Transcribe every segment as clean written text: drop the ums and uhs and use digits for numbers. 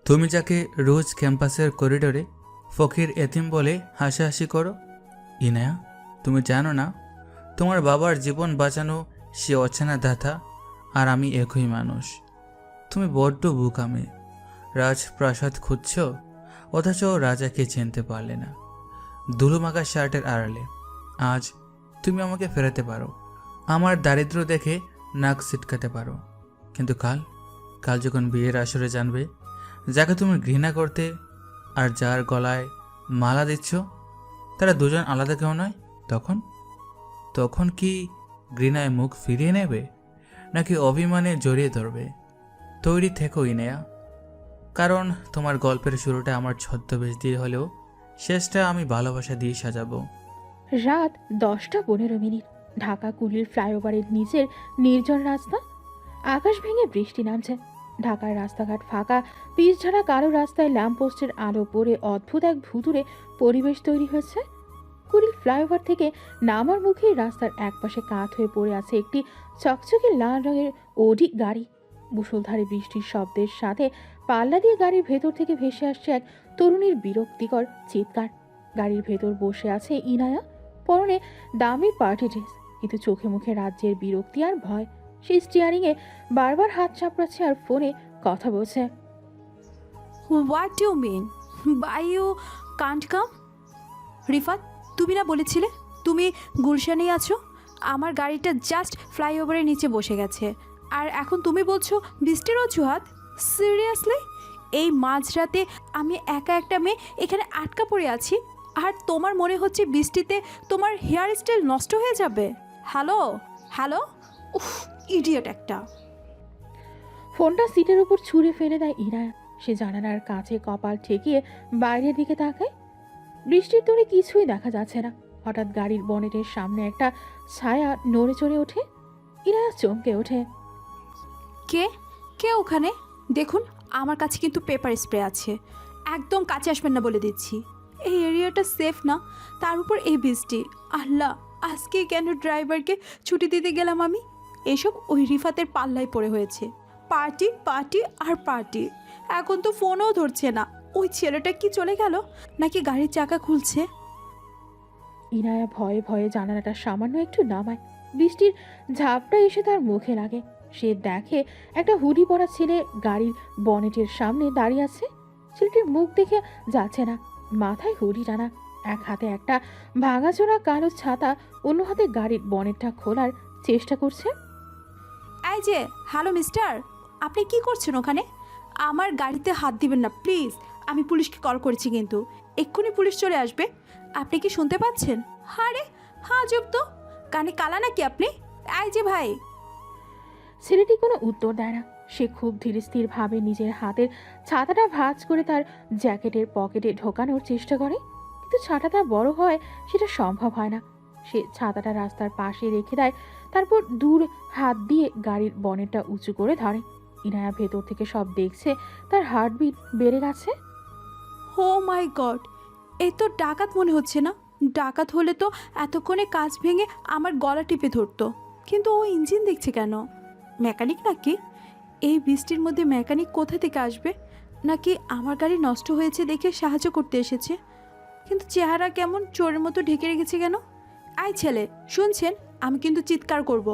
তুমি যাকে রোজ ক্যাম্পাসের করিডোরে ফকির এতিম বলে হাসাহাসি করো, ইনায়া, তুমি জানো না তোমার বাবার জীবন বাঁচানো সে অচেনা দাতা, আর আমি একই মানুষ। তুমি বড্ড বোকামে রাজপ্রাসাদ খুঁজছ, অথচ রাজাকে চিনতে পারলে না ধুলোমাখা শার্টের আড়ালে। আজ তুমি আমাকে ফেরাতে পারো, আমার দারিদ্র্য দেখে নাক ছিটকাতে পারো, কিন্তু কাল কাল যখন বিয়ের আসরে জানবে যাকে তুমি ঘৃণা করতে আর যার গলায় মালা দিচ্ছ তারা দুজন আলাদা কেউ নয়, তখন তখন কি ঘৃণায় মুখ ফিরিয়ে নেবে নাকি অভিমানে জড়িয়ে ধরবে? তৈরি থেকো ইনেয়া, কারণ তোমার গল্পের শুরুটা আমার ছদ্মবেশ দিয়ে হলেও শেষটা আমি ভালোবাসা দিয়ে সাজাবো। রাত 10টা 15 মিনিট। ঢাকা কুলির ফ্লাইওভারের নিচের নির্জন রাস্তা। আকাশ ভেঙে বৃষ্টি নামছে। ঢাকার রাস্তাঘাট ফাঁকা, পিচ ঝাড়া কালো রাস্তায় ল্যাম্পপোস্টের আলো পড়ে অদ্ভুত এক ভুতুড়ে পরিবেশ তৈরি হয়েছে। কুড়িল ফ্লাইওভার থেকে নামার মুখে রাস্তার একপাশে কাত হয়ে পড়ে আছে একটি চকচকে লাল রঙের ওডি গাড়ি। মুষলধারে বৃষ্টির শব্দের সাথে পাল্লা দিয়ে গাড়ির ভেতর থেকে ভেসে আসছে এক তরুণীর বিরক্তিকর চিৎকার। গাড়ির ভেতর বসে আছে ইনায়া, পরনে দামি পার্টি ড্রেস, কিন্তু চোখে মুখে রাজ্যের বিরক্তি আর ভয়। সেই স্টিয়ারিংয়ে বারবার হাত চাপড়াচ্ছে আর ফোনে কথা বলছে। What you mean by you can't come? Rifat, তুমি না বলেছিলে তুমি গুলশানেই আছো? আমার গাড়িটা জাস্ট ফ্লাইওভারের নিচে বসে গেছে, আর এখন তুমি বলছো বৃষ্টির অজুহাত? সিরিয়াসলি? এই মাঝরাতে আমি একা একটা মেয়ে এখানে আটকা পড়ে আছি, আর তোমার মনে হচ্ছে বৃষ্টিতে তোমার হেয়ার স্টাইল নষ্ট হয়ে যাবে? হ্যালো হ্যালো, উফ, ইডিয়েট একটা। ফোনটা সিটের উপর ছুঁড়ে ফেলে দেয় ইনায়া। সে জানালার কাছে কপাল ঠেকিয়ে বাইরের দিকে তাকায়। বৃষ্টির দৌড়ে কিছুই দেখা যাচ্ছে না। হঠাৎ গাড়ির বনেটের সামনে একটা ছায়া নড়ে চড়ে ওঠে। ইনায়া চমকে ওঠে। কে কে ওখানে? দেখুন, আমার কাছে কিন্তু পেপার স্প্রে আছে, একদম কাছে আসবেন না বলে দিচ্ছি। এই এরিয়াটা সেফ না, তার উপর এই বৃষ্টি। আল্লাহ, আজকে কেন ড্রাইভারকে ছুটি দিতে গেলাম আমি? এসব ওই রিফাতের পাল্লায় পড়ে হয়েছে। পার্টি পার্টি আর পার্টি, এখন তো ফোনও ধরছে না। ওই ছেলেটা কি চলে গেল, নাকি গাড়ির চাকা খুলছে? ইনায়া ভয়ে ভয়ে জানালাটা সামান্য একটু নামায়। বৃষ্টির ঝাপটা এসে তার মুখে লাগে। সে দেখে একটা হুডি পরা ছেলে গাড়ির বনেটের সামনে দাঁড়িয়ে আছে। ছেলেটির মুখ দেখে যাচ্ছে না, মাথায় হুডি টানা, এক হাতে একটা ভাঙাচোরা কালো ছাতা, অন্য হাতে গাড়ির বনেটটা খোলার চেষ্টা করছে। এই যে, হ্যালো মিস্টার, আপনি কি করছেন ওখানে? আমার গাড়িতে হাত দিবেন না প্লিজ। আমি পুলিশকে কল করেছি, কিন্তু এক্ষুনি পুলিশ চলে আসবে। আপনি কি শুনতে পাচ্ছেন? আরে হ্যাঁ, জব তো, কানে কালা নাকি আপনি? এই যে ভাই। ছেলেটি কোনো উত্তর দেয় না। সে খুব ধীরস্থির ভাবে নিজের হাতের ছাতাটা ভাঁজ করে তার জ্যাকেটের পকেটে ঢোকানোর চেষ্টা করে, কিন্তু ছাতাটা বড় হয় সেটা সম্ভব হয় না। সে ছাতাটা রাস্তার পাশে রেখে দেয়, তারপর দূর হাত দিয়ে গাড়ির বনেটটা উঁচু করে ধরে। ইনায়া ভেতর থেকে সব দেখছে। তার হার্টবিট বেড়ে গেছে। ও মাই গড, এই তো ডাকাত মনে হচ্ছে না? ডাকাত হলে তো এতক্ষণে কাঁচ ভেঙে আমার গলা টিপে ধরতো, কিন্তু ও ইঞ্জিন দেখছে কেন? মেকানিক নাকি? এই বৃষ্টির মধ্যে মেকানিক কোথা থেকে আসবে? নাকি আমার গাড়ি নষ্ট হয়েছে দেখে সাহায্য করতে এসেছে? কিন্তু চেহারা কেমন চোরের মতো ঢেকে রেখেছে কেন? আই ছেলে, শুনছেন? আমি কিন্তু চিৎকার করব।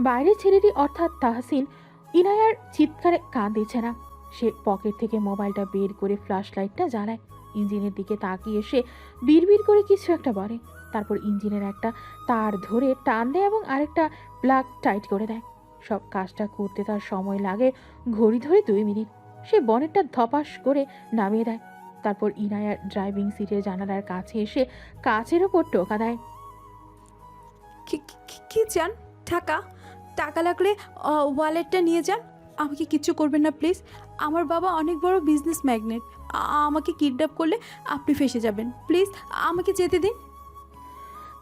বাইরে ছেলেটি অর্থাৎ তাহসিন ইনায়ার চিৎকারে কান দিচ্ছে না। সে পকেট থেকে মোবাইলটা বের করে ফ্ল্যাশ লাইটটা জ্বালায়। ইঞ্জিনের দিকে তাকিয়ে সে বিড়বিড় করে কিছু একটা বলে। তারপর ইঞ্জিনের একটা তার ধরে টান দেয় এবং আরেকটা প্লাগ টাইট করে দেয়। সব কাজটা করতে তার সময় লাগে ঘড়ি ধরে 2 মিনিট। সে বনেটটা ধপাস করে নামিয়ে দেয়। তারপর ইনায়ার ড্রাইভিং সিটের জানালার কাছে এসে কাচের ওপর টোকা দেয়। কি চান? টাকা? টাকা লাগলে ওয়ালেটটা নিয়ে যান। আমাকে কিচ্ছু করবেন না প্লিজ। আমার বাবা অনেক বড় বিজনেস ম্যাগনেট। আমাকে কিডন্যাপ করলে আপনি ফেঁসে যাবেন। প্লিজ আমাকে যেতে দিন।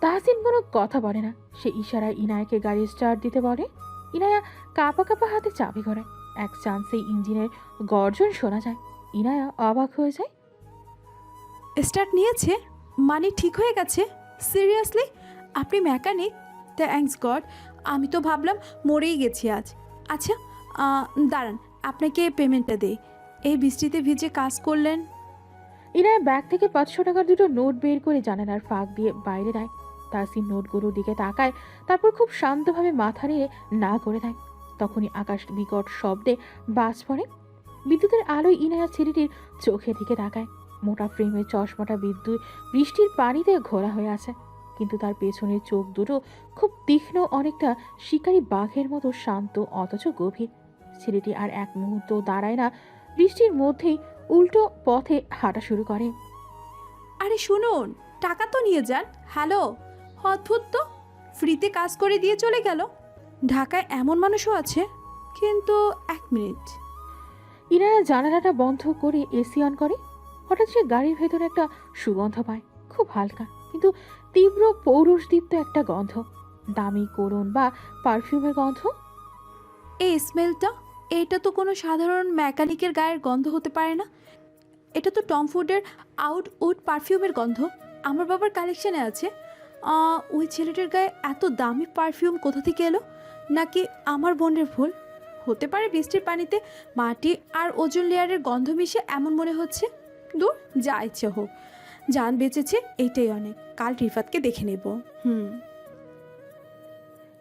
তাহসিন কোনো কথা বলে না। সে ইশারায় ইনায়াকে গাড়ি স্টার্ট দিতে বলে। ইনায়া কাঁপা কাঁপা হাতে চাবি ঘোরায়। এক চান্সেই ইঞ্জিনের গর্জন শোনা যায়। ইনায়া অবাক হয়ে যায়। স্টার্ট নিয়েছে মানে ঠিক হয়ে গেছে? সিরিয়াসলি? আপনি মেকানিক? থ্যাঙ্কস গড, আমি তো ভাবলাম মরেই গেছি আজ। আচ্ছা, দাঁড়ান, আপনাকে পেমেন্টটা দেই। এই বৃষ্টিতে ভিজে কাজ করলেন। ইনায়া ব্যাগ থেকে 500 টাকার দুটো নোট বের করে জানালার ফাঁক দিয়ে বাইরে দেয়। তাসিন নোটগুলোর দিকে তাকায়, তারপর খুব শান্তভাবে মাথা নেড়ে না করে দেয়। তখনই আকাশ বিকট শব্দে বাজ পড়ে। বিদ্যুতের আলোয় ইনায়া ছেলেটির চোখের দিকে তাকায়। মোটা ফ্রেমের চশমাটা বৃষ্টির পানিতে ঘোরা হয়ে আছে, কিন্তু তার পেছনের চোখ দুটো খুব তীক্ষ্ণ, অনেকটা শিকারী বাঘের মতো শান্ত অথচ গভীর। ছেলেটি আর এক মুহূর্ত দাঁড়ায় না, বৃষ্টির মধ্যেই উল্টো পথে হাঁটা শুরু করে। আরে শুনুন, টাকা তো নিয়ে যান। হ্যালো, অদ্ভুত তো, ফ্রিতে কাজ করে দিয়ে চলে গেল। ঢাকায় এমন মানুষও আছে। কিন্তু 1 মিনিট। ইনায়া জানালাটা বন্ধ করে এসি অন করে। হঠাৎ সে গাড়ির ভেতরে একটা সুগন্ধ পায়, খুব হালকা কিন্তু তীব্র পৌরুষদীপ্ত একটা গন্ধ। দামি কোরন বা পারফিউমের গন্ধ। এই স্মেলটা, এটা তো কোনো সাধারণ মেকানিকের গায়ের গন্ধ হতে পারে না। এটা তো টম ফুডের আউটউড পারফিউমের গন্ধ। আমার বাবার কালেকশানে আছে। ওই ছেলেটার গায়ে এত দামি পারফিউম কোথা থেকে এলো? নাকি আমার বোনের ভুল? হতে পারে বৃষ্টির পানিতে মাটি আর ওজোন লেয়ারের গন্ধ মিশে এমন মনে হচ্ছে। দূর, যা ইচ্ছে হোক, জান বেঁচেছে এইটাই অনেক। কাল রিফাতকে দেখে নেব।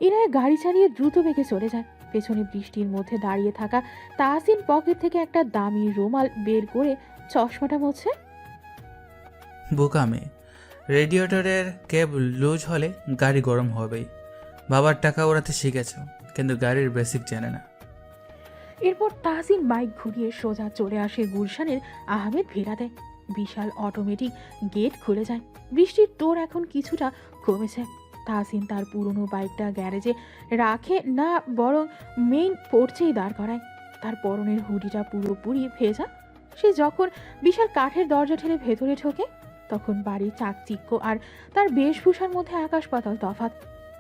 ইনায়া গাড়ি চালিয়ে দ্রুত বেগে চলে যায়। পেছনে বৃষ্টির মধ্যে দাঁড়িয়ে থাকা তাহসিন পকেট থেকে একটা দামি রুমাল বের করে চশমাটা মোছে। বোকা মেয়ে, রেডিয়েটরের কেবল লুজ হলে গাড়ি গরম হবেই। বাবার টাকা ওড়াতে শিখেছ, কিন্তু গাড়ির বেসিক জানে না। এরপর তাহসিন বাইক ঘুরিয়ে সোজা চলে আসে গুলশানের আহমেদ ভিরাতে। বিশাল অটোমেটিক গেট খুলে যায়। বৃষ্টির তোর এখন কিছুটা কমেছে। তাহসিন তার পুরনো বাইকটা গ্যারেজে রাখে না, বরং মেইন পোর্চেই দাঁড় করায়। তার পরনের হুডিটা পুরোপুরি ভেজা। সে যখন বিশাল কাঠের দরজা ঠেলে ভেতরে ঢোকে, তখন বাড়ির চাকচিক্য আর তার বেশভূষার মধ্যে আকাশ পাতাল তফাৎ।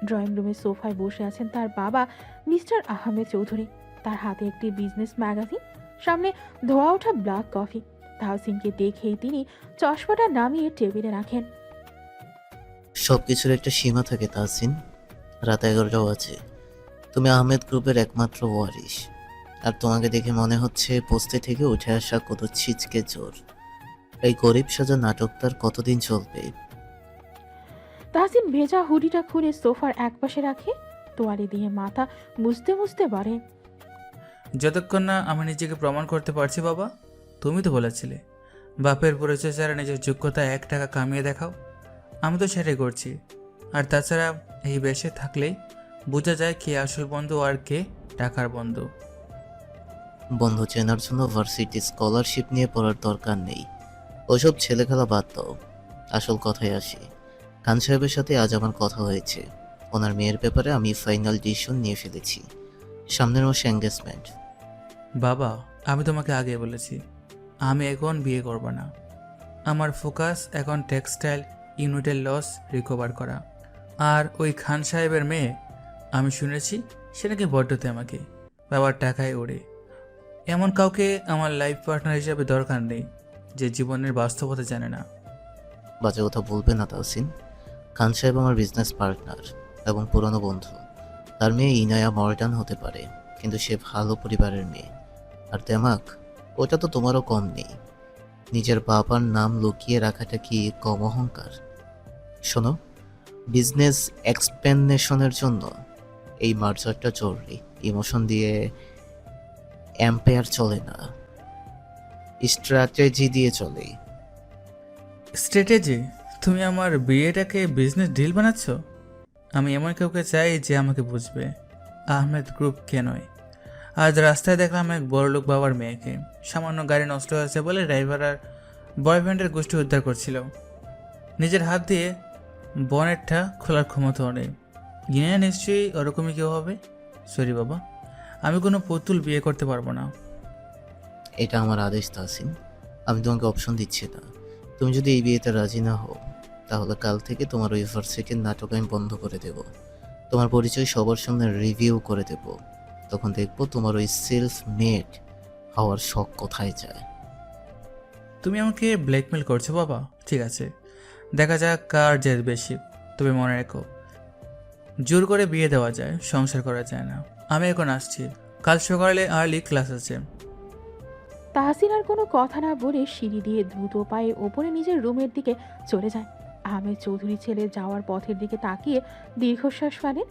ড্রয়িং রুমের সোফায় বসে আছেন তার বাবা মিস্টার আহমেদ চৌধুরী। তার হাতে একটি বিজনেস ম্যাগাজিন, সামনে ধোয়া ওঠা ব্ল্যাক কফি। তাহসিনকে দেখেই তিনি চশমাটা নামিয়ে টেবিলে রাখেন। সবকিছুর একটা সীমা থাকে তাহসিন। রাত 11টাও আছে। তুমি আহমেদ গ্রুপের একমাত্র ওয়ারিশ, আর তোমাকে দেখে মনে হচ্ছে পোস্টে থেকে উঠে আসা কত ছিচকে চোর। এই গরিব সাজা নাটকটার কতদিন চলবে? তাহসিন ভেজা হুডিটা খুলে সোফার একপাশে রাখে, তোয়ালে দিয়ে মাথা মুছতে মুছতে বলে, যতক্ষণ না আমি নিজেকে প্রমাণ করতে পারছি বাবা। তুমি তো বলেছিলে বাপের পরিচয় ছাড়া নিজের যোগ্যতা 1 টাকা কামিয়ে দেখাও। আমি তো সেটাই করছি। আর তাছাড়া এই বেশে থাকলেই বোঝা যায় কে আসল বন্ধু আর কে টাকার বন্ধু। বন্ধু চেনার জন্য ভার্সিটি স্কলারশিপ নিয়ে পড়ার দরকার নেই। ওসব ছেলেখেলা বাদ দাও, আসল কথায় আসি। খান সাহেবের সাথে আজ আমার কথা হয়েছে। ওনার মেয়ের ব্যাপারে আমি ফাইনাল ডিসিশন নিয়ে ফেলেছি। সামনের মাসে এঙ্গেজমেন্ট। বাবা, আমি তোমাকে আগে বলেছি আমি এখন বিয়ে করব না। আমার ফোকাস এখন টেক্সটাইল ইউনিটের লস রিকভার করা। আর ওই খান সাহেবের মেয়ে, আমি শুনেছি সে নাকি বড্ডতে আমাকে বাবার টাকায় ওড়ে। এমন কাউকে আমার লাইফ পার্টনার হিসেবে দরকার নেই যে জীবনের বাস্তবতা জানে না। বাজে কথা বলবে না তাহসিন। খান সাহেব আমার বিজনেস পার্টনার এবং পুরনো বন্ধু। তার মেয়ে ইনায়া মডার্ন হতে পারে, কিন্তু সে ভালো পরিবারের মেয়ে। আর তেমাক, ওটা তো তোমারও কম নেই। নিজের বাবার নাম লুকিয়ে রাখাটা কি কম অহংকার? শোনো, বিজনেস এক্সপেনশনের জন্য এই মার্জারটা জরুরি। ইমোশন দিয়ে এম্পায়ার চলে না, স্ট্র্যাটেজি দিয়ে চলে। স্ট্র্যাটেজি? তুমি আমার বিয়েটাকে বিজনেস ডিল বানাচ্ছ? আমি এমন কাউকে চাই যে আমাকে বুঝবে, আহমেদ গ্রুপকে নয়। আজ রাস্তায় দেখলাম এক বড়লোক বাবার মেয়েকে, সামান্য গাড়ি নষ্ট হয়েছে বলে ড্রাইভার আর বয়ফ্রেন্ডের গোষ্ঠী উদ্ধার করছিল। নিজের হাত দিয়ে বনেটটা খোলার ক্ষমতাও নেই। গিয়ে নিশ্চয়ই ওরকমই কেউ হবে। সরি বাবা, আমি কোনো পুতুল বিয়ে করতে পারবো না। এটা আমার আদেশ তাহসিন, আমি তোমাকে অপশন দিচ্ছি না। তুমি যদি এই বিয়েতে রাজি না হও, তাহলে কাল থেকে তোমার ওই ভার্সিটির নাটক আমি বন্ধ করে দেব। তোমার পরিচয় সবার সামনে রিভিউ করে দেব। তখন দেখবো তোমার ওই সেলফ মেড হওয়ার শখ কোথায় যায়। তুমি আমাকে ব্ল্যাকমেল করছো বাবা? ঠিক আছে, দেখা যাক কার জেদ বেশি। তবে মনে রেখো, জোর করে বিয়ে দেওয়া যায়, সংসার করা যায় না। আমি এখন আসছি, কাল সকালে আর্লি ক্লাস আছে। তাহসিন আর কোনো কথা না বলে সিঁড়ি দিয়ে দ্রুত পায়ে ওপরে নিজের রুমের দিকে চলে যায়। আহমেদ চৌধুরী ছেলে যাওয়ার পথের দিকে তাকিয়ে দীর্ঘশ্বাস ফেলেন।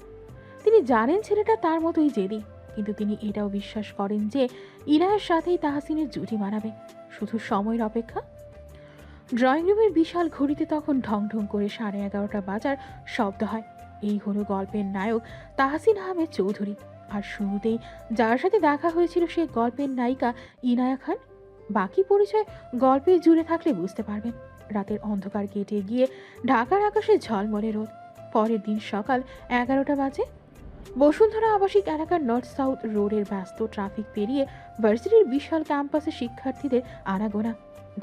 তিনি জানেন ছেলেটা তার মতোই জেদি, কিন্তু তিনি এটাও বিশ্বাস করেন যে ইনায়ের সাথেই তাহসিনের জুটি মানাবে, শুধু সময়ের অপেক্ষা। ড্রয়িং রুমের বিশাল ঘড়িতে তখন ঢং ঢং করে 11:30 বাজার শব্দ হয়। এই হলো গল্পের নায়ক তাহসিন আহমেদ চৌধুরী। আর শুরুতেই যার সাথে দেখা হয়েছিল সে গল্পের নায়িকা ইনায়া খান। বাকি পরিচয় গল্পে জুড়ে থাকলে বুঝতে পারবেন। রাতের অন্ধকার কেটে গিয়ে ঢাকার আকাশে ঝলমলে রোদ। পরের দিন সকাল 11টা বাজে। বসুন্ধরা আবাসিক এলাকার নর্থ সাউথ রোডের ব্যস্ত ট্রাফিক পেরিয়ে ভার্সিটির বিশাল ক্যাম্পাসে শিক্ষার্থীদের আনাগোনা।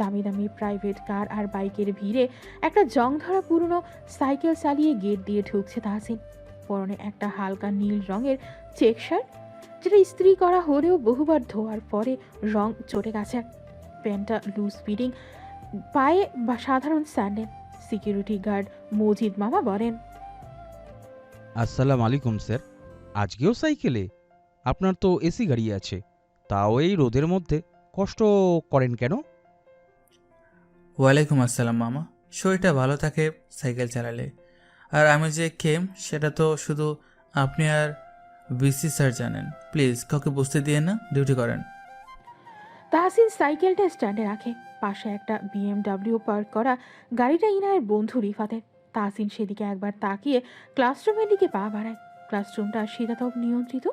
দামি দামি প্রাইভেট কার আর বাইকের ভিড়ে একটা জংধরা পুরনো সাইকেল চালিয়ে গেট দিয়ে ঢুকছে তাহসিন। পরনে একটা হালকা নীল রঙের চেক শার্ট, যেটা ইস্ত্রি করা হলেও বহুবার ধোয়ার পরে রং চটে গেছে। প্যান্টটা লুজ ফিটিং, পায়ে বা সাধারণ স্যান্ডেল। সিকিউরিটি গার্ড মজিদ মামা বলেন, আসসালামু আলাইকুম স্যার। আজকেও সাইকেলে? আপনার তো এসি গাড়ি আছে, তাও এই রোদের মধ্যে কষ্ট করেন কেন? ওয়ালাইকুম আসসালাম মামা। শরীরটা ভালো থাকে সাইকেল চালালে। আর আমি যে কেম সেটা তো শুধু আপনি আর বিসি স্যার জানেন। প্লিজ কাউকে বুঝতে দিয়ে না, ডিউটি করেন। তাহসিন সাইকেলটা স্ট্যান্ডে রাখে। পাশে একটা BMW পার্ক করা গাড়িটা ইনায়ের বন্ধু রিফাতের। তাহসিন সেদিকে একবার তাকিয়ে ক্লাসরুমের দিকে পা বাড়ায়। ক্লাসরুমটা শীতাতপ নিয়ন্ত্রিত।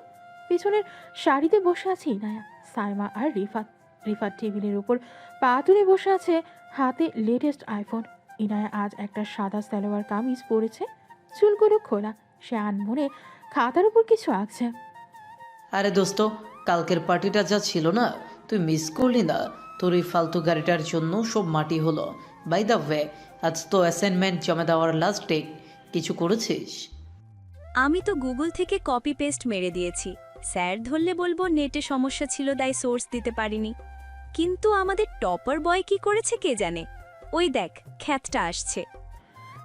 পেছনের সারিতে বসে আছে ইনায়া, সাইমা আর রিফাত। রিফাত টেবিলের উপর পা তুলে বসে আছে, হাতে লেটেস্ট আইফোন। ইনায়া আজ একটা সাদা সালোয়ার কামিজ পরেছে, চুলগুলো খোলা। সে আনমনে খাতার উপর কিছু আঁকছে। আরে দোস্ত, কালকের পার্টিটা যা ছিল না, তুই মিস করলি না? তোর এই ফালতু গাড়িটার জন্য সব মাটি হলো। বাই দ্য ওয়ে, আজ তো অ্যাসাইনমেন্ট জমা দেওয়ার লাস্ট ডেট। কিছু করেছিস? আমি তো গুগল থেকে কপি পেস্ট মেরে দিয়েছি। স্যার ধরলে বলবো নেটে সমস্যা ছিল, তাই সোর্স দিতে পারিনি। কিন্তু আমাদের টপার বয় কি করেছে কে জানে। ওই দেখ, খ্যাতটা আসছে।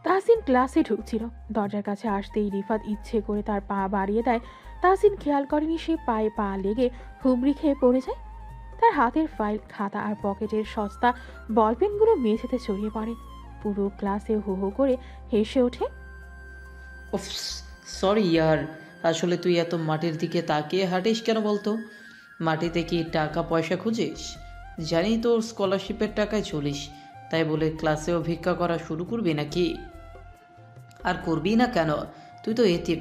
তাহসিন ক্লাসে ঢুকছিল, দরজার কাছে আসতেই রিফাত ইচ্ছে করে তার পা বাড়িয়ে দেয়। তাহসিন খেয়াল করেনি সে পায়ে পা লেগে হুমড়ি খেয়ে পড়ে যায়। তার হাতের ফাইল, খাতা আর পকেটের সস্তা বলপেনগুলো মেঝেতে ছড়িয়ে পড়ে। পুরো ক্লাসে হো হো করে হেসে ওঠে। উফ, সরি ইয়ার। আসলে তুই এত মাটির দিকে তাকিয়ে হাঁটিস কেন বলতো? মাটিতে কি টাকা পয়সা খুঁজিস? জানি তোর স্কলারশিপের টাকায় চলিস, তাই বলে ক্লাসেও ভিক্ষা করা শুরু করবি নাকি? আর করবি না কেন? তুই তো এতিম।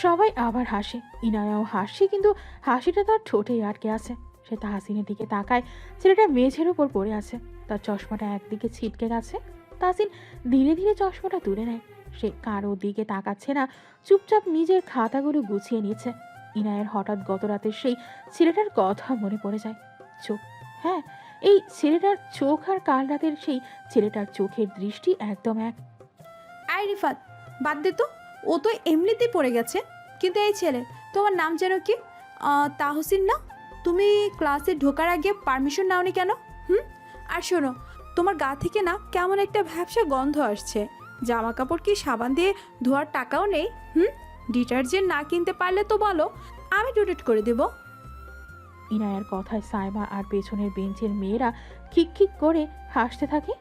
সবাই আবার হাসে। ইনায়াও হাসছে, কিন্তু হাসিটা তার ঠোঁটেই আটকে আছে। সে তাহসিনের দিকে তাকায়। ছেলেটা মেঝের উপর পড়ে আছে, তার চশমাটা একদিকে ছিটকে গেছে। তাহসিন ধীরে ধীরে চশমাটা তুলে নেয়। সে কারো দিকে তাকাচ্ছে না, চুপচাপ নিজের খাতাগুলো গুছিয়ে নিচ্ছে। ইনায়ের হঠাৎ গত রাতের সেই ছেলেটার কথা মনে পড়ে যায়। চোখ, হ্যাঁ, এই ছেলেটার চোখ আর কাল রাতের সেই ছেলেটার চোখের দৃষ্টি একদম এক। আই রিফাত, বাদ দে তো, ও তো এমনিতেই পড়ে গেছে। কিন্তু এই ছেলে, তোমার নাম যেন কি? তাহসিন না? তুমি ক্লাসে ঢোকার আগে পারমিশন নাওনি কেন? আর শোনো, তোমার গা থেকে না কেমন একটা ভ্যাবসা গন্ধ আসছে। জামা কাপড় কি সাবান দিয়ে ধোয়ার টাকাও নেই? ডিটারজেন্ট না কিনতে পারলে তো বলো, আমি ডোনেট করে দেব। ইনায়ার কথায় সাইমা আর পেছনের বেঞ্চের মেয়েরা খিকখিক করে হাসতে থাকে।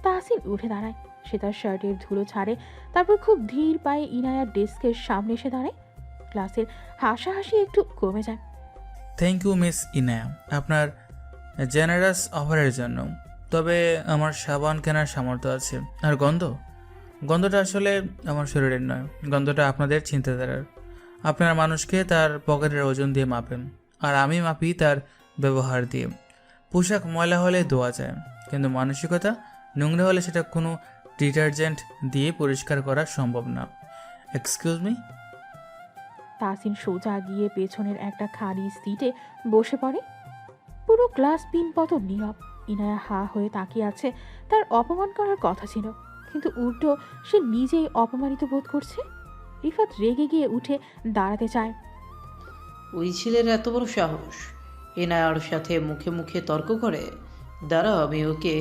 তাহসিন উঠে দাঁড়ায়। সে তার শার্টের ধুলো ছাড়ে, তারপর খুব ধীর পায়ে ইনায়ার ডেস্কের সামনে এসে দাঁড়ায়। ক্লাসের হাসাহাসি একটু কমে যায়। থ্যাংক ইউ মিস ইনায়া, আপনার জেনারাস অফারের জন্য। তবে আমার সাবান কেনার সামর্থ্য আছে। আর গন্ধটা আসলে আমার শরীরের নয়, গন্ধটা আপনাদের চিন্তাধারার। আপনার মানুষকে তার পকেটের ওজন দিয়ে মাপেন, আর আমি মাপি তার ব্যবহার দিয়ে। পোশাক ময়লা হলে ধোয়া যায়, কিন্তু মানসিকতা নোংরা হলে সেটা কোনো ডিটারজেন্ট দিয়ে পরিষ্কার করা সম্ভব না। Excuse me. তাহসিন সোজা গিয়ে পেছনের একটা খালি সিটে বসে পড়ে। পুরো ক্লাস পিনপতন নীরব। ইনায়া হা হয়ে তাকিয়ে আছে। তার অপমান করার কথা ছিল, কিন্তু উল্টো সে নিজেই অপমানিত বোধ করছে। রিফাত রেগে গিয়ে উঠে দাঁড়াতে চায়। ওই ছেলের এত বড় সাহস, এনায়ার সাথে মুখে মুখে তর্ক করে? দাঁড়াও, আমি ওকে।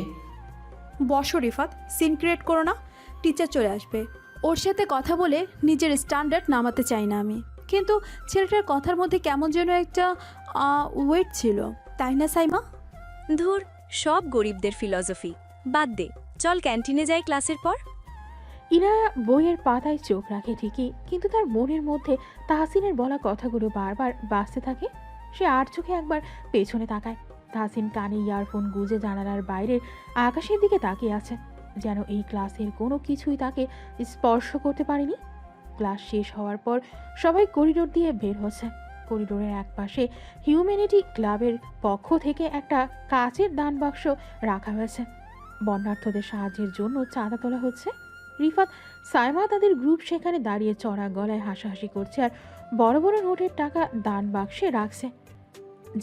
বসো রিফাত, সিন ক্রিয়েট করো না। টিচার চলে আসবে। ওর সাথে কথা বলে নিজের স্ট্যান্ডার্ড নামাতে চাই না আমি, কিন্তু ছেলেটার কথার মধ্যে কেমন যেন একটা ওয়েট ছিল, তাই না সাইমা? ধুর, সব গরিবদের ফিলসফি। বাদ দে, চল ক্যান্টিনে যাই ক্লাসের পর। ইনায়া বইয়ের পাতায় চোখ রাখে ঠিকই, কিন্তু তার মনের মধ্যে তাহসিনের বলা কথাগুলো বারবার বাজতে থাকে। সে আর চোখে একবার পেছনে তাকায়। তাহসিন কানে ইয়ারফোন গুঁজে জানালার বাইরের আকাশের দিকে তাকিয়ে আছে, যেন এই ক্লাসের কোনো কিছুই তাকে স্পর্শ করতে পারেনি। ক্লাস শেষ হওয়ার পর সবাই করিডোর দিয়ে বের হচ্ছে। করিডোরের একপাশে হিউম্যানিটি ক্লাবের পক্ষ থেকে একটা কাচের দান বাক্স রাখা হয়েছে। বন্যার্থদের সাহায্যের জন্য চাঁদা তোলা হচ্ছে। রিফাত, সাইমা তাদের গ্রুপ সেখানে দাঁড়িয়ে চড়া গলায় হাসাহাসি করছে আর বড় বড় নোটের টাকা দান বাক্সে রাখছে,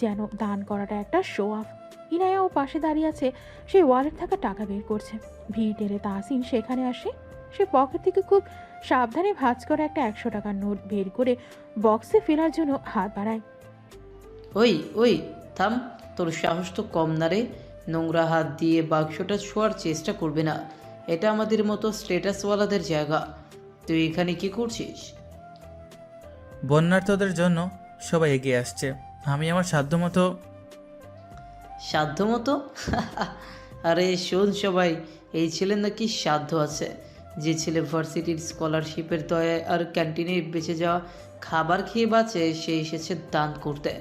যেন দান করাটা একটা শো অফ। ইনায়াও পাশে দাঁড়িয়ে আছে, সে ওয়ালেট থাকা টাকা বের করছে। ভিড় টেলে তাহসিন সেখানে আসে। সে পকেট থেকে খুব সাবধানে ভাঁজ করা একটা 100 টাকার নোট বের করে বক্সে ফেলার জন্য হাত বাড়ায়। ওই ওই থাম, তোর সাহস তো কম না রে। নোংরা হাত দিয়ে বাক্সটা ছোঁয়ার চেষ্টা করবে না, এটা আমাদের মতো স্ট্যাটাসওয়ালাদের জায়গা। তুই এখানে কি করছিস? বন্যার্থদের জন্য সবাই এগিয়ে আসছে, আমি আমার সাধ্যমতো। সাধ্যমতো? আরে শোন সবাই, এই ছেলের নাকি সাধ্য আছে। যে ছেলে ভার্সিটির স্কলারশিপের দয়ায় আর ক্যান্টিনে বেঁচে যাওয়া খাবার খেয়ে বাঁচে, সে এসেছে দান করতে।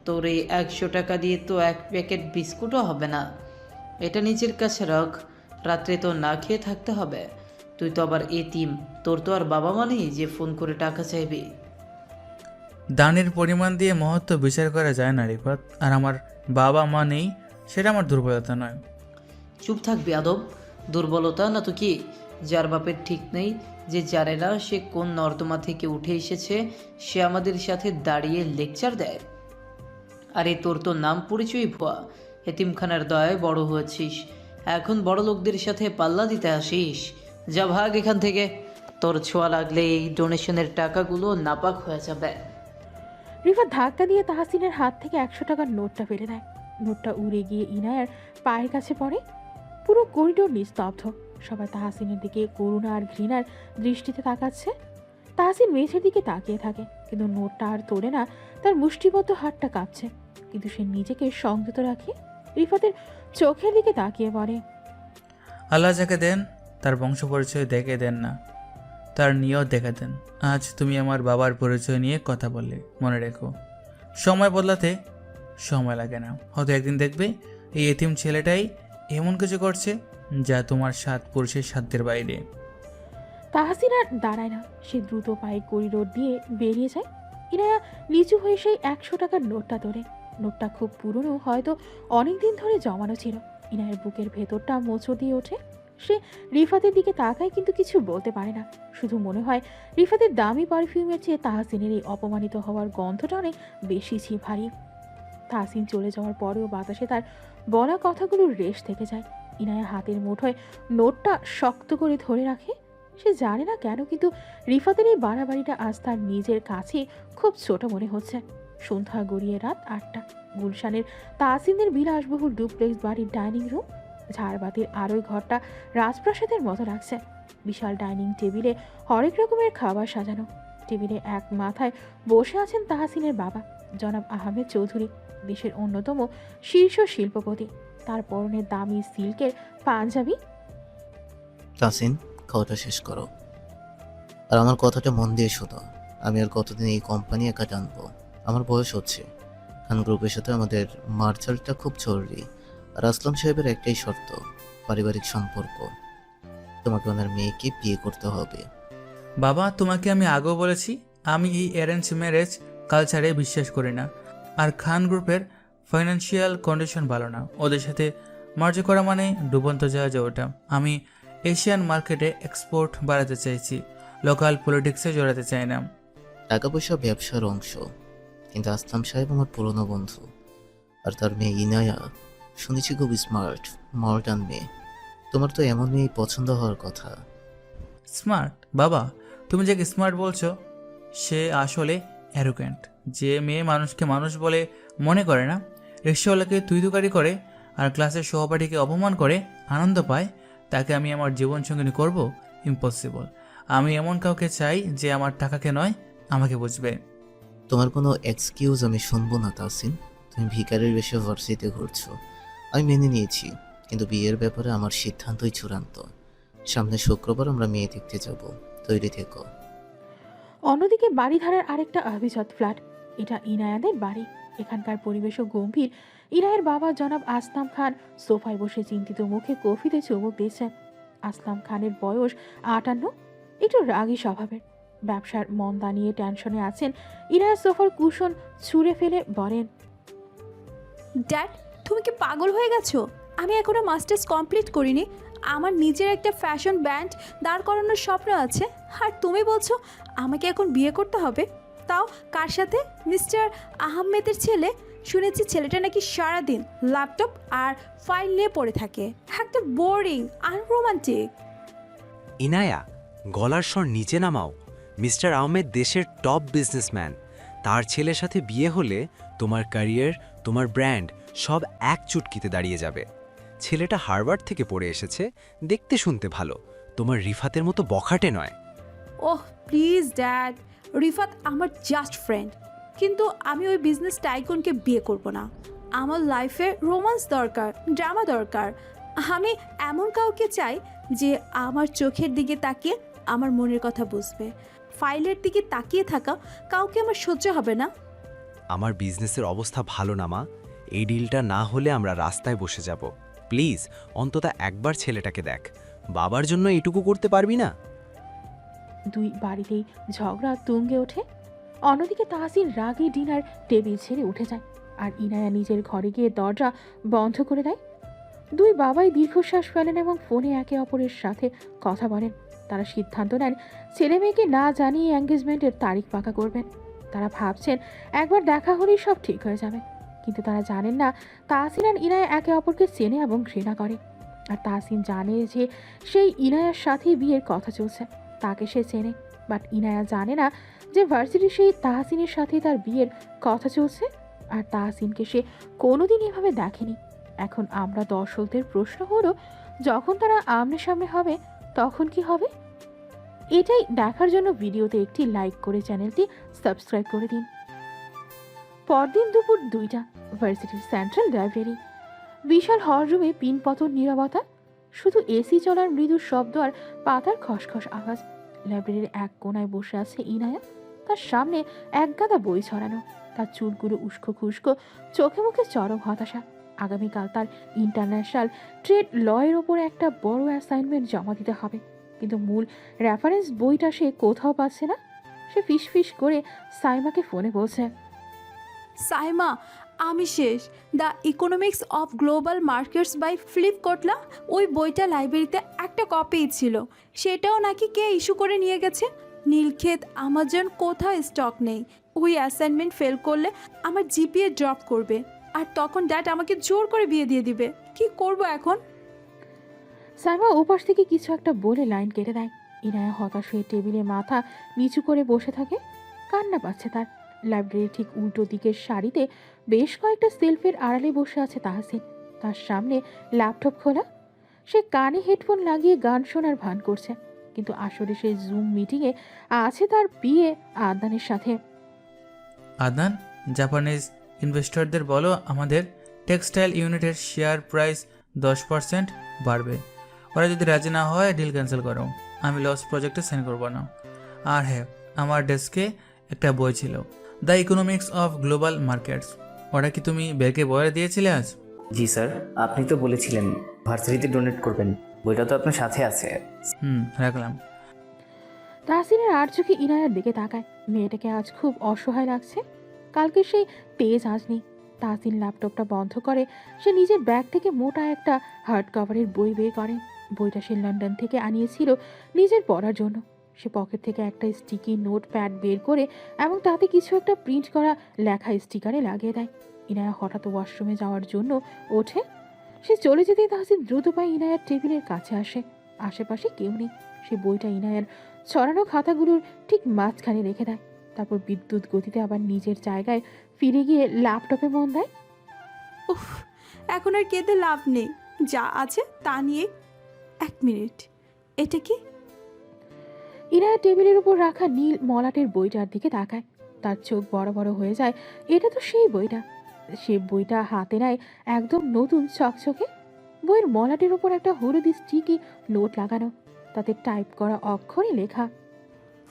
তোর এই 100 টাকা দিয়ে তো এক প্যাকেট বিস্কুটও হবে না। এটা নিজের কাছে রাখ, রাত্রে তো না খেয়ে থাকতে হবে। তুই তো আবার এতিম, তোর তো আর বাবা মা নেই যে ফোন করে টাকা চাইবি। দানের পরিমাণ দিয়ে মহত্ব বিচার করা যায় না রিফাত, আর আমার বাবা মা নেই সেটা আমার দুর্বলতা নয়। চুপ থাকবি আদব। দুর্বলতা না তো কি? যার বাপের ঠিক নেই, যে জানে না সে কোন নর্দমা থেকে উঠে এসেছে, সে আমাদের সাথে দাঁড়িয়ে লেকচার দেয়। আরে তোর তো নাম পরিচয় ভুয়া, এতিমখানার দয়ায় বড় হয়েছিস, এখন বড় লোকদের সাথে পাল্লা দিতে আসিস। যা ভাগ এখান থেকে, তোর ছোঁয়া লাগলে এই ডোনেশনের টাকাগুলো নাপাক হয়ে যাবে। রিফাত ধাক্কা দিয়ে তাহসিনের হাত থেকে 100 টাকার নোটটা ফেলে দেয়। নোটটা উড়ে গিয়ে ইনায়ার পায়ের কাছে পড়ে। পুরো করিডোর নিস্তব্ধ। সবাই তাহসিনের দিকে করুণা আর ঘৃণার দৃষ্টিতে তাকাচ্ছে। তাহসিন মেঝের দিকে তাকিয়ে থাকে, কিন্তু নোটটা আর তোলে না। তার মুষ্টিবদ্ধ হাতটা কাঁপছে, কিন্তু সে নিজেকে সংযত রাখে। রিফাতের চোখের দিকে তাকিয়ে পড়ে। আল্লাহ যাকে দেন তার বংশ পরিচয় দেখে দেন না, তার নিয়ত দেখে দেন। আজ তুমি আমার বাবার পরিচয় নিয়ে কথা বললে, মনে রেখো সময় বদলাতে সময় লাগে না। হয়তো একদিন দেখবে এই এতিম ছেলেটাই এমন কিছু করছে যা তোমার সাত পুরুষের সাধ্যের বাইরে। তাহসিন আর দাঁড়ায় না, সে দ্রুত পায়ে করিডোর দিয়ে বেরিয়ে যায়। ইনায়া নিচু হয়ে সেই 100 টাকার নোটটা তোলে। নোটটা খুব পুরনো, হয়তো অনেকদিন ধরে জমানো ছিল। ইনায়ের বুকের ভেতরটা মোচড় দিয়ে ওঠে। সে রিফাতের দিকে তাকায়, কিন্তু কিছু বলতে পারে না। শুধু মনে হয় রিফাতের দামি পারফিউমের চেয়ে তাহসিনের এই অপমানিত হওয়ার গন্ধটা অনেক বেশি ভারী। তাহসিন চলে যাওয়ার পরেও বাতাসে তার বলা কথাগুলোর রেশ থেকে যায়। ইনায়া হাতের মুঠোয় নোটটা শক্ত করে ধরে রাখে। সে জানে না কেন, কিন্তু রিফাতের এই বাড়াবাড়িটা আজ তার নিজের কাছে খুব ছোট মনে হচ্ছে। সন্ধ্যা গড়িয়ে রাত 8টা। গুলশানের তাহসিনের বিলাসবহুল ডুপ্লেক্স বাড়ির ডাইনিং রুম। ঝাড়বাতির আলোয় ঘরটা রাজপ্রাসাদের মতো লাগছে। বিশাল ডাইনিং টেবিলে হরেক রকমের খাবার সাজানো। টেবিলে এক মাথায় বসে আছেন তাহসিনের বাবা, জনাব আহমেদ চৌধুরী, দেশের অন্যতম শীর্ষ শিল্পপতি। তার পরনে দামি সিল্কের পাঞ্জাবি। তাসিন, খাওয়াটা শেষ করো, আর আমার কথাটা মন দিয়ে শোনো। আমি আর কতদিন এই কোম্পানি একা টানবো? আমার বয়স হচ্ছে। খান গ্রুপের সাথে আমাদের মার্জারটা খুব জরুরি, আর আসলাম সাহেবের একটাই শর্ত, পারিবারিক সম্পর্ক। তোমাকে ওনার মেয়েকে বিয়ে করতে হবে। বাবা, তোমাকে আমি আগেও বলেছি আমি এই অ্যারেঞ্জ ম্যারেজ কালচারে বিশ্বাস করি না। আর খান গ্রুপের ফাইন্যান্সিয়াল কন্ডিশন ভালো না, ওদের সাথে মার্জ করা মানে ডুবন্ত যাওয়া যায়। ওটা আমি এশিয়ান মার্কেটে এক্সপোর্ট বাড়াতে চাইছি, লোকাল পলিটিক্সে জড়াতে চাই না। টাকা পয়সা ব্যবসার অংশ, কিন্তু আসলাম সাহেব আমার পুরনো বন্ধু, আর তার মেয়ে ইনায়া শুনেছি খুব স্মার্ট মডার্ন মেয়ে। তোমার তো এমন মেয়ে পছন্দ হওয়ার কথা। স্মার্ট? বাবা, তুমি যাকে স্মার্ট বলছো সে আসলে অ্যারোগ্যান্ট। যে মেয়ে মানুষকে মানুষ বলে মনে করে না, রিক্সাওয়ালাকে তুই তুকারি করে আর ক্লাসের সহপাঠীকে অপমান করে আনন্দ পায়, তাকে আমি আমার জীবনসঙ্গিনী করব? ইম্পসিবল। আমি এমন কাউকে চাই যে আমার টাকাকে নয় আমাকে বুঝবে। তোমার কোনো এক্সকিউজ আমি শুনবো না তাহসিন। তুমি ভিখারির বেশে ভার্সিটিতে ঘুরছো, আমি মেনে নিয়েছি, কিন্তু বিয়ের ব্যাপারে আমার সিদ্ধান্তই চূড়ান্ত। সামনে শুক্রবার আমরা মেয়ে দেখতে যাব, তৈরি থেকো। অন্যদিকে বাড়িধারার আরেকটা অভিজাত ফ্ল্যাট। এটা ইনায়াদের বাড়ি। এখানকার পরিবেশও গম্ভীর। ইনায়ের বাবা জনাব আসলাম খান সোফায় বসে চিন্তিত মুখে কফিতে চুমুক দিচ্ছেন। আসলাম খানের বয়স 58, একটু রাগী স্বভাবের। ব্যবসার মন্দা নিয়ে টেনশনে আছেন। ইনায়া সোফার কুশন ছুঁড়ে ফেলে বলেন, ড্যাড, তুমি কি পাগল হয়ে গেছো? আমি এখনো মাস্টার্স কমপ্লিট করিনি। আমার নিজের একটা ফ্যাশন ব্র্যান্ড দাঁড় করানোর স্বপ্ন আছে, আর তুমি বলছো আমাকে এখন বিয়ে করতে হবে? তাও কার সাথে? মিস্টার আহমেদের ছেলে। শুনেছি ছেলেটা নাকি সারাদিন ল্যাপটপ আর ফাইল নিয়ে পড়ে থাকে। একটা বোরিং আনরোমান্টিক। ইনায়া, গলার স্বর নিচে নামাও। মিস্টার আহমেদ দেশের টপ বিজনেসম্যান। তার ছেলের সাথে বিয়ে হলে তোমার ক্যারিয়ার, তোমার ব্র্যান্ড সব এক চুটকিতে দাঁড়িয়ে যাবে। ছেলেটা হার্ভার্ড থেকে পড়ে এসেছে, দেখতে শুনতে ভালো, তোমার রিফাতের মতো বখাটে নয়। ওহ প্লিজ ড্যাড, রিফাত আমার জাস্ট ফ্রেন্ড। কিন্তু আমি ওই বিজনেস টাইকুনকে বিয়ে করব না। আমার লাইফে রোমান্স দরকার, ড্রামা দরকার। আমি এমন কাউকে চাই যে আমার চোখের দিকে তাকিয়ে আমার মনের কথা বুঝবে। ফাইলের দিকে তাকিয়ে থাকা কাউকে আমার সহ্য হবে না। আমার বিজনেসের অবস্থা ভালো না মা। এই ডিলটা না হলে আমরা রাস্তায় বসে যাব। প্লিজ অন্তত একবার ছেলেটাকে দেখ। বাবার জন্য এটুকু করতে পারবি না? দুই বাড়িতেই ঝগড়া তুঙ্গে ওঠে। অন্যদিকে তাহসিন রাগে ডিনার টেবিল ছেড়ে উঠে যায়, আর ইনায়া নিজের ঘরে গিয়ে দরজা বন্ধ করে দেয়। দুই বাবাই দীর্ঘশ্বাস ফেলেন এবং ফোনে একে অপরের সাথে কথা বলেন। তারা সিদ্ধান্ত নেন ছেলে মেয়েকে না জানিয়ে এঙ্গেজমেন্টের তারিখ পাকা করবেন। তারা ভাবছেন একবার দেখা হলেই সব ঠিক হয়ে যাবে, কিন্তু তারা জানেন না তাহসিন আর ইনায়া একে অপরকে চেনে এবং ঘৃণা করে। আর তাহসিন জানে যে সেই ইনায়ার সাথেই বিয়ের কথা চলছে, তাকে সে চেনে। বাট ইনায়া জানে না যে ভার্সিটির সেই তাহসিনের সাথেই তার বিয়ের কথা চলছে, আর তাহসিনকে সে কোনোদিন এভাবে দেখেনি। এখন আমরা দর্শকদের প্রশ্ন হলো, যখন তারা আমনে সামনে হবে তখন কি হবে? এটাই দেখার জন্য ভিডিওতে একটি লাইক করে চ্যানেলটি সাবস্ক্রাইব করে দিন। পরদিন দুপুর 2টা, ভার্সিটির সেন্ট্রাল লাইব্রেরি। বিশাল হলরুমে পিনপতন নীরবতা, শুধু এসি চলার মৃদু শব্দ আর পাতার খসখস আওয়াজ। লাইব্রেরির এক কোনায় বসে আছে ইনায়া। তার সামনে এক গাদা বই ছড়ানো, তার চুলগুলো উস্কো খুস্কো, চোখে মুখে চরম হতাশা। আগামীকাল তার ইন্টারন্যাশনাল ট্রেড লয়ের ওপর একটা বড় অ্যাসাইনমেন্ট জমা দিতে হবে, কিন্তু মূল রেফারেন্স বইটা সে কোথাও পাচ্ছে না। সে ফিস করে সাইমাকে ফোনে বলছে, সাইমা, আমি শেষ। The economics of global markets by Philip Kotler, ওই বইটা লাইব্রেরিতে একটা কপিই ছিল, সেটাও নাকি কে ইস্যু করে নিয়ে গেছে। নীলক্ষেত আমাজন কোথাও স্টক নেই। ওই অ্যাসাইনমেন্ট ফেল করলে আমার জিপিএ ড্রপ করবে, আর তখন ড্যাড আমাকে জোর করে বিয়ে দিয়ে দিবে। কি করব এখন? সাইমা ওপাশ থেকে কিছু একটা বলে লাইন কেটে দেয়। ইনায়া হতাশ হয়ে টেবিলে মাথা নিচু করে বসে থাকে, কান্না পাচ্ছে তার। লাইব্রেরির ঠিক উল্টো দিকের সারিতে বেশ কয়েকটা সেলফের আড়ালে বসে আছে তাহসিন। তার সামনে ল্যাপটপ খোলা, সে কানে হেডফোন লাগিয়ে গান শোনার ভান করছে, কিন্তু আসলে সে জুম মিটিংয়ে আছে তার বিয়ে আদনানের সাথে। আদনান, জাপানিজ ইনভেস্টরদের বলো আমাদের টেক্সটাইল ইউনিটের শেয়ার প্রাইস 10% বাড়বে। ওরা যদি রাজি না হয় ডিল ক্যান্সেল করো। আমি লস প্রজেক্টে সাইন করবো না। আর হ্যাঁ, আমার ডেস্কে একটা বই ছিল, the economics of global markets. ওটা কি তুমি বেরকে বয়ে দিয়েছিলে আজ? জি স্যার, আপনি তো বলেছিলেন ভার্সিটিতে ডোনেট করবেন, বইটা তো আপনার সাথে আছে। রাখলাম। তাহসিনের আর চোখে ইনায়ার দিকে তাকায়। মেয়েটাকে আজ খুব অসহায় লাগছে। কালকে সেই তেজ আজ নেই। তাহসিন ল্যাপটপটা বন্ধ করে সে নিজের ব্যাগ থেকে মোটা একটা হার্ড কভারের বই বের করে। বইটা সে লন্ডন থেকে আনিয়েছিল নিজের পড়ার জন্য। সে পকেট থেকে একটা স্টিকি নোট প্যাড বের করে এবং তাতে কিছু একটা প্রিন্ট করা লেখা স্টিকারে লাগিয়ে দেয়। ইনায়া হঠাৎ ওয়াশরুমে যাওয়ার জন্য ওঠে। সে চলে যেতেই তাহসিন দ্রুত পায়ে ইনায়ার টেবিলের কাছে আসে। আশেপাশে কেউ নেই। সে বইটা ইনায়ার ছড়ানো খাতাগুলোর ঠিক মাঝখানে রেখে দেয়। তারপর বিদ্যুৎ গতিতে আবার নিজের জায়গায় ফিরে গিয়ে ল্যাপটপে মন দেয়। উফ, এখন আর কেঁদে লাভ নেই, যা আছে তা নিয়ে। 1 মিনিট, এটা কি? ইনায়া টেবিলের উপর রাখা নীল মলাটের বইটার দিকে তাকায়। তার চোখ বড় বড় হয়ে যায়। এটা তো সেই বইটা। সে বইটা হাতে নেয়, একদম নতুন চকচকে। বইয়ের মলাটের উপর একটা হলুদি স্টিকি নোট লাগানো, তাতে টাইপ করা অক্ষরে লেখা,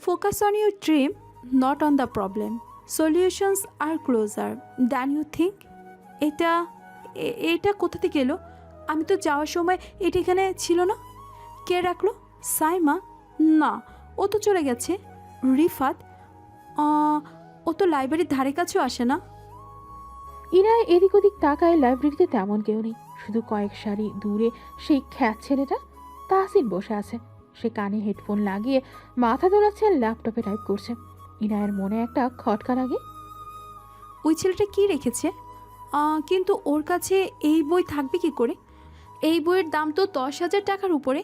focus on your dream, not on the problem, solutions are closer than you think. এটা এটা কোথা থেকে এলো? আমি তো যাওয়ার সময় এটা এখানে ছিল না। কে রাখলো? সাইমা? না, ও তো চলে গেছে। রিফাত? ও তো লাইব্রেরির ধারে কাছেও আসে না। ইনায় এদিক ওদিক তাকায়। লাইব্রেরিতে তেমন কেউ নেই, শুধু কয়েক সারি দূরে সেই খ্যাত ছেলেটা তাহসিন বসে আছে। সে কানে হেডফোন লাগিয়ে মাথা দোলাচ্ছে আর ল্যাপটপে টাইপ করছে। ইনায়ের মনে একটা খটকা লাগে। ওই ছেলেটা কি রেখেছে? কিন্তু ওর কাছে এই বই থাকবে কি করে? এই বইয়ের দাম তো 10,000 টাকার উপরে।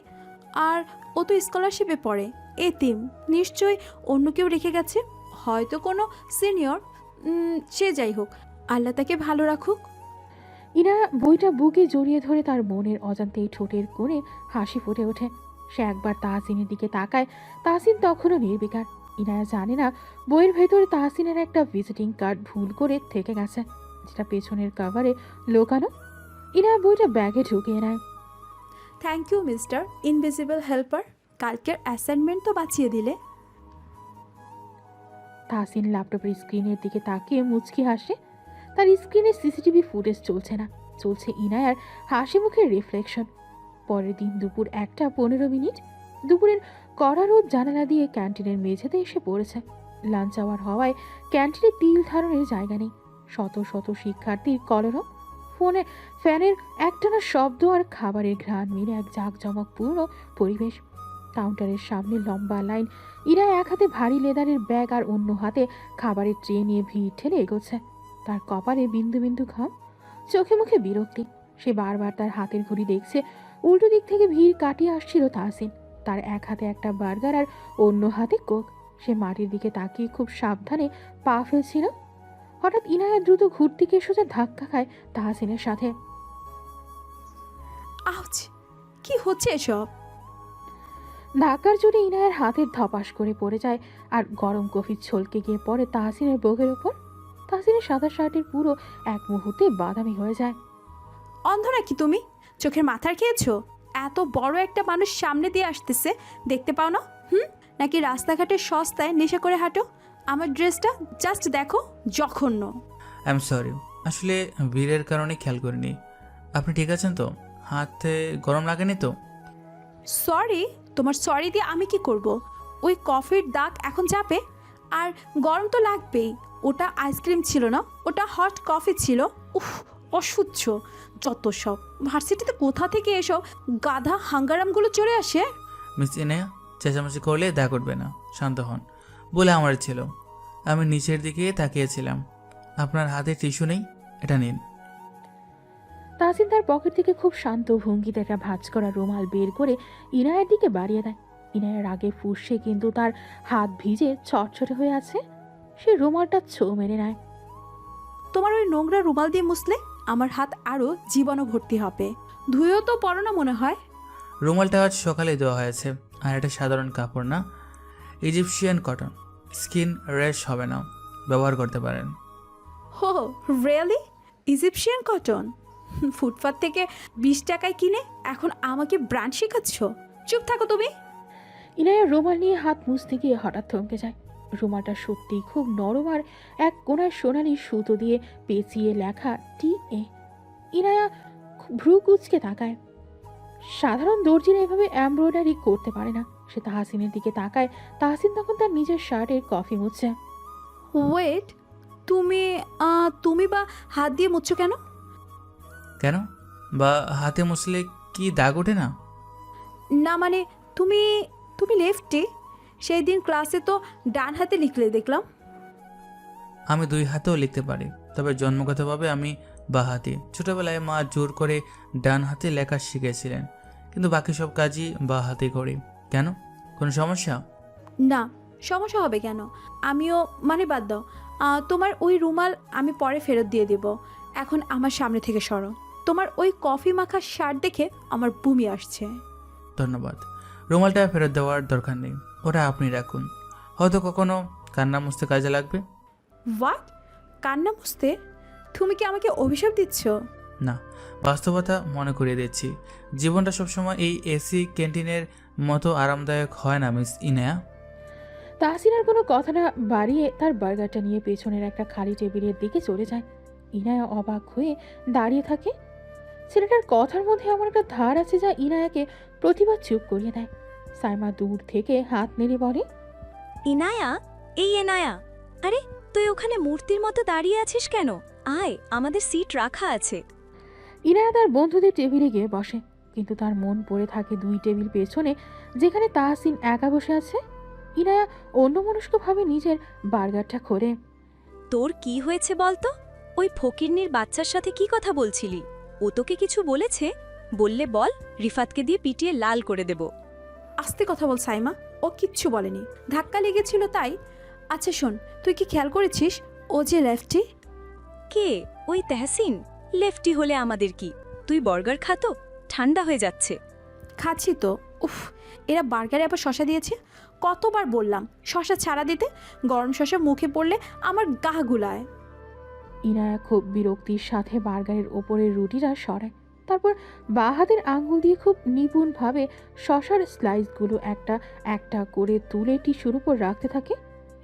আর ও তো স্কলারশিপে পড়ে। এতিম, নিশ্চয়ই অন্য কেউ রেখে গেছে, হয়তো কোনো সিনিয়র। সে যাই হোক, আল্লাহ তাকে ভালো রাখুক। ইনা বইটা বুকে জড়িয়ে ধরে তার মনের অজান্তেই ঠোঁটের কোণে হাসি ফুটে ওঠে। সে একবার তাহসিনের দিকে তাকায়। তাহসিন তখনও নির্বিকার। ইনায়া জানে না বইয়ের ভেতরে তাহসিনের একটা ভিজিটিং কার্ড ভুল করে থেকে গেছে, যেটা পেছনের কভারে লোকানো। ইনায়া বইটা ব্যাগে ঢুকিয়ে নেয়। Thank you mister invisible helper, কালকের অ্যাসাইনমেন্ট তো বাঁচিয়ে দিলে। তাহসিন ল্যাপটপের স্ক্রিনের দিকে তাকিয়ে মুচকি হাসে। তার স্ক্রিনে সিসিটিভি ফুটেজ চলছে না, চলছে ইনায়ার হাসি মুখের রিফ্লেকশন। পরের দিন দুপুর 1:15। দুপুরের কড়া রোদ জানালা দিয়ে ক্যান্টিনের মেঝেতে এসে পড়েছে। লাঞ্চ আওয়ার হওয়ায় ক্যান্টিনে তিল ধারণের জায়গা নেই। শত শত শিক্ষার্থীর কলরব, ফ্যানের একটানা শব্দ আর খাবারের ঘ্রাণ মিলে এক জাঁকজমকপূর্ণ পরিবেশ। কাউন্টারের সামনে লম্বা লাইন। ইরা এক হাতে ভারী লেদারের ব্যাগ আর অন্য হাতে খাবারের ট্রে নিয়ে ভিড় ঠেলে এগোচ্ছে। তার কপালে বিন্দু বিন্দু ঘাম, চোখে মুখে বিরক্তি। সে বারবার তার হাতের ঘড়ি দেখছে। উল্টো দিক থেকে ভিড় কাটিয়ে আসছিল তাহসিন, তার এক হাতে একটা বার্গার আর অন্য হাতে কোক। সে মাটির দিকে তাকিয়ে খুব সাবধানে পা ফেলছিল। হঠাৎ ইনায়া দ্রুত ঘুরতে গিয়ে সোজা ধাক্কা খায় তাহসিনের সাথে। আউচ! কি হচ্ছে এসব? ধাক্কার জোরে ইনায়ের হাতের ধপাস করে পড়ে যায় আর গরম কফি ছলকে গিয়ে পড়ে তাহসিনের বুকের ওপর। তাহসিনের সাদা শার্টের পুরো এক মুহূর্তে বাদামি হয়ে যায়। অন্ধ নাকি তুমি? চোখের মাথার খেয়েছো? এত বড় একটা মানুষ সামনে দিয়ে আসতেছে, দেখতে পাও না? নাকি রাস্তাঘাটে সস্তায় নেশা করে হাঁটো? আমার ড্রেসটা জাস্ট দেখো, জঘন্য। আই এম সরি, আসলে ভিড়ের কারণে খেয়াল করিনি। আপনি ঠিক আছেন তো? হাতে গরম লাগেনি তো? সরি? তোমার সরি দিয়ে আমি কি করব? ওই কফির দাগ এখন যাবে। আর গরম তো লাগবেই। ওটা আইসক্রিম ছিল না, ওটা হট কফি ছিল। উফ, অসহ্য যত সব। ভার্সিটিতে কোথা থেকে এসব গাধা হাঙ্গারামগুলো চলে আসে? মিস ইনায়া, চেঁচামেচি করলে দেখা করবে না, শান্ত হন বলে আমার ছিল। আমি নিচের দিকে তাকিয়েছিলাম। আপনার হাতে টিস্যু নেই? এটা নিন। তাহসিন তার পকেট থেকে খুব শান্ত ভঙ্গিতে একটা ভাঁজ করা রুমাল বের করে ইনায়ের দিকে বাড়িয়ে দেয়। ইনায়ের আগে ফুঁসছে, কিন্তু তার হাত ভিজে ছটছটে হয়ে আছে। সে রুমালটা ছো মেরে নেয়। তোমার ওই নোংরা রুমাল দিয়ে মুছলে আমার হাত আরও জীবাণু ভর্তি হবে। ধুয়েও তো পড়ো না মনে হয়। রুমালটা আজ সকালে দেওয়া হয়েছে, আর এটা সাধারণ কাপড় না, ইজিপশিয়ান কটন। স্কিন র্যাশ হবে না, ব্যবহার করতে পারেন। হো, রিয়েলি? Egyptian cotton? ফুটপাত থেকে 20 টাকায় কিনে এখন আমাকে ব্র্যান্ড শেখাচ্ছ? চুপ থাকো তুমি। ইনায়ের রুমাল নিয়ে হাত মুছতে গিয়ে হঠাৎ থমকে যায়। রুমালটা সত্যিই খুব নরম আর এক কোনায় সোনালি সুতো দিয়ে পেঁচিয়ে লেখা TA। ইনায়া ভ্রু কুচকে তাকায়। সাধারণ দর্জিরা এভাবে এমব্রয়ডারি করতে পারে না। সে তাহসিনের দিকে তাকায়। তাহসিন তখন তার নিজের শার্টের কফি মুছছে। ওয়েট, তুমি বা হাত দিয়ে মুছছো কেন? কেন? বা হাতে মুছলে কি দাগ ওঠে না? না মানে, তুমি লেফটে। সেই দিন ক্লাসে তো ডান হাতে লিখলে দেখলাম। আমি দুই হাতেও লিখতে পারি, তবে জন্মগতভাবে আমি বাঁহাতি। ছোটবেলায় মা জোর করে ডান হাতে লেখা শিখেছিলেন, কিন্তু বাকি সব কাজই বাঁহাতি করি। কেন, কোনো সমস্যা? না, সমস্যা হবে কেন? আমিও মানে বাদ দাও। তোমার ওই রুমাল আমি পরে ফেরত দিয়ে দেব। এখন আমার সামনে থেকে সরো। তোমার ওই কফি মাখা শার্ট দেখে আমার বমি আসছে। ধন্যবাদ, রুমালটা ফেরত দেওয়ার দরকার নেই। ওরা আপনি রাখুন, হয়তো কখনো কান্না মুছতে কাজে লাগবে। হোয়াট? কান্না মুছতে? তুমি কি আমাকে অভিশাপ দিচ্ছ? না, বাস্তবতা মনে করিয়ে দিচ্ছি, জীবনটা সবসময় এই এসি ক্যান্টিনের মতো আরামদায়ক হয় না মিস ইনায়া। তাহসিন আর কোনো কথা না বাড়িয়ে তার বার্গারটা নিয়ে পেছনের একটা খালি টেবিলের দিকে চলে যায়। ইনায়া অবাক হয়ে দাঁড়িয়ে থাকে। ছেলেটার কথার মধ্যে এমন একটা ধার আছে যা ইনায়াকে প্রতিবার চুপ করিয়ে দেয়। সাইমা দূর থেকে হাত নেড়ে বলে, ইনায়া, এই এনায়া, আরে তুই ওখানে মূর্তির মতো দাঁড়িয়ে আছিস কেন? আয়, আমাদের সিট রাখা আছে। ইনায়া তার বন্ধুদের টেবিলে গিয়ে বসে, কিন্তু তার মন পড়ে থাকে 2 টেবিল পেছনে, যেখানে তাহসিন একা বসে আছে। ইনায়া অন্যমনস্কভাবে নিজের বার্গারটা খোলে। তোর কি হয়েছে বলতো? ওই ফকিরনির বাচ্চার সাথে কি কথা বলছিলি? ও তোকে কিছু বলেছে? বললে বল, রিফাতকে দিয়ে পিটিয়ে লাল করে দেব। আস্তে কথা বল সাইমা, ও কিচ্ছু বলেনি, ধাক্কা লেগেছিল তাই। আচ্ছা শোন, তুই কি খেয়াল করেছিস ও যে লেফটি? কে? ওই তেহসিন? লেফটি হলে আমাদের কি? তুই বার্গার খাতো, ঠান্ডা হয়ে যাচ্ছে। খাচ্ছি তো। উফ, এরা বার্গারে আবার শশা দিয়েছে। কতবার বললাম শশা ছাড়া দিতে, গরম শশা মুখে পড়লে আমার গা গুলায়। ইনায়া খুব বিরক্তির সাথে বার্গারের ওপরের রুটিটা সরায়, তারপর বাঁ হাতের আঙ্গুল দিয়ে খুব নিপুণভাবে শশার স্লাইসগুলো একটা একটা করে তুলে টিস্যুর উপর রাখতে থাকে।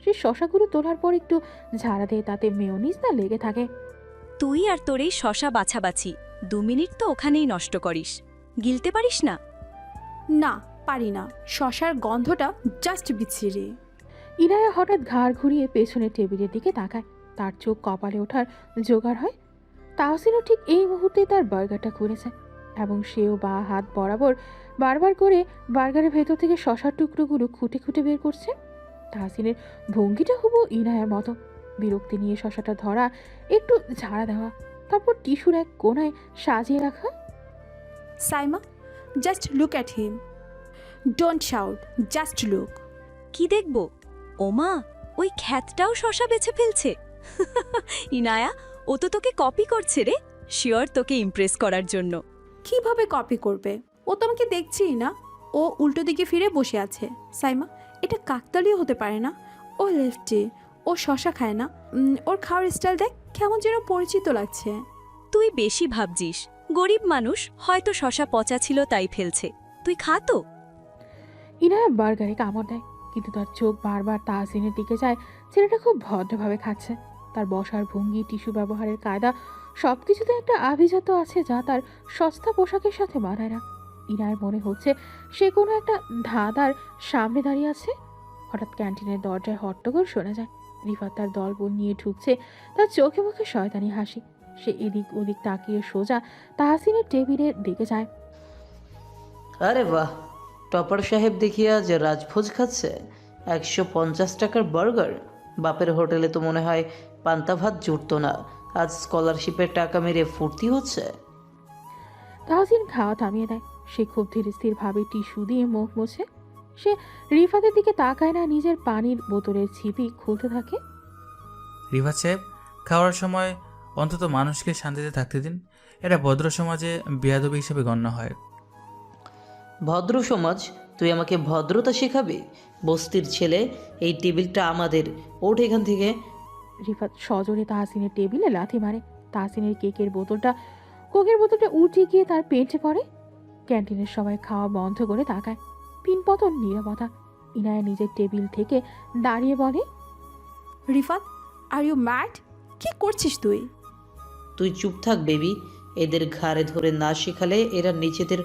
সেই শশাগুলো তোলার পর একটু ঝাড়া দিয়ে তাতে মেয়োনিজ না লেগে থাকে। তুই আর তোর এই শশা বাছাবাছি 2 মিনিট তো ওখানেই নষ্ট করিস। গিলতে পারিস না? না, পারি না, শশার গন্ধটা জাস্ট বিচ্ছিরি। ইনায়া হঠাৎ ঘাড় ঘুরিয়ে পেছনের টেবিলের দিকে তাকায়, তার চোখ কপালে ওঠার জোগাড় হয়। তাহসিনও ঠিক এই মুহূর্তে তার বার্গারটা করেছে, এবং সেও বা হাত বরাবর বারবার করে বার্গারের ভেতর থেকে শশার টুকরোগুলো খুঁটে খুঁটে বের করছে। তাহসিনের ভঙ্গিটা হুবহু ইনায়ার মতো, বিরক্তি নিয়ে শশাটা ধরা, একটু ঝাড়া দেওয়া, তারপর টিস্যুর এক কোণায় সাজিয়ে রাখা। Saima, just look at him, don't shout, just look. কি দেখব? ওমা, ওই খ্যাতটাও শশা বেছে ফেলছে। ইনায়া, ও তো তোকে কপি করছে রে, শিওর তোকে ইমপ্রেস করার জন্য। কিভাবে কপি করবে? ও তো আমাকে দেখছেই না, ও উল্টো দিকে ফিরে বসে আছে। সাইমা, এটা কাকতালীয় হতে পারে না। ও লেফটে, ও শশা খায় না। ওর খাওয়ার স্টাইল দেখ, কেমন যেন পরিচিত লাগছে। তুই বেশি ভাবছিস, গরিব মানুষ, হয়তো শশা পচা ছিল তাই ফেলছে। তুই খা তো। ইনায়া বার্গারে কামড় দেয়, কিন্তু তার চোখ বারবার তাহসিনের দিকে যায়। ছেলেটা খুব ভদ্রভাবে খাচ্ছে, তার বসার ভঙ্গি, টিস্যু ব্যবহারের কায়দা, সবকিছুতে একটা আভিজাত্য আছে যা তার সস্তা পোশাকের সাথে মানায় না। ইনায়ের মনে হচ্ছে সে কোনো একটা ধাঁধার সামনে দাঁড়িয়ে আছে। হঠাৎ ক্যান্টিনের দরজায় হট্টগোল শোনা যায়। রিফাত তার দলবল নিয়ে ঢুকছে, তার চোখে মুখে শয়তানি হাসি। সে এদিক ওদিক তাকিয়ে সোজা তাহসিনের টেবিলের দিকে যায়। আরে বাহ, টপার সাহেব দেখি আজ রাজভোজ খাচ্ছে। 150 টাকার বার্গার। বাপের হোটেলে তো মনে হয় পান্তা ভাত জুটতো না, আজ স্কলারশিপের টাকা মেরে ফুর্তি হচ্ছে। তাহসিন খাওয়া থামিয়ে দেয়। সে খুব ধীর স্থিরভাবে টিস্যু দিয়ে মুখ মুছে। সে রিফাতের দিকে তাকায় না, নিজের পানির বোতলের ছিপি খুলতে থাকে। রিফাত সাহেব, খাওয়ার সময় অন্তত মানুষকে শান্তিতে থাকতে দিন, এটা ভদ্র সমাজে বেয়াদবি হিসেবে গণ্য হয়। ভদ্র সমাজ? তুই আমাকে ভদ্রতা শেখাবি? বস্তির ছেলে, এই টেবিলটা আমাদের, ওঠ এখান থেকে। রিফাত সজোরে তাহসিনের টেবিলে লাথি মারে। তাহসিনের কোকের বোতলটা উল্টে গিয়ে তার পেটে পড়ে। ক্যান্টিনের সবাই খাওয়া বন্ধ করে তাকায়। পিনপতন নীরবতা। ইনায়া নিজের টেবিল থেকে দাঁড়িয়ে বলে, রিফাত, আর ইউ ম্যাড? কি করছিস তুই? তুই চুপ থাক বেবি, এদের ঘাড়ে ধরে না শেখালে এরা নিজেদের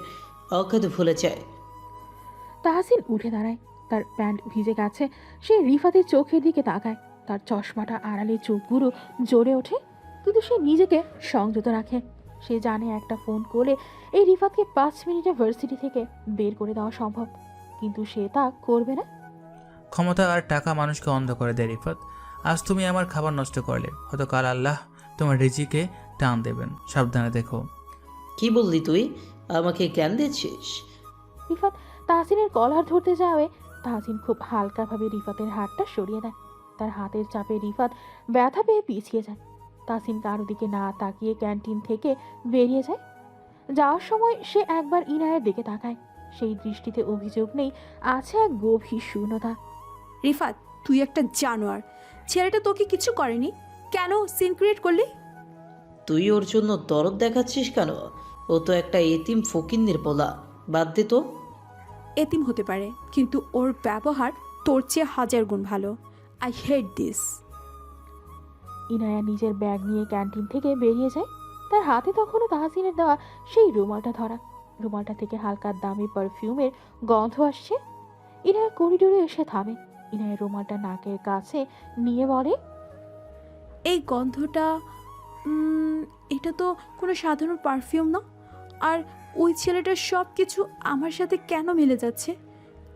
অকাত ভুলে যায়। তাহসিন উঠে দাঁড়ায়, তার প্যান্ট ভিজে গেছে। সে রিফাতের চোখের দিকে তাকায়, তার চশমাটা আড়ালে চোখগুলো জ্বলে ওঠে, কিন্তু সে নিজেকে সংযত রাখে। সে জানে একটা ফোন করলে এই রিফাতকে 5 মিনিটে ভার্সিটি থেকে বের করে দেওয়া সম্ভব, কিন্তু সে তা করবে না। ক্ষমতা আর টাকা মানুষকে অন্ধ করে দেয় রিফাত। আজ তুমি আমার খাবার নষ্ট করলে, হয়তো কাল আল্লাহ তোমার রিজিকে টান দেবেন, সাবধানে দেখো। কি বললি তুই? আমাকে জ্ঞান দিচ্ছিস? রিফাত তাহসিনের কলার ধরতে যাওয়ে তাহসিন খুব হালকাভাবে রিফাতের হাতটা সরিয়ে দেয়। তার হাতের চাপে রিফাত ব্যথা পেয়ে পিছিয়ে যায়। তাহসিন কারো দিকে না তাকিয়ে ক্যান্টিন থেকে বেরিয়ে যায়। যাওয়ার সময় সে একবার ইনায়ের দিকে তাকায়। সেই দৃষ্টিতে অভিযোগ নেই, আছে এক গভীর শূন্যতা। রিফাত, তুই একটা জানোয়ার। ছেলেটা তোকে কিছু করেনি, কেন সিন ক্রিয়েট করলি? তুই ওর জন্য দরদ দেখাচ্ছিস কেন? ও তো একটা এতিম ফকিন্নির পোলা, বাদ দে তো। এতিম হতে পারে, কিন্তু ওর ব্যবহার তোর চেয়ে 1000 গুণ ভালো। I hate this. ইনায়া নিজের ব্যাগ নিয়ে ক্যান্টিন থেকে বেরিয়ে যায়। তার হাতে তখনও তাহসিনের দেওয়া সেই রুমালটা ধরা। রুমালটা থেকে হালকা দামি পারফিউমের গন্ধ আসছে। ইনায়া করিডোরে এসে থামে। ইনায়া রুমালটা নাকের কাছে নিয়ে বলে, এই গন্ধটা, এটা তো কোনো সাধারণ পারফিউম না। আর ওই ছেলেটার সব কিছু আমার সাথে কেন মিলে যাচ্ছে?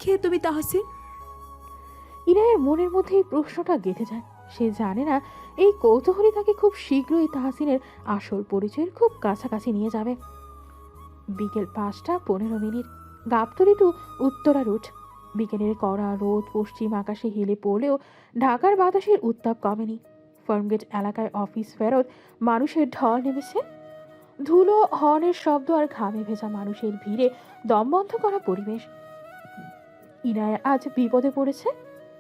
কে তুমি তাহসিন? ইনায়ের মনের মধ্যে এই প্রশ্নটা গেঁথে যায়। সে জানে না এই কৌতূহলী তাকে খুব শীঘ্রই তাহসিনের আসল পরিচয়ের খুব কাছাকাছি নিয়ে যাবে। বিকেল 5:15। Gabtali to Uttara route. বিকেলের কড়া রোদ পশ্চিম আকাশে হেলে পড়লেও ঢাকার বাতাসের উত্তাপ কমেনি। ফার্মগেট এলাকায় অফিস ফেরত মানুষের ঢল নেমেছে। ধুলো, হর্নের শব্দ আর ঘামে ভেজা মানুষের ভিড়ে দমবন্ধ করা পরিবেশ। ইনায়া আজ বিপদে পড়েছে।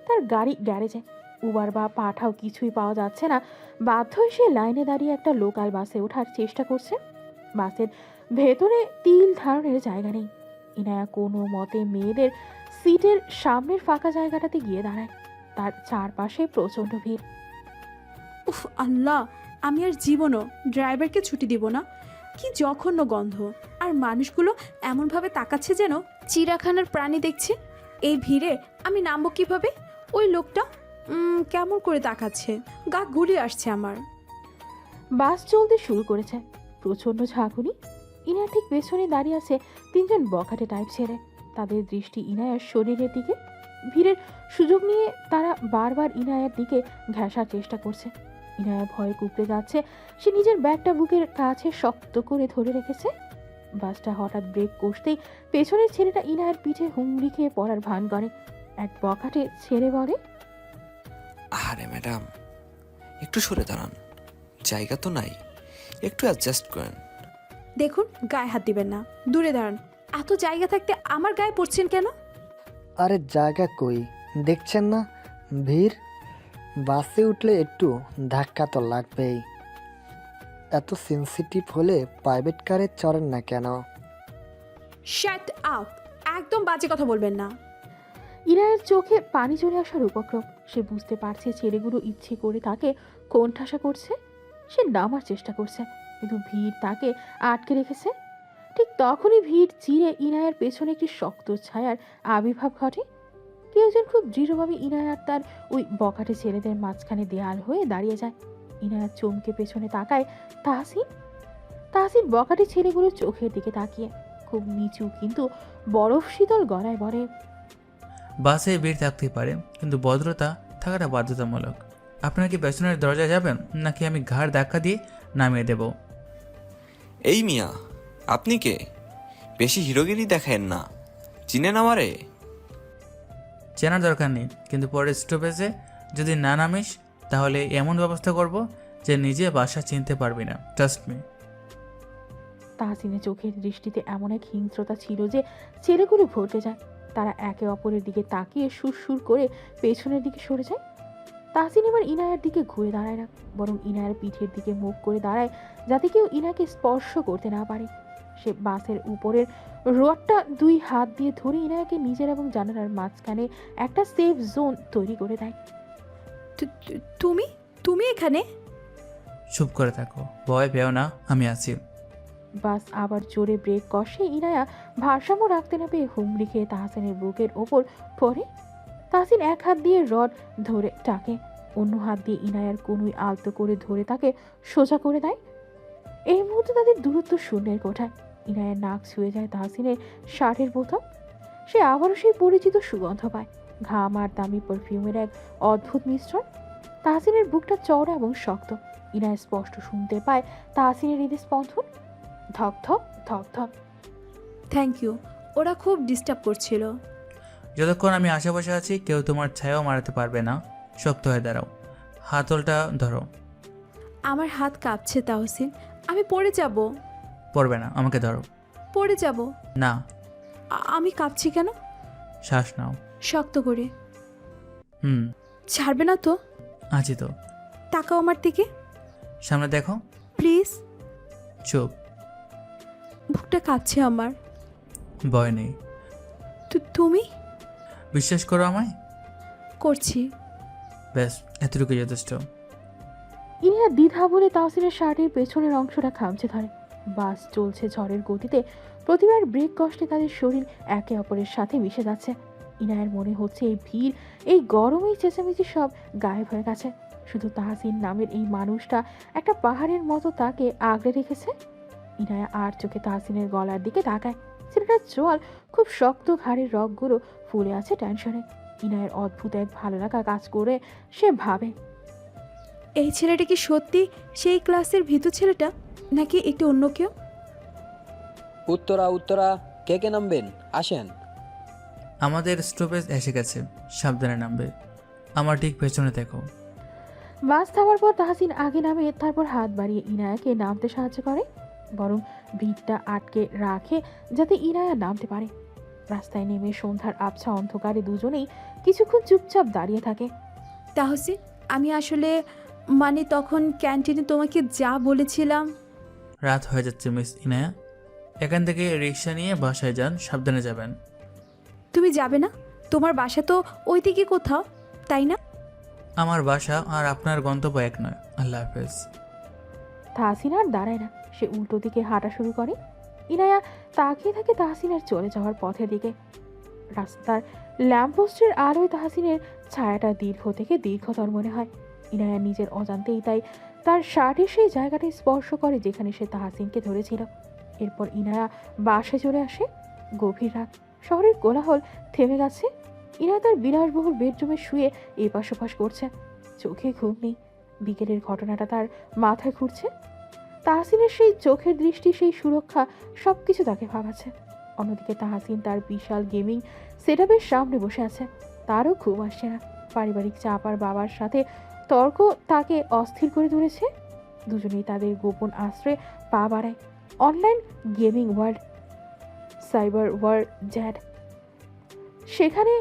তার গাড়ি গ্যারেজে, উবার বা পাঠাও কিছুই পাওয়া যাচ্ছে না। বাধ্য হয়ে সে লাইনে দাঁড়িয়ে একটা লোকাল বাসে ওঠার চেষ্টা করছে। বাসের ভেতরে তিল ধারণের জায়গা নেই। ইনায়া কোনো মতে মেয়েদের সিটের সামনের ফাঁকা জায়গাটাতে গিয়ে দাঁড়ায়। তার চারপাশে প্রচণ্ড ভিড়। উফ আল্লাহ, আমি আর জীবনও ড্রাইভারকে ছুটি দিব না। কি জঘন্য গন্ধ! আর মানুষগুলো এমনভাবে তাকাচ্ছে যেন চিড়িয়াখানার প্রাণী দেখছে। এই ভিড়ে আমি নামবো কিভাবে? ওই লোকটা কেমন করে তাকাচ্ছে, গা গুলি আসছে আমার। বাস চলতে শুরু করেছে। প্রচণ্ড ঝাঁকুনি। ইনায়ার ঠিক পেছনে দাঁড়িয়ে আছে 3জন বখাটে টাইপ ছেলে। তাদের দৃষ্টি ইনায়ার শরীরের দিকে। ভিড়ের সুযোগ নিয়ে তারা বারবার ইনায়ার দিকে ঘেঁষার চেষ্টা করছে। ইনায়া ভয়ে কুঁকড়ে যাচ্ছে। সে নিজের ব্যাগটা বুকের কাছে শক্ত করে ধরে রেখেছে। বাসটা হঠাৎ ব্রেক কষতেই পেছনের ছেলেটা ইনায়ার পিঠে হুমড়ি খেয়ে পড়ার ভান করে। এক বখাটে ছেলে বলে, আরে ম্যাডাম, একটু সরে দাঁড়ান, জায়গা তো নাই, একটু অ্যাডজাস্ট করেন। দেখুন, গায়ে হাত দিবেন না, দূরে দাঁড়ান। এত জায়গা থাকতে আমার গায়ে পড়ছেন কেন? আরে জায়গা কই, দেখছেন না ভিড়? বাসে উঠলে একটু ধাক্কা তো লাগবেই। এত সেনসিটিভ হলে প্রাইভেট কারে চড়েন না কেন? Shut up! একদম বাজে কথা বলবেন না। ইনায়ের চোখে পানি চলে আসার উপক্রম। সে বুঝতে পারছে ছেলেগুলো ইচ্ছে করে তাকে কোণঠাসা করছে। সে নামার চেষ্টা করছে, কিন্তু ভিড় তাকে আটকে রেখেছে। ঠিক তখনই ভিড় চিরে ইনায়ের পেছনে একটি শক্ত ছায়ার আবির্ভাব ঘটে। কেউ একজন খুব দৃঢ়ভাবে ইনায়ার তার ওই বখাটে ছেলেদের মাঝখানে দেয়াল হয়ে দাঁড়িয়ে যায়। ইনায়ার চমকে পেছনে তাকায় তাহসিন। তাহসিন বখাটে ছেলেগুলোর চোখের দিকে তাকিয়ে খুব নিচু কিন্তু বরফ শীতল গলায় বলে, বাসে ভিড় থাকতেই পারে, কিন্তু ভদ্রতা থাকাটা বাধ্যতামূলক। আপনারা কি পেছনের দরজায় যাবেন, নাকি আমি ঘাড় ধাক্কা দিয়ে নামিয়ে দেব? এই মিয়া, আপনি কে? বেশি হিরোগিরি দেখায়েন না, চিনেন আমারে? চেনার দরকার নেই, কিন্তু পরের স্টপেজে যদি না নামিস তাহলে এমন ব্যবস্থা করব যে নিজে বাসা চিনতে পারবি না। Trust me. তাহসিনের চোখের দৃষ্টিতে এমন এক হিংস্রতা ছিল যে ছেলেগুলো ভরতে যায়। তারা একে অপরের দিকে তাকিয়ে সুরসুর করে পেছনের দিকে সরে যায়। তাহসিন এবার ইনায়ার দিকে ঘুরে দাঁড়ায় না, বরং ইনায়ার পিঠের দিকে মুখ করে দাঁড়ায় যাতে কেউ ইনাকে স্পর্শ করতে না পারে। সে বাসের উপরের রডটা 2 হাত দিয়ে ধরে ইনায়াকে নিজের এবং জানালার মাঝখানে একটা সেফ জোন তৈরি করে দেয়। তুমি তুমি এখানে? চুপ করে থাকো, ভয় পেও না, আমি আছি। বাস আবার জোরে ব্রেক কষে ইনায়া ভারসাম্য রাখতে না পেয়ে হুমড়ি খেয়ে তাহসিনের বুকের ওপর পড়ে। তাহসিন এক হাত দিয়ে রড ধরে টাকে, অন্য হাত দিয়ে ইনায়ার কনুই আলতো করে ধরে তাকে সোজা করে দেয়। এই মুহূর্তে তাদের দূরত্ব শূন্যের কোঠায়। ইনায়ার নাক ছুঁয়ে যায় তাহসিনের শার্টের বোতাম। সে আবারও সেই পরিচিত সুগন্ধ পায়, ঘাম আর দামি পারফিউমের এক অদ্ভুত মিশ্রণ। তাহসিনের বুকটা চওড়া এবং শক্ত। ইনায়া স্পষ্ট শুনতে পায় তাহসিনের হৃদয় স্পন্দন, ধক ধক ধক ধক। থ্যাংক ইউ, ওরা খুব ডিস্টার্ব করছিল। যতক্ষণ আমি আশেপাশে আছি কেউ তোমার ছায়াও মারাতে পারবে না। শক্ত হয়ে দাঁড়াও, হাতলটা ধরো। আমার হাত কাঁপছে তাহসিন, আমি পড়ে যাব। পড়বে না, আমাকে ধরো। পড়ে যাব। না। আমি কাঁপছি কেন? শ্বাস নাও। শক্ত করে। হুম, ছাড়বে না তো? আছি তো। তাকাও আমার দিকে সামনে দেখো। প্লিজ। চুপ। বুকটা কাঁপছে আমার। ভয় নেই। তুমি? বিশ্বাস করো আমায়। করছি। ব্যাস, এতটুকু যথেষ্ট। ইনিয়া দ্বিধা বলে তাহসিনের শার্টের পেছনের অংশটা খামচে ধরে। বাস চলছে ঝড়ের গতিতে, প্রতিবার ব্রেক কষ্টে তাদের শরীর একে অপরের সাথে মিশে যাচ্ছে। ইনায়ের মনে হচ্ছে এই ভিড়, এই গরম, এই চেঁচামেচি সব গায়েব হয়ে গেছে। শুধু তাহসিন নামের এই মানুষটা একটা পাহাড়ের মতো তাকে আগলে রেখেছে। ইনায়া আর চোখে তাহসিনের গলার দিকে তাকায়। ছেলেটার চোয়াল খুব শক্ত, ঘাড়ের রগগুলো ফুলে আছে টেনশনে। ইনায়ের অদ্ভুত এক ভালো লাগা কাজ করে। সে ভাবে, এই ছেলেটা কি সত্যি সেই ক্লাসের ভীতু ছেলেটা, নাকি একটু অন্য কেউ? উত্তরা উত্তরা, কে কে নামবেন? আসেন। আমাদের স্টপেজ এসে গেছে, সাবধানে নামবে। আমার ঠিক পেছনে দেখো। বাস থামার পর তাহসিন আগে নামে, তারপর হাত বাড়িয়ে ইনায়াকে নামতে সাহায্য করে, বরং ভিড়টা আটকে রাখে যাতে ইনায়া নামতে পারে। রাস্তায় নেমে সন্ধ্যার আবছা অন্ধকারে দুজনেই কিছুক্ষণ চুপচাপ দাঁড়িয়ে থাকে। তাহসিন, আমি আসলে তখন ক্যান্টিনে তোমাকে যা বলেছিলাম। রাত হয়ে যাচ্ছে মিস ইনায়া, এখান থেকে রিক্সা নিয়ে বাসায় যান, সাবধানে যাবেন। তুমি যাবে না? তোমার বাসা তো ওই দিকে কোথাও, তাই না? আমার বাসা আর আপনার গন্তব্য এক নয়। আল্লাহ হাফেজ। তাহসিন আর দাঁড়ায় না, সে উল্টো দিকে হাঁটা শুরু করে। ইনায়া তাকিয়ে থাকে তাহসিনের চলে যাওয়ার পথের দিকে। রাস্তার ল্যাম্পপোস্টের আলোয় তাহসিনের ছায়াটা দীর্ঘ থেকে দীর্ঘতর মনে হয়। ইনায়া নিজের অজান্তেই তাই তার শার্টের সেই জায়গাটা স্পর্শ করে যেখানে সে তাহসিনকে ধরেছিল। এরপর ইনায়া বাসে চলে আসে। গভীর রাত, শহরের কোলাহল থেমে গেছে। ইনায়া তার বিলাসবহুল বেডরুমে শুয়ে এপাশ ওপাশ করছে। চোখে ঘুম নেই। বিকেলের ঘটনাটা তার মাথায় ঘুরছে। তাহসিনের সেই চোখের দৃষ্টি, সেই সুরক্ষা, সবকিছু তাকে ভাবাচ্ছে। অন্যদিকে তাহসিন তার বিশাল গেমিং সেটআপের সামনে বসে আছে। তারও ঘুম আসছে না। পারিবারিক চাপ আর বাবার সাথে তর্ক তাকে অস্থির করে তুলেছে। দুজনেই তাদের গোপন আশ্রয়ে পা বাড়ায়। Online gaming world, cyber world Z. সেখানে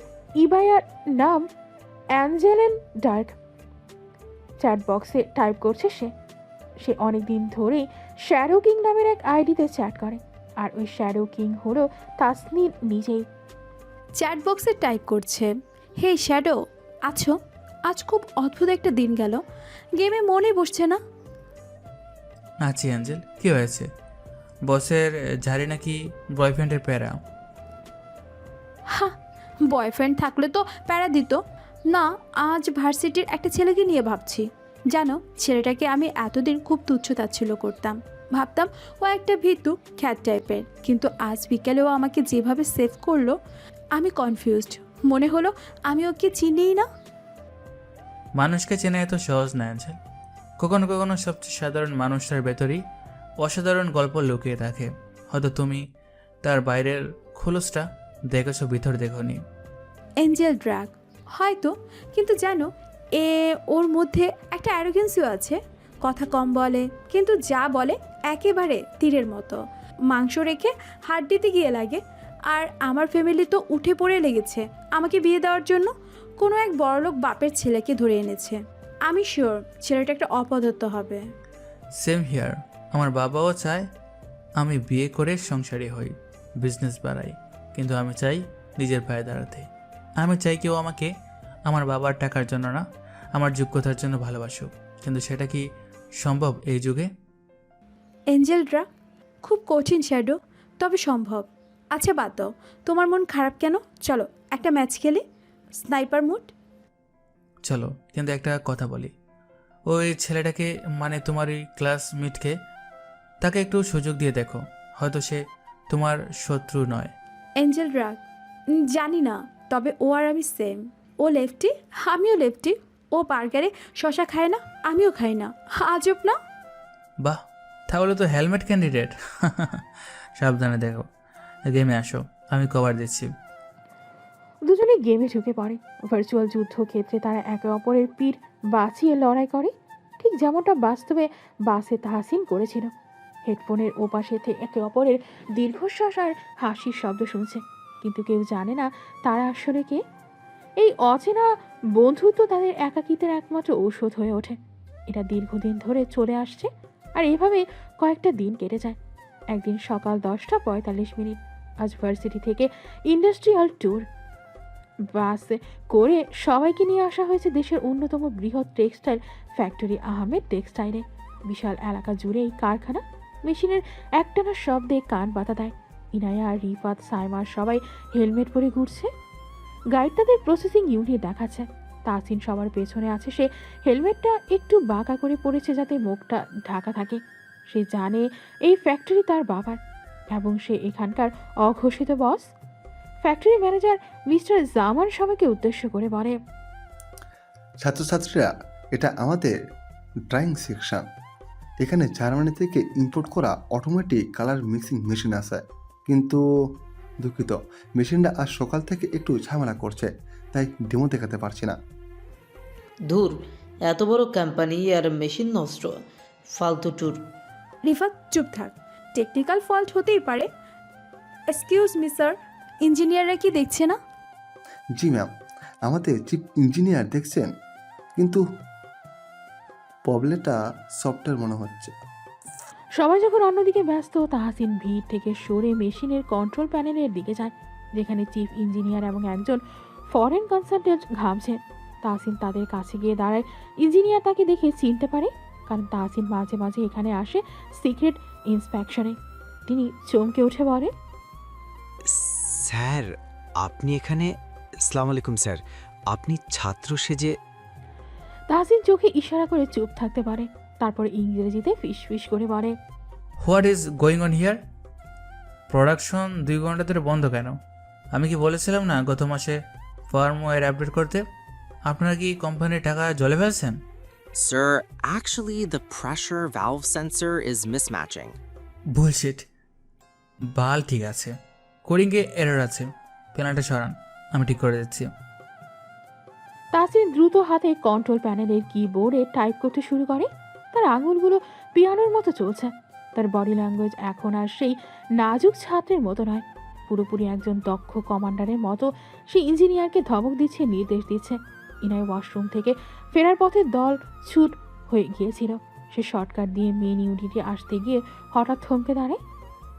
ইবায়ার নাম অ্যাঞ্জেলেন ডার্ক। চ্যাট বক্সে টাইপ করছে সে অনেক দিন ধরেই শ্যাডো কিং নামের এক আইডিতে চ্যাট করে। আর ওই শ্যাডো কিং হলো তাসনির নিজেই। চ্যাট বক্সে টাইপ করছে, হে শ্যাডো, আছো? আজ খুব অদ্ভুত একটা দিন গেল, গেমে মনে বসছে না। আছি অ্যাঞ্জেল, কি হয়েছে? বসের ঝাড়ি নাকি বয়ফ্রেন্ডের প্যারা? হ্যাঁ, বয়ফ্রেন্ড থাকলে তো প্যারা দিত না। আজ ভার্সিটির একটা ছেলেকে নিয়ে ভাবছি। জানো, ছেলেটাকে আমি এতদিন খুব তুচ্ছ তাচ্ছিল্য করতাম, ভাবতাম ও একটা ভীতু খ্যাত টাইপের। কিন্তু আজ বিকেলে ও আমাকে যেভাবে সেভ করলো, আমি কনফিউজড। মনে হলো আমি ওকে চিনিই না। মানুষকে চেনা এত সহজ না অ্যাঞ্জেল। কখনো কখনো সবচেয়ে সাধারণ মানুষটার ভেতরেই অসাধারণ গল্প লুকিয়ে থাকে। হয়তো তুমি তার বাইরের খোলসটা দেখেছো, ভিতর দেখোনি। এঞ্জেল ড্রাগ হয়তো, কিন্তু জানো, ওর মধ্যে একটা অ্যারোগেন্সিও আছে। কথা কম বলে, কিন্তু যা বলে একেবারে তীরের মতো। মাংস রেখে হাড্ডিতে গিয়ে লাগে। আর আমার ফ্যামিলি তো উঠে পড়ে লেগেছে আমাকে বিয়ে দেওয়ার জন্য। কোনো এক বড়লোক বাপের ছেলেকে ধরে এনেছে। আমি শিওর ছেলেটা একটা অপদার্থ হবে। Same here. আমার বাবাও চায় আমি বিয়ে করে সংসারী হই, বিজনেস বাড়াই। কিন্তু আমি চাই নিজের পায়ে দাঁড়াতে। আমি চাই কেউ আমাকে আমার বাবার টাকার জন্য না, আমার যোগ্যতার জন্য ভালোবাসুক। কিন্তু সেটা কি সম্ভব এই যুগে? এঞ্জেলরা খুব কঠিন শ্যাডো, তবে সম্ভব। আচ্ছা বাদ দাও, তোমার মন খারাপ কেন? চলো একটা ম্যাচ খেলি, স্নাইপার মুড। চলো, কিন্তু একটা কথা বলি। ওই ছেলেটাকে, মানে তোমার ওই ক্লাসমেটকে, তাকে একটু সুযোগ দিয়ে দেখো। হয়তো সে তোমার শত্রু নয়। এঞ্জেল ড্রাগ জানি না, তবে ও আর আমি সেম। ও লেফটি, আমিও লেফটি। ও বার্গারে শশা খায় না, আমিও খাই না। আজব না? বাহ, তাহলে তো হেলমেট ক্যান্ডিডেট। সাবধানে দেখো, গেমে আসো, আমি কভার দিচ্ছি। দুজনে গেমে ঢুকে পড়ে। ভার্চুয়াল যুদ্ধক্ষেত্রে তারা একে অপরের পিঠ বাঁচিয়ে লড়াই করে, ঠিক যেমনটা বাস্তবে বাসে তাহসিন করেছিল। হেডফোনের ওপাশে একে অপরের দীর্ঘশ্বাস আর হাসির শব্দ শুনছে। কিন্তু কেউ জানে না তারা আসলে কে। এই অচেনা বন্ধুত্ব তাদের একাকিত্বের একমাত্র ঔষধ হয়ে ওঠে। এটা দীর্ঘদিন ধরে চলে আসছে, আর এভাবে কয়েকটা দিন কেটে যায়। একদিন সকাল 10:45, আজ ভার্সিটি থেকে ইন্ডাস্ট্রিয়াল ট্যুর বাসে করে সবাইকে নিয়ে আসা হয়েছে দেশের অন্যতম বৃহৎ টেক্সটাইল ফ্যাক্টরি আহমেদ টেক্সটাইলে। বিশাল এলাকা জুড়ে এই কারখানা মেশিনের একটানা শব্দে কান বাতা দেয়। ইনায়া, রিফাত, সাইমা সবাই হেলমেট পরে ঘুরছে। গাইড তাদের প্রসেসিং ইউনিট দেখাচ্ছে। তাসিন সবার পেছনে আছে। সে হেলমেটটা একটু বাঁকা করে পড়েছে যাতে মুখটা ঢাকা থাকে। সে জানে এই ফ্যাক্টরি তার বাবার এবং সে এখানকার অঘোষিত বস। ফ্যাক্টরি ম্যানেজার মিস্টার জামান সবাইকে উদ্দেশ্য করে বলে, ছাত্রছাত্রীরা, এটা আমাদের ড্রয়িং সেকশন। এখানে জার্মানি থেকে ইম্পোর্ট করা অটোমেটিক কালার মিক্সিং মেশিন আছে, কিন্তু দুঃখিত, মেশিনটা আজ সকাল থেকে একটু ঝামেলা করছে, তাই ডেমো দেখাতে পারছি না। ধুর, এত বড় কোম্পানি আর মেশিন নষ্ট, ফালতু ট্যুর। রিফাত চুপ থাক, টেকনিক্যাল ফল্ট হতেই পারে। এক্সকিউজ মি স্যার, ইঞ্জিনিয়াররা কি দেখছে না? জি ম্যাম, আমাদের চিফ ইঞ্জিনিয়ার দেখছেন, কিন্তু প্রবলেমটা সফটওয়্যার মনে হচ্ছে। সবাই যখন অন্যদিকে ব্যস্ত, তাহসিন ভিড় থেকে সরে মেশিনের কন্ট্রোল প্যানেলের দিকে যায়, যেখানে চিফ ইঞ্জিনিয়ার এবং একজন ফরেন কনসালটেন্ট ঘামছে। তাহসিন তাদের কাছে গিয়ে দাঁড়ায়। ইঞ্জিনিয়ার তাকে দেখে চিনতে পারে, কারণ তাহসিন মাঝে মাঝে এখানে আসে সিক্রেট ইন্সপেকশনে। তিনি চমকে উঠে বলে, স্যার আপনি এখানে? আসসালামু আলাইকুম স্যার, আপনি ছাত্র সেজে? তাহসিন চোখে ইশারা করে চুপ থাকতে পারে, তারপর ইংরেজিতে ফিস ফিস করে বলে, what is going on here? Production 2 ঘন্টা ধরে বন্ধ কেন? আমি কি বলেছিলাম না গত মাসে ফার্মওয়্যার আপডেট করতে? আপনারা কি কোম্পানির টাকা জলে ফেলছেন? Sir, actually the pressure valve sensor is mismatching. Bullshit. বাল ঠিক আছে, কোডিংয়ে এরর আছে, প্যানেলটা সরান, আমি ঠিক করে দিচ্ছি। তাহসিন দ্রুত হাতে কন্ট্রোল প্যানেলের কিবোর্ডে টাইপ করতে শুরু করে। তার আঙুলগুলো পিয়ানোর মতো চলছে। তার বডি ল্যাঙ্গুয়েজ এখন আর সেই নাজুক ছাত্রের মতো নয়, পুরোপুরি একজন দক্ষ কমান্ডারের মতো। সে ইঞ্জিনিয়ারকে ধমক দিচ্ছে, নির্দেশ দিচ্ছে। ইনায় ওয়াশরুম থেকে ফেরার পথে দল ছুট হয়ে গিয়েছিল। সে শর্টকাট দিয়ে মেন ইউনিটে আসতে গিয়ে হঠাৎ থমকে দাঁড়ায়।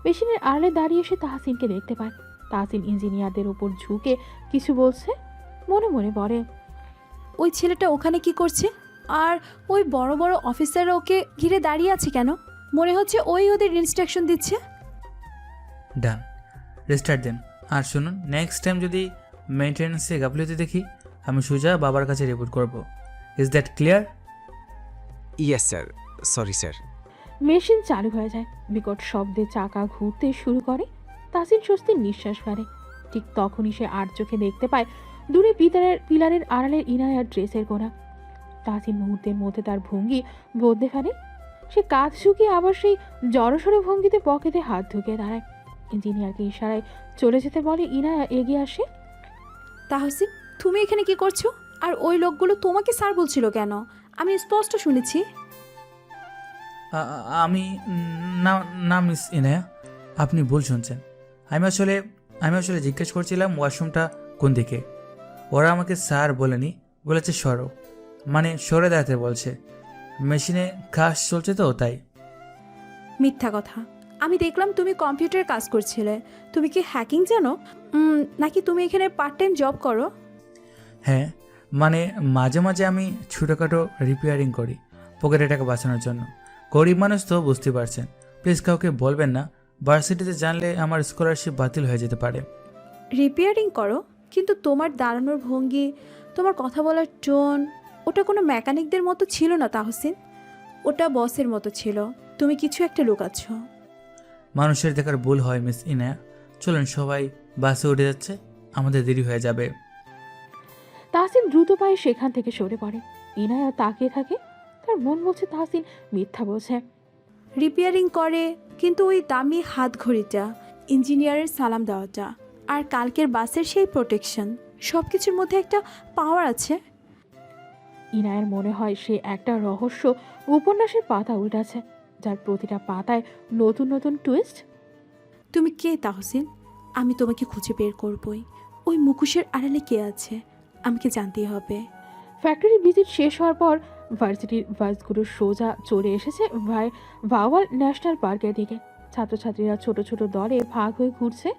মেশিনের আড়ালে দাঁড়িয়ে সে তাহসিনকে দেখতে পায়। তাহসিন ইঞ্জিনিয়ারদের উপর ঝুঁকে কিছু বলছে, মনে মনে বলে, ওই ছেলেটা ওখানে কি করছে? আর ওই বড় বড় অফিসাররা ওকে ঘিরে দাঁড়িয়ে আছে কেন? মনে হচ্ছে ওই ওদের ইনস্ট্রাকশন দিচ্ছে। ডান, রেস্টার্ট দেন। আর শুনুন, নেক্সট টাইম যদি মেনটেন্যান্সে গাফিলতি দেখি, আমি সোজা বাবার কাছে রিপোর্ট করব। Is that clear? Yes sir, sorry sir. Machine চালু হয়ে যায়। বিকট শব্দে চাকা ঘুরতে শুরু করে। তাহসিন স্বস্তির নিঃশ্বাস ফেলে। ঠিক তখনই সে আর চোখে দেখতে পায় দূরে পিলারের আড়ালের ইনায়ার ড্রেসের কোনা। তাহসিন মুহূর্তের মধ্যে তার ভঙ্গি বদলে ফেলে। সে কাঁধ ঝুঁকিয়ে আবার সেই জড়সড় ভঙ্গিতে পকেটে হাত ঢুকিয়ে দাঁড়ায়। ইঞ্জিনিয়ারকে ইশারায় চলে যেতে বলে। ইনায়া এগিয়ে আসে। তাহসিন, তুমি এখানে কি করছো? আর ওই লোকগুলো তোমাকে স্যার বলছিল কেন? আমি স্পষ্ট শুনেছি। আমি না না মিস ইনায়া, আপনি ভুল শুনছেন। আমি আসলে জিজ্ঞেস করছিলাম ওয়াশরুমটা কোন দিকে। ওরা আমাকে স্যার বলেনি, বলেছে সরো, মানে সরে দাঁড়াতে বলছে। মেশিনে কাজ চলছে তো তাই। মিথ্যা কথা। আমি দেখলাম তুমি কম্পিউটার কাজ করছিলে। তুমি কি হ্যাকিং জানো? নাকি তুমি এখানে পার্ট টাইম জব করো? হ্যাঁ, মানে মাঝে মাঝে আমি ছোটোখাটো রিপেয়ারিং করি পকেটে টাকা বাঁচানোর জন্য। গরিব মানুষ তো, বুঝতে পারছেন। প্লিজ কাউকে বলবেন না, ভার্সিটিতে জানলে আমার স্কলারশিপ বাতিল হয়ে যেতে পারে। রিপেয়ারিং করো? কিন্তু তোমার দাঁড়ানোর ভঙ্গি, তোমার কথা বলার টোন, ওটা কোনো মেকানিকদের মতো ছিল না তাহসিন। ওটা বসের মতো ছিল। তুমি কিছু একটা লুকাচ্ছ। মানুষের দেখার ভুল হয় মিস ইনায়া। চলুন, সবাই বাসে উঠে যাচ্ছে, আমাদের দেরি হয়ে যাবে। তাহসিন দ্রুত পায়ে সেখান থেকে সরে পড়ে। ইনায়া তাকিয়ে থাকে। তার মন বলছে তাহসিন মিথ্যা বলছে। রিপেয়ারিং করে, কিন্তু ওই দামি হাত ঘড়িটা, ইঞ্জিনিয়ারের সালাম দেওয়াটা, আর কালকের বাসের সেই প্রোটেকশন, সব কিছুর মধ্যে একটা পাওয়ার আছে। ইনায়ের মনে হয় সে একটা রহস্য উপন্যাসের পাতা উল্টাছে, যার প্রতিটা পাতায় নতুন নতুন টুইস্ট। তুমি কে তাহসিন? আমি তোমাকে খুঁজে বের করবই। ওই মুখোশের আড়ালে কে আছে আমাকে জানতেই হবে। ফ্যাক্টরি ভিজিট শেষ হওয়ার পর ভার্সিটির বাসগুলো সোজা চলে এসেছে ভাওয়াল ন্যাশনাল পার্কের দিকে। ছাত্রছাত্রীরা ছোট ছোট দলে ভাগ হয়ে ঘুরছে,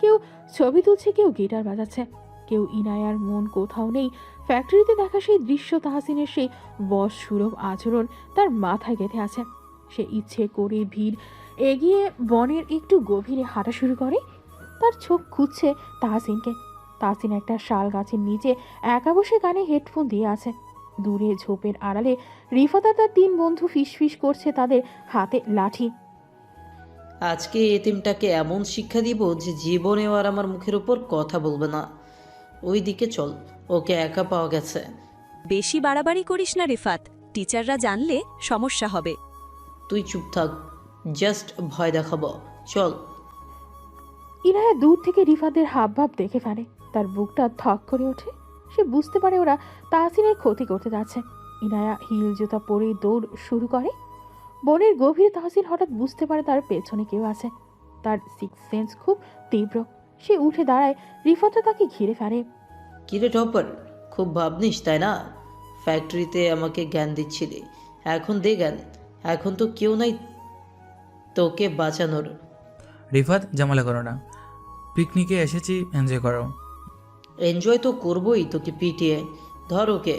কেউ ছবি তুলছে, কেউ গিটার বাজাচ্ছে, কেউ ইনায়ার মন কোথাও নেই। ফ্যাক্টরিতে দেখা সেই দৃশ্য, তাহসিনের সেই বস সুলভ আচরণ তার মাথায় গেঁথে আছে। সে ইচ্ছে করে ভিড় এগিয়ে বনের একটু গভীরে হাঁটা শুরু করে। তার চোখ খুঁজছে তাহসিনকে। তাহসিন একটা শাল গাছের নিচে একা বসে কানে হেডফোন দিয়ে আছে। দূরে ঝোপের আড়ালে রিফাত আর তার 3 বন্ধু ফিসফিস করছে, তাদের হাতে লাঠি। আজকে এতিমটাকে এমন শিক্ষা দিব যে জীবনেও আর আমার মুখের উপর কথা বলবে না। ওই দিকে চল, ওকে একা পাওয়া গেছে। বেশি বাড়াবাড়ি করিস না রিফাত, টিচাররা জানলে সমস্যা হবে। তুই চুপ থাক, জাস্ট ভয় দেখাবো, চল। ইনায়া দূর থেকে রিফাতের হাবভাব দেখে ফেলে। তার বুকটা থক করে ওঠে। সে বুঝতে পারে ওরা তাহসিনের ক্ষতি করতে যাচ্ছে। ইনায়া হিল জুতা পরে দৌড় শুরু করে। বনের গভীরে তাহসিন হঠাৎ বুঝতে পারে তার পেছনে কেউ আছে। তার সিক্স সেন্স খুব তীব্র। সে উঠে দাঁড়ায়। রিফাতটা তাকে ঘিরে ফেলে। কিরে টপার, খুব ভাবনিস তাই না? ফ্যাক্টরিতে আমাকে জ্ঞান দিচ্ছিলি, এখন দে জ্ঞান। এখন তো কেউ নাই তোকে বাঁচানোর। রিফাত, ঝামেলা করো না, পিকনিকে এসেছি, এনজয় করো। এনজয় তো করবই, তোকে পিটিয়ে। ধর ওকে।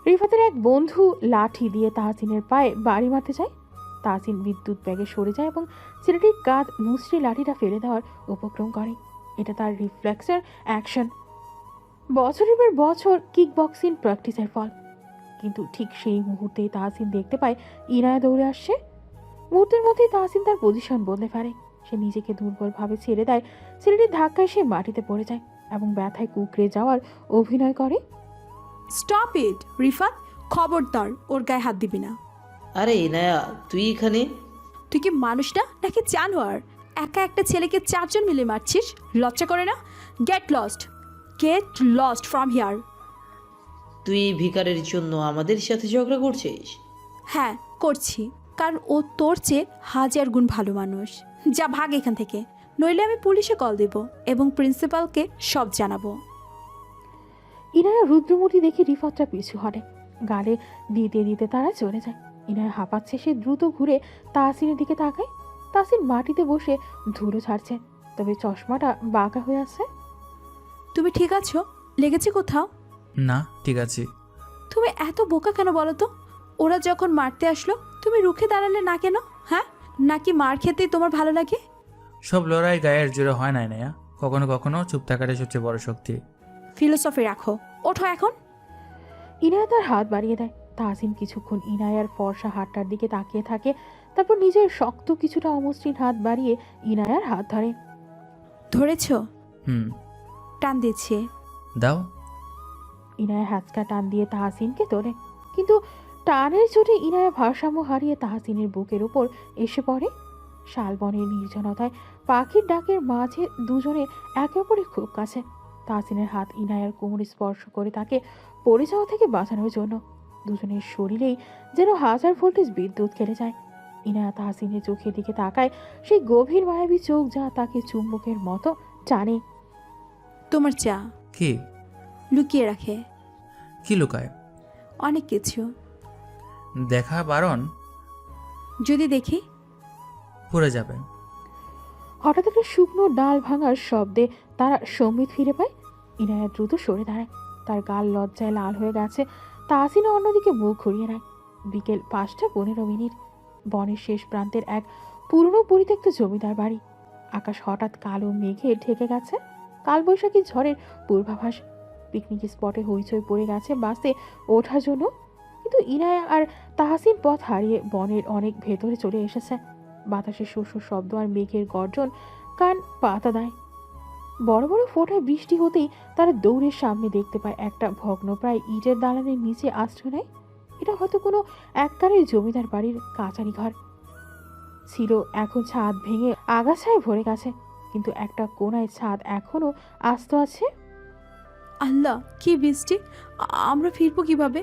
রিফাতের এক বন্ধু লাঠি দিয়ে তাহসিনের পায়ে বাড়ি মারতে যায়। তাহসিন বিদ্যুৎ ব্যাগে সরে যায় এবং ছেলেটির কাঁধ মুচড়ে লাঠিটা ফেলে দেওয়ার উপক্রম করে। এটা তার রিফ্লেক্সের অ্যাকশন, বছরের পর বছর কিক বক্সিং প্র্যাকটিসের ফল। কিন্তু ঠিক সেই মুহূর্তেই তাহসিন দেখতে পায় ইনায়া দৌড়ে আসছে। মুহূর্তের মধ্যেই তাহসিন তার পজিশন বদলে ফেলে। সে নিজেকে দুর্বলভাবে ছেড়ে দেয়। ছেলেটির ধাক্কায় সে মাটিতে পড়ে যায় এবং ব্যথায় কুঁকড়ে যাওয়ার অভিনয় করে। স্টপ ইট রিফাত, খবরদার ওর গায়ে হাত দিবি না। আরে ইনায়া, তুই এখানে? তুই কি মানুষ না নাকি জানোয়ার? একা একটা ছেলেকে 4 জন মিলে মারছিস, লজ্জা করে না? Get lost from here. তুই এই ভিকারের জন্য আমাদের সাথে ঝগড়া করছিস? হ্যাঁ করছি, কারণ ও তোর চেয়ে 1000 গুণ ভালো মানুষ। যা ভাগ এখান থেকে, নইলে আমি পুলিশে কল দেব এবং প্রিন্সিপালকে সব জানাবো। ইনায়া রুদ্রমূর্তি দেখে রিফাতটা পিছু হটে। গালে দিতে দিতে তারা চলে যায়। ইনায়া হাঁপাচ্ছে। সে দ্রুত ঘুরে তাহসিনের দিকে তাকায়। তাহসিন মাটিতে বসে ধুলো ছাড়ছে, তবে চশমাটা বাঁকা হয়ে আছে। তুমি ঠিক আছো? লেগেছে কোথাও? না, ঠিক আছে। তুমি এত বোকা কেন বলো তো? ওরা যখন মারতে আসলো তুমি রুখে দাঁড়ালে না কেন? হ্যাঁ, নাকি মার খেতেই তোমার ভালো লাগে? সব লড়াই গায়ের জোরে হয় না ইনায়া, কখনো কখনো চুপ থাকাটাই সবচেয়ে বড় শক্তি। ফিলোসফি রাখো, ওঠো এখন। ইনায়া তার হাত বাড়িয়ে দেয়। তাহসিন কিছুক্ষণ ইনায়ার ফর্সা হাতটার দিকে তাকিয়ে থাকে, তারপর নিজের শক্ত কিছুটা অমসৃণ হাত বাড়িয়ে ইনায়ার হাত ধরে। ধরেছ? হুম। টান দিচ্ছে। দাও। ইনায়া হ্যাচকা টান দিয়ে তাহসিনকে তোলে, কিন্তু টানের চোটে ইনায়া ভারসাম্য হারিয়ে তাহসিনের বুকের উপর এসে পড়ে। শালবনের নির্জনতায় পাখির ডাকের মাঝে দুজনে একে অপরের খুব কাছে। তাহসিনের হাত ইনায়ার কোমরে স্পর্শ করে তাকে পড়ে যাওয়া থেকে বাঁচানোর জন্য। দুজনের শরীরেই যেন 1000 ভোল্টেজ বিদ্যুৎ খেলে যায়। ইনায়া তাহসিনের চোখের দিকে তাকায়, সেই গভীর মায়াবী চোখ যা তাকে চুম্বকের মতো টানে। তোমার চা কি লুকিয়ে রাখে? কি লুকায়? অনেক কিছু। দেখা বারণ। যদি দেখি পড়ে যাবে। হঠাৎ একটা শুকনো ডাল ভাঙার শব্দে তারা সম্বিত ফিরে পায়। ইনায়া দ্রুত সরে দাঁড়ায়। তার গাল লজ্জায় লাল হয়ে গেছে। তাহসিনা অন্যদিকে মুখ ঘুরিয়ে নেয়। বিকেল 5:15। বনের শেষ প্রান্তের এক পুরনো পরিত্যক্ত জমিদার বাড়ি। আকাশ হঠাৎ কালো মেঘে ঢেকে গেছে। কালবৈশাখী ঝড়ের পূর্বাভাস। পিকনিক স্পটে হইচই পড়ে গেছে বাসে ওঠার জন্য, কিন্তু ইনায়া আর তাহসিন পথ হারিয়ে বনের অনেক ভেতরে চলে এসেছে। বাতাসের শস্য শব্দ আর মেঘের গর্জন কান পাতা দেয়। বড় বড় ফোঁটায় বৃষ্টি হতেই তারা দৌড়ের সামনে দেখতে পায় একটা ভগ্নপ্রায় ইটের দালানের নিচে আশ্রয় নেয়। এটা হয়তো কোনো এককালের জমিদার বাড়ির কাচারি ঘর ছিল। এখন ছাদ ভেঙে আগাছায় ভরে গেছে, কিন্তু একটা কোনায় ছাদ এখনো আস্ত আছে। আল্লাহ, কি বৃষ্টি! আমরা ফিরবো কিভাবে?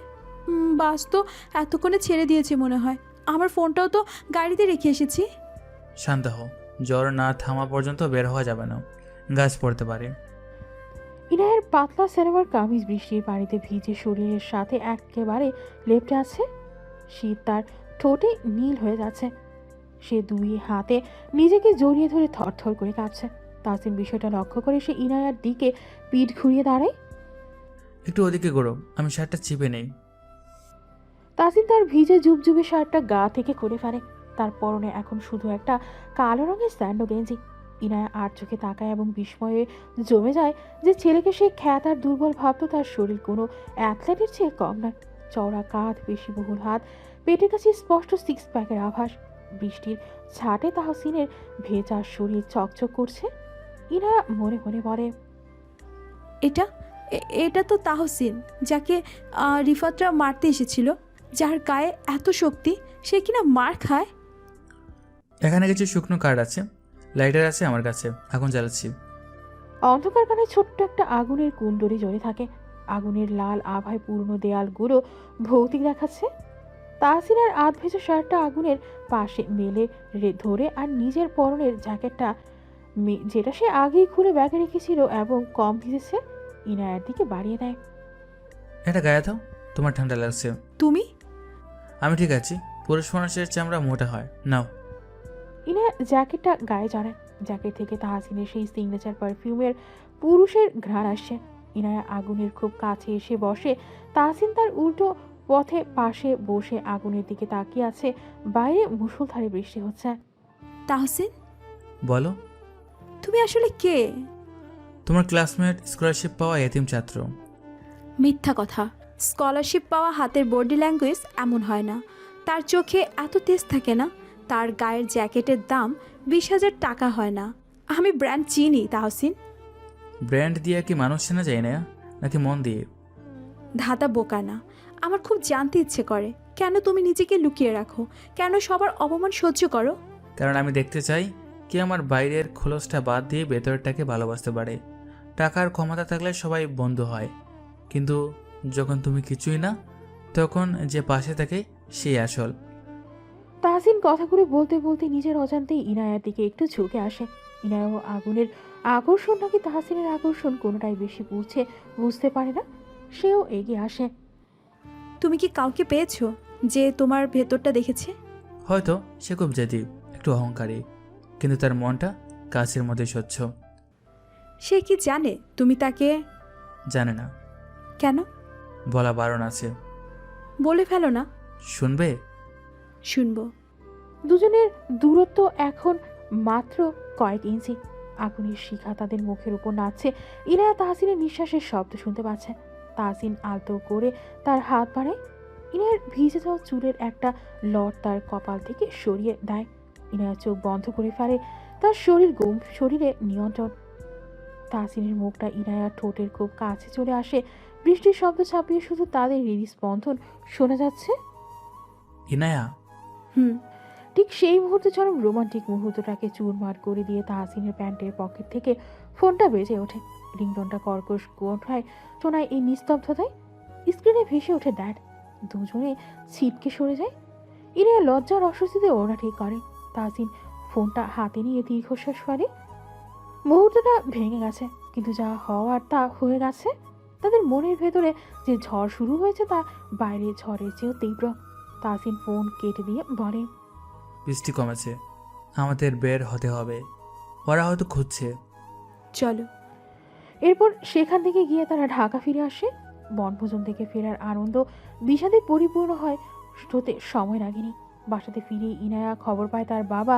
বাস তো এতক্ষণে ছেড়ে দিয়েছে মনে হয়। আমার ফোনটাও তো গাড়িতে রেখে এসেছি। শান্ত হও, জ্বর না থামা পর্যন্ত বের হওয়া যাবে না, গাছ পড়তে পারে। ইনায়ের পাতলা সালোয়ার কামিজ বৃষ্টির পানিতে ভিজে শরীরের সাথে একেবারে লেপ্টে আছে। শীত তার ঠোঁটে নীল হয়ে যাচ্ছে। সে দুই হাতে নিজেকে জড়িয়ে ধরে থরথর করে কাঁপছে। তাসিন বিষয়টা লক্ষ্য করে সে ইনায়ার দিকে পিঠ ঘুরিয়ে দাঁড়ায়। একটু ওদিকে গড়ো, আমি শার্টটা চিপে নেই। তাসিন তার ভিজে জুবজুবে শার্টটা গা থেকে খুলে ফেলে। তার পরনে এখন শুধু একটা কালো রঙের স্যান্ডো গেঞ্জি। ইনায়া আর চোখে তাকায় এবং বিস্ময়ে জমে যায় যে ছেলেকে সে খ্যাত আর দুর্বল ভাবত তার শরীর কোনো অ্যাথলেটের চেয়ে কম নয়। চওড়া কাঁধ, পেশিবহুল হাত, পেটের কাছে স্পষ্ট সিক্স প্যাকের আভাস। বৃষ্টির ছাটে তাহসিনের ভেজা শরীর চকচক করছে। ইনায়া মনে মনে বলে, এটা তো তাহসিন, যাকে রিফাতরা মারতে এসেছিল, যার গায়ে এত শক্তি, সে কিনা মার খায়। এখানে কিছু শুকনো কাঠ আছে, লাইটার আছে আমার কাছে, আগুন জ্বালাচ্ছি। অন্ধকার কানে ছোট্ট একটা আগুনের কুণ্ডলি জ্বলে থাকে। আগুনের লাল আভায় পুরনো দেয়ালগুলো ভৌতিক দেখাচ্ছে। তাহসিনের আধ ভেজা শার্টটা আগুনের পাশে মেলে ধরে আর নিজের পরনের জ্যাকেটটা যেটা সে আগেই খুলে ব্যাগে রেখেছিল এবং কম ভিজেছে, ইনায়ার দিকে বাড়িয়ে দেয়। এটা গায়ে দাও, তোমার ঠান্ডা লাগছে। তুমি? আমি ঠিক আছি, পুরুষ মানুষের চামড়া মোটা হয়, নাও। ইনায়া জ্যাকেটটা গায়ে জড়ায়। জ্যাকেট থেকে তাহসিনের সেই সিগনেচার পারফিউমের পুরুষের ঘ্রাণ আসছে। ইনায়া আগুনের খুব কাছে এসে বসে। তাহসিন তার উল্টো পথে পাশে বসে আগুনের দিকে তাকিয়ে আছে। বাইরে মুষলধারে বৃষ্টি হচ্ছে। তাহসিন, বলো। তুমি আসলে কে? তোমার ক্লাসমেট, স্কলারশিপ পাওয়া এতিম ছাত্র। মিথ্যা কথা। স্কলারশিপ পাওয়া হাতের বডি ল্যাঙ্গুয়েজ এমন হয় না। তার চোখে এত তেজ থাকে না। তার গায়ের জ্যাকেটের দাম 20,000 টাকা হয় না। আমি ব্র্যান্ড চিনি তাহসিন। ব্র্যান্ড দিয়ে কি মানুষ চেনা যায় না, নাকি মন দিয়ে? ধাঁধা বোকা না। আমার খুব জানতে ইচ্ছে করে, কেন তুমি নিজেকে লুকিয়ে রাখো? কেন সবার অপমান সহ্য করো? কারণ আমি দেখতে চাই কি আমার বাইরের খোলসটা বাদ দিয়ে ভেতরটাকে ভালোবাসতে পারে। টাকার ক্ষমতা থাকলে সবাই বন্ধু হয়, কিন্তু যখন তুমি কিছুই না, তখন যে পাশে থাকে সেই আসল। তাহসিন কথাগুলো বলতে বলতে নিজের অজান্তেই ইনায়ার দিকে একটু ঝুঁকে আসে। ইনায়াও আগুনের আকর্ষণ নাকি তাহসিনের আকর্ষণ কোনোটাই বেশি বুঝতে পারে না। সেও এগিয়ে আসে। তুমি কি কাউকে পেয়েছো যে তোমার ভেতরটা দেখেছে? হয়তো সে খুব জেদি, একটু অহংকারী, কিন্তু তার মনটা কাছের মধ্যে স্বচ্ছ। সে কি জানে তুমি তাকে? জানে না। কেন? বলা বারণ আছে। বলে ফেলো না। শুনবে? শুনবো। দুজনের দূরত্ব এখন মাত্র কয়েক ইঞ্চি। আগুনের শিখা তাদের মুখের উপর নাচছে। ইনায়া তাহসিনের নিঃশ্বাসের শব্দ শুনতে পাচ্ছে। তাহসিন আলতো করে তার হাত বাড়ায়। ইনায়ার ভিজে যাওয়া চুলের একটা লট তার কপাল থেকে সরিয়ে দেয়। ইনায়া চোখ বন্ধ করে ফেলে। তার শরীরে নিয়ন্ত্রণ। তাহসিনের মুখটা ইনায়ার ঠোঁটের খুব কাছে চলে আসে। বৃষ্টির শব্দ ছাপিয়ে শুধু তাদের হৃদস্পন্দন শোনা যাচ্ছে। ইনায়া। ঠিক সেই মুহূর্তে চরম রোমান্টিক মুহূর্তটাকে চুরমার করে দিয়ে তাহসিনের প্যান্টের পকেট থেকে ফোনটা বেজে ওঠে। রিংটনটা কর্কশ কোঠায় শোনায় এই নিস্তব্ধতায়। স্ক্রিনে ভেসে ওঠে ড্যাড। দুজনে ছিটকে সরে যায়। ইনায়া লজ্জার অস্বস্তিতে ওড়না ঠিক করে। তাহসিন ফোনটা হাতে নিয়ে দীর্ঘশ্বাস ফেলে। মুহূর্তটা ভেঙে গেছে, কিন্তু যা হওয়ার তা হয়ে গেছে। তাদের মনের ভেতরে যে ঝড় শুরু হয়েছে তা বাইরে ঝড়ের চেয়েও তীব্র। তাহসিন ফোন কেটে দিয়ে বলে, বৃষ্টি কমেছে, আমাদের বের হতে হবে, ওরা হয়তো খুঁজছে। চলো। এরপর সেখান থেকে গিয়ে তারা ঢাকা ফিরে আসে। বনভোজন থেকে ফেরার আনন্দ বিষাদে পরিপূর্ণ হতে সময় লাগেনি। বাসাতে ফিরে ইনায়া খবর পায় তার বাবা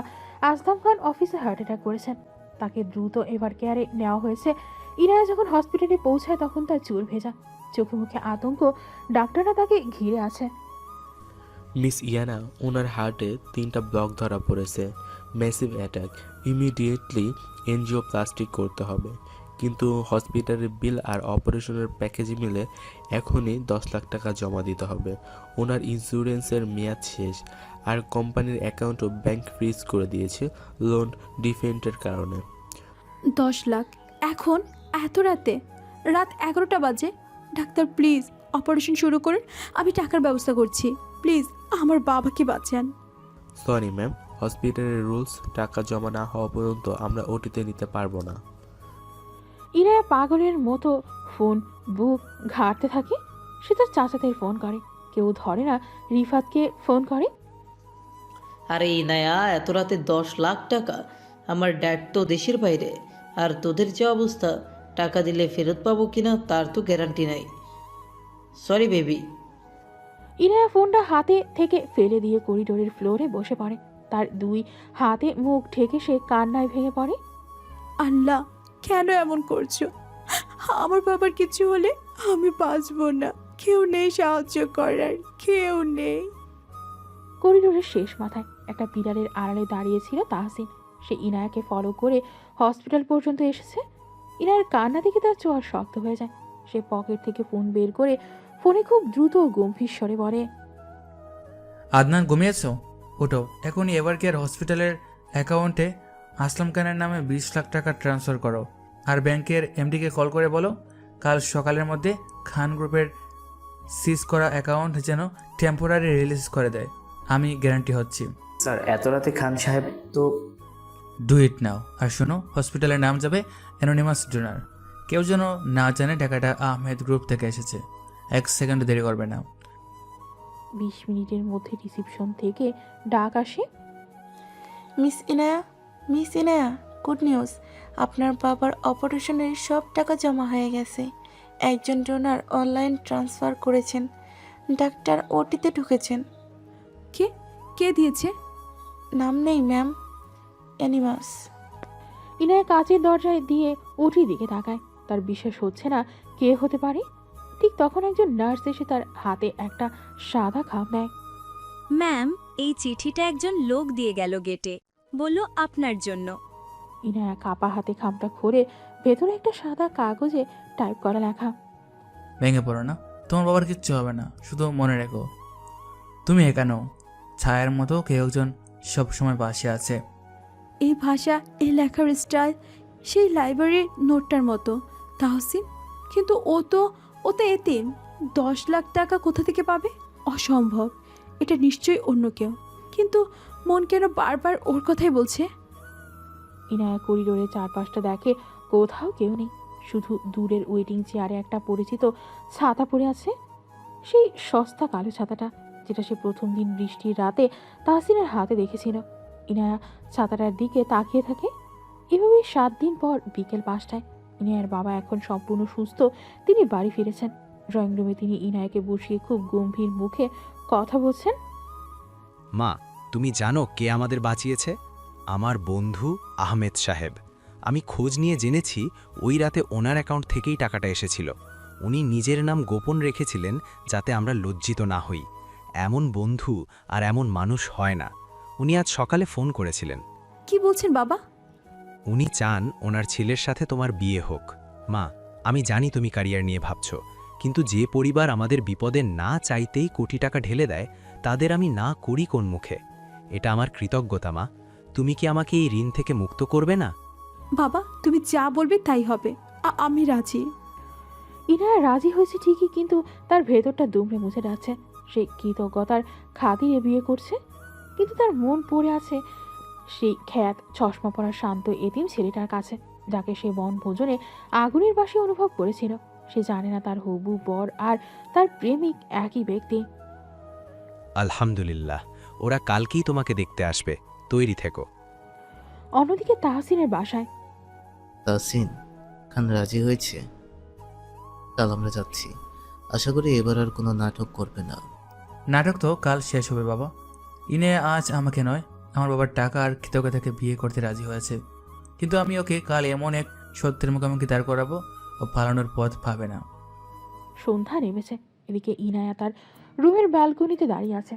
আসলাম খান অফিসে হার্ট অ্যাটাক করেছেন। তাকে দ্রুত এভার কেয়ারে নেওয়া হয়েছে। ইনায়া যখন হসপিটালে পৌঁছায় তখন তার চুল ভেজা, চোখে মুখে আতঙ্ক। ডাক্তাররা তাকে ঘিরে আছে। মিস ইয়ানা, ওনার হার্টে 3টা ব্লক ধরা পড়েছে, ম্যাসিভ অ্যাটাক, ইমিডিয়েটলি এনজিওপ্লাস্টিক করতে হবে। কিন্তু হসপিটালের বিল আর অপারেশনের প্যাকেজ মিলে এখনই 10 লাখ টাকা জমা দিতে হবে। ওনার ইন্স্যুরেন্সের মেয়াদ শেষ, আর কোম্পানির অ্যাকাউন্টও ব্যাংক ফ্রিজ করে দিয়েছে লোন ডিফেন্টের কারণে। 10 লাখ এখন? এত রাতে? রাত 11টা বাজে। ডাক্তার প্লিজ অপারেশন শুরু করুন, আমি টাকার ব্যবস্থা করছি। প্লিজ আমার বাবাকে বাঁচান। সরি ম্যাম, হসপিটালের রুলস, টাকা জমা না হওয়া পর্যন্ত আমরা ওটিতে নিতে পারবো না। ইনায়া পাগলের মতো ফোন বুক ঘাঁটতে থাকে। সে তার চাচাদের ফোন করে, কেউ ধরে না। রিফাতকে ফোন করে। আরে ইনায়া, এত রাতে 10 লাখ টাকা! আমার ড্যাড তো দেশের বাইরে, আর তোদের যে অবস্থা, টাকা দিলে ফেরত পাবো কিনা তার তো গ্যারান্টি নাই। Sorry baby. ইনায়া ফোনটা হাতে থেকে ফেলে দিয়ে করিডোরের ফ্লোরে বসে পড়ে। তার দুই হাতে মুখ ঢেকে সে কান্নায় ভেঙে পড়ে। আল্লাহ, কেন এমন করছো? আমার বাবার কিছু হলে আমি বাঁচবো না। কেউ নেই সাহায্য করার, কেউ নেই। করিডোরের শেষ মাথায় একটা পিলারের আড়ালে দাঁড়িয়েছিল তাহসিন। সে ইনায়াকে ফলো করে হসপিটাল পর্যন্ত এসেছে। ইনায়ার কান্না দেখে তার চোয়াল শক্ত হয়ে যায়। সে পকেট থেকে ফোন বের করে ফোনে খুব দ্রুত ও গম্ভীর স্বরে বলে, আদনান, ঘুমিয়েছ? ওঠো, এখনই এভার কেয়ার হসপিটালের অ্যাকাউন্টে আসলাম খানের নামে 20 লাখ টাকা ট্রান্সফার করো। আর ব্যাংকের এমডিকে কল করে বলো কাল সকালের মধ্যে খান গ্রুপের সিজ করা অ্যাকাউন্ট যেন টেম্পোরারি রিলিজ করে দেয়। আমি গ্যারান্টি হচ্ছি। স্যার, এত রাতে খান সাহেব তো... ডু ইট নাও। আর শোনো, হসপিটালের নাম যাবে অ্যানোনিমাস ডোনার। কেউ যেন না জানে টাকাটা আহমেদ গ্রুপ থেকে এসেছে। 1 সেকেন্ড দেরি করবে না। 20 মিনিটের মধ্যে রিসিপশন থেকে ডাক আসে। Miss Inaya, good news. আপনার বাবার অপারেশনের সব টাকা জমা হয়ে গেছে। একজন ডোনার অনলাইন ট্রান্সফার করেছেন। ডাক্তার ওটিতে ঢুকেছেন। কে কে দিয়েছে? নাম নেই ম্যাম, অ্যানিমাস। ইনায়া কাচের দরজায় দিয়ে ওটির দিকে তাকায়। তার বিশ্বাস হচ্ছে না কে হতে পারে। ঠিক তখন একজন নার্স এসে তার হাতে একটা সাদা খাম নেয়। ম্যাম, এই চিঠিটা একজন লোক দিয়ে গেল গেটে, বলল আপনার জন্য। ইনায়া কাপা হাতে খামটা খুলে ভেতরে একটা সাদা কাগজে টাইপ করা লেখা। ভেঙে পড়ো না, তোমার বাবার কিচ্ছু হবে না। শুধু মনে রেখো, তুমি এখানেও ছায়ার মতো কেউ একজন সবসময় পাশে আছে। এই ভাষা, এই লেখার স্টাইল সেই লাইব্রেরির নোটটার মতো। তাহসিন, কিন্তু ও তো এতিম। 10 লাখ টাকা কোথা থেকে পাবে? অসম্ভব। এটা নিশ্চয়ই অন্য কেউ। কিন্তু মন কেন বারবার ওর কথাই বলছে? ইনায়া করিডোরে চারপাশটা দেখে, কোথাও কেউ নেই। শুধু দূরের ওয়েটিং চেয়ারে একটা পরিচিত ছাতা পড়ে আছে। সেই সস্তা কালো ছাতাটা, যেটা সে প্রথম দিন বৃষ্টির রাতে তাহসিনের হাতে দেখেছিল। ইনায়া ছাতাটার দিকে তাকিয়ে থাকে। এভাবেই 7 দিন পর বিকেল 5টায় ইনায়ার বাবা এখন সম্পূর্ণ সুস্থ। তিনি বাড়ি ফিরেছেন। ড্রয়িং রুমে তিনি ইনায়াকে বসিয়ে খুব গম্ভীর মুখে কথা বলছেন। মা, তুমি জানো কে আমাদের বাঁচিয়েছে? আমার বন্ধু আহমেদ সাহেব। আমি খোঁজ নিয়ে জেনেছি ওই রাতে ওনার অ্যাকাউন্ট থেকেই টাকাটা এসেছিল। উনি নিজের নাম গোপন রেখেছিলেন যাতে আমরা লজ্জিত না হই। এমন বন্ধু আর এমন মানুষ হয় না। উনি আজ সকালে ফোন করেছিলেন। কি বলছেন বাবা? উনি চান ওনার ছেলের সাথে তোমার বিয়ে হোক। মা, আমি জানি তুমি ক্যারিয়ার নিয়ে ভাবছ, কিন্তু যে পরিবার আমাদের বিপদে না চাইতেই কোটি টাকা ঢেলে দেয়, তাদের আমি না করি কোন মুখে? এটা আমার কৃতজ্ঞতা মা। তুমি কি আমাকে এই ঋণ থেকে মুক্ত করবে না? বাবা, তুমি যা বলবে তাই হবে। আমি রাজি। ইনায়া রাজি হয়েছে ঠিকই, কিন্তু তার ভেতরটা দুমড়ে মুছে যাচ্ছে। সে কৃতজ্ঞতার খাতিরে বিয়ে করছে, কিন্তু তার মন পড়ে আছে সেই খ্যাত চশমা পরা শান্ত এতিম ছেলেটার কাছে, যাকে সে বনভোজনে আগুনের বাসি অনুভব করেছিল। সে জানে না তার হবু বর আর তার প্রেমিক একই ব্যক্তি। আলহামদুলিল্লাহ, ওরা কালকেই তোমাকে দেখতে আসবে। তৈরি থেকো। অন্যদিকে তাহসিনের বাসায়। তাহসিন খান রাজি হয়েছে। কাল আমরা যাচ্ছি। আশা করি এবার আর কোনো নাটক করবে না। নাটক তো কাল শেষ হবে বাবা। ইনে আজ আমাকে নয়, আমার বাবার টাকা আর কৃতজ্ঞতাকে বিয়ে করতে রাজি হয়েছে। কিন্তু আমি ওকে কাল এমন এক সত্যের মুখোমুখি দাঁড় করাবো, ও পালানোর পথ পাবে না। সন্ধ্যা নেমেছে। এদিকে ইনায়া তার রুমের ব্যালকনিতে দাঁড়িয়ে আছে।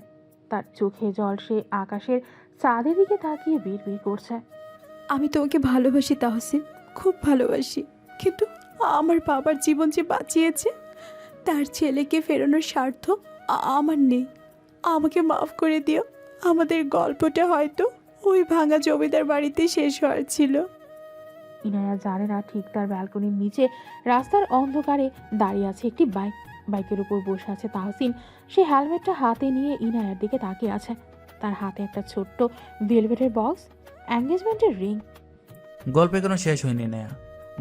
তার চোখে জল। সে আকাশের চাঁদের দিকে তাকিয়ে বিড়বিড় করছে। আমি তোমাকে ভালোবাসি তাহসিন, খুব ভালোবাসি। কিন্তু আমার বাবার জীবন যে বাঁচিয়েছে, তার ছেলেকে ফেরানোর স্বার্থ আমার নেই। আমাকে মাফ করে দিও। আমাদের গল্পটা হয়তো ওই ভাঙা জমিদার বাড়িতে শেষ হওয়ার ছিল। ইনায়া জানে না ঠিক তার ব্যালকনির নিচে রাস্তার অন্ধকারে দাঁড়িয়ে আছে একটি বাইক। বাইকের উপর বসে আছে তাহসিন। সে হেলমেটটা হাতে নিয়ে ইনায়ার দিকে তাকিয়ে আছে। তার হাতে একটা ছোট্ট ভেলভেটের বক্স, এঙ্গেজমেন্টের রিং। গল্পে কোনো শেষ হয়নি নেয়া,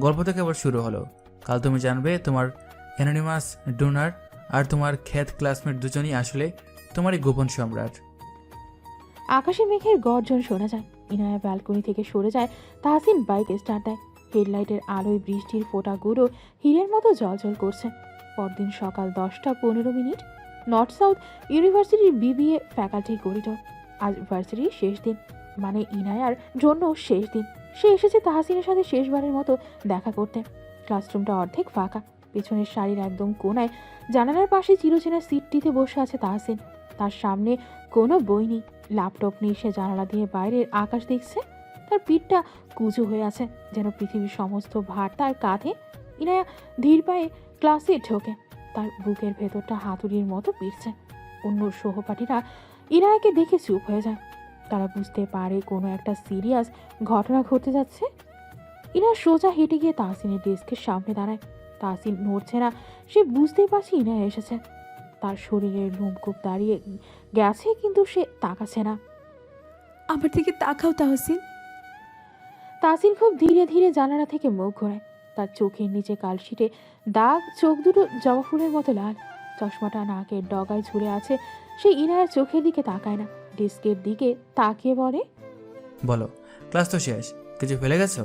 গল্প তো কেবল শুরু হলো। কাল তুমি জানবে তোমার অ্যানোনিমাস ডোনার আর তোমার খ্যাত ক্লাসমেট দুজনই আসলে তোমারই গোপন সম্রাট। আকাশে মেঘের গর্জন শোনা যায়। ইনায়া ব্যালকনি থেকে সরে যায়। তাহসিন বাইক স্টার্ট দেয়। হেডলাইটের আলোয় বৃষ্টির ফোঁটাগুলো হীরের মতো জ্বলজ্বল করছে। পরদিন সকাল 10:15। নর্থ সাউথ ইউনিভার্সিটির বিবিএ ফ্যাকাল্টি করিডোর। আজ ভার্সিটির শেষ দিন, মানে ইনায়ার জন্য শেষ দিন। সে এসেছে তাহসিনের সাথে শেষবারের মতো দেখা করতে। ক্লাসরুমটা অর্ধেক ফাঁকা। পেছনের সারির একদম কোনায় জানালার পাশে চিরচেনা সিটটিতে বসে আছে তাহসিন। তার সামনে কোনো বই নেই, ল্যাপটপ নিয়ে সে জানালা দিয়ে বাইরের আকাশ দেখছে। তার পিঠটা কুঁজো হয়ে আছে, যেন পৃথিবীর সমস্ত ভার তার কাঁধে। ইনায়া ধীর পায়ে ক্লাসে ঢোকে। তার বুকের ভেতরটা হাতুড়ির মতো পিটছে। অন্য সহপাঠীরা ইনায়াকে দেখে চুপ হয়ে যায়। তারা বুঝতে পারে কোনো একটা সিরিয়াস ঘটনা ঘটতে যাচ্ছে। ইনায়া সোজা হেঁটে গিয়ে তাহসিনের ডেস্কের সামনে দাঁড়ায়। তাহসিন নড়ছে না। সে বুঝতেই পারছে ইনায়া এসেছে। তার শরীরের লোমকূপ দাঁড়িয়ে গেছে, কিন্তু সে তাকাচ্ছে না। আমার দিকে তাকাও তাহসিন। তাহসিন খুব ধীরে ধীরে জানালা থেকে মুখ ঘোরায়। তার চোখের নিচে কালশিটে দাগ, চোখ দুটো জবা ফুলের মতো লাল। চশমাটা নাকের ডগায় ঝুলে আছে। সে ইনায়ার চোখের দিকে তাকায় না, ডেস্কের দিকে তাকিয়ে বলে, বলো, ক্লাস তো শেষ, কিছু ফেলে গেছো?